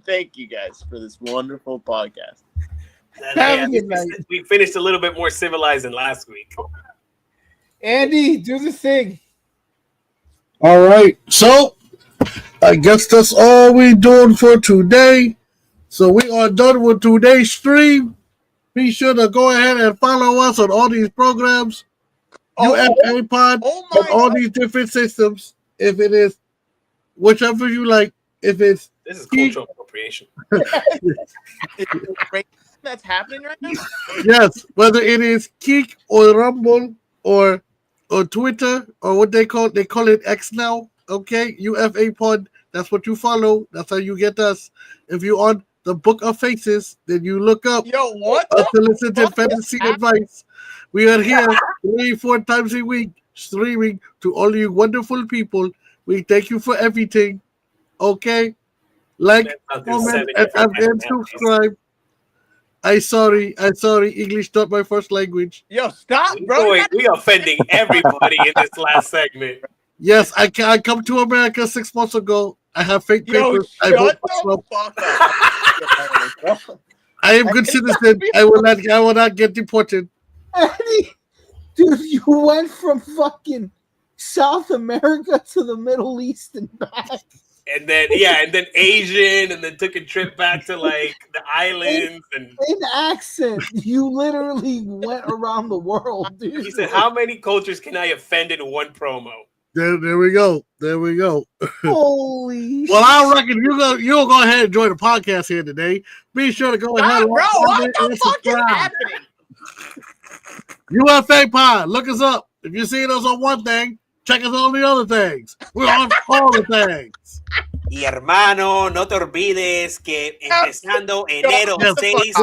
Thank you guys for this wonderful podcast. We finished a little bit more civilized than last week. Andy, do the thing. All right, so I guess that's all we're doing for today. So we are done with today's stream. Be sure to go ahead and follow us on all these programs, UFA Pod, on all these different systems. If it is whichever you like, if it's this is cultural appropriation. That's happening right now. Yes, whether it is Kik or Rumble or Twitter or what they call it X now. Okay, UFA Pod. That's what you follow. That's how you get us. If you're on the Book of Faces, then you look up Unsolicited Fantasy Advice. We are here 3-4 times a week streaming to all you wonderful people. We thank you for everything. Okay, like, comment, and subscribe. I'm sorry. English not my first language. Yo, stop, bro. We offending everybody in this last segment. Yes, I come to America 6 months ago. I have fake papers. I am good citizen. I will not get deported. Dude, you went from fucking South America to the Middle East and back. And then Asian, and then took a trip back to like the islands. In accent, you literally went around the world, dude. He said, "How many cultures can I offend in one promo?" There we go. Holy well, I reckon you'll go ahead and enjoy the podcast here today. Be sure to go ahead and what the fuck is happening? UFA Pod, look us up. If you're seeing us on one thing, check us on the other things. We're on all the things. Y hermano, no te olvides que empezando enero 6,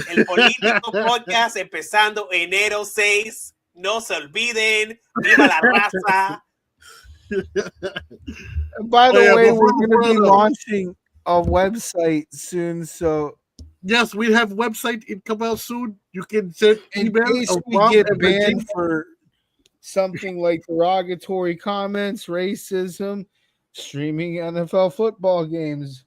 el político podcast empezando enero 6. No se olviden, viva la raza. By the way, we're going to be launching a website soon, so yes, we have a website. It come out soon. You can send email. In case we get banned for something like derogatory comments, racism, streaming NFL football games.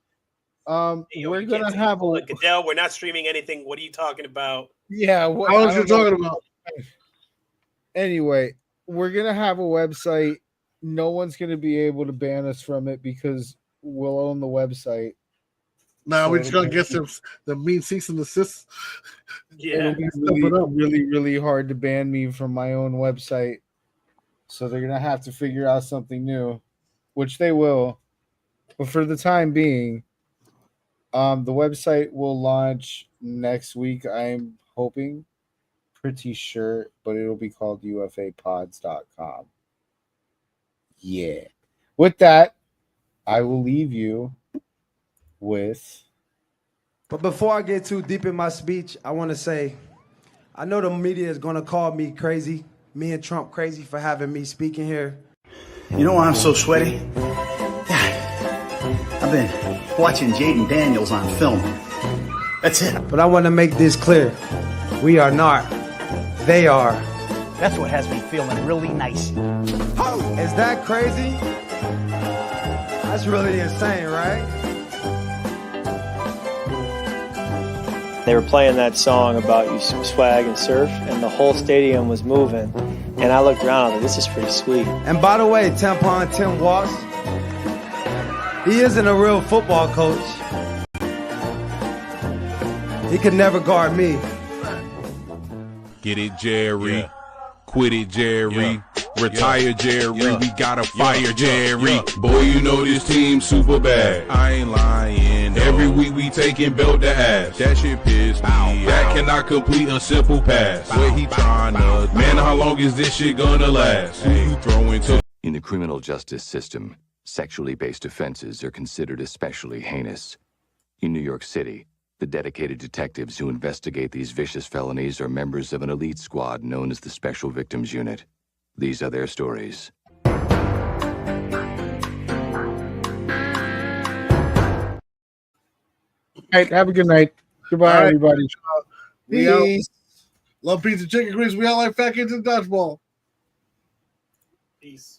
We're gonna have a Goodell. We're not streaming anything. What are you talking about? Yeah, what are you talking about? Anyway, we're gonna have a website. No one's gonna be able to ban us from it because we'll own the website. Now we're just gonna get the mean cease and desist. Yeah, it'll be really hard to ban me from my own website. So they're gonna have to figure out something new, which they will. But for the time being, the website will launch next week. I'm hoping, pretty sure, but it'll be called ufapods.com. Yeah. With that, I will leave you with. But before I get too deep in my speech, I want to say, I know the media is going to call me crazy, me and Trump crazy for having me speaking here. You know why I'm so sweaty? God, I've been watching Jaden Daniels on film. That's it. But I want to make this clear. We are not. They are. That's what has me feeling really nice. Is that crazy? That's really insane, right? They were playing that song about you swag and surf, and the whole stadium was moving. And I looked around, I was like, this is pretty sweet. And by the way, Tampon Tim Walsh, he isn't a real football coach. He could never guard me. Get it, Jerry. Quit it, Jerry. Retire, Jerry. We gotta fire Jerry. Boy, you know this team super bad. I ain't lying. Every week we taking belt to ass. That shit pissed me. That cannot complete a simple pass. Where he tryna? Man, how long is this shit gonna last? Who you throwing to? In the criminal justice system, sexually based offenses are considered especially heinous. In New York City, the dedicated detectives who investigate these vicious felonies are members of an elite squad known as the Special Victims Unit. These are their stories. All right, have a good night. Goodbye, All right. everybody. We out. Peace. Love pizza, chicken grease. We all like fat kids and dodgeball. Peace.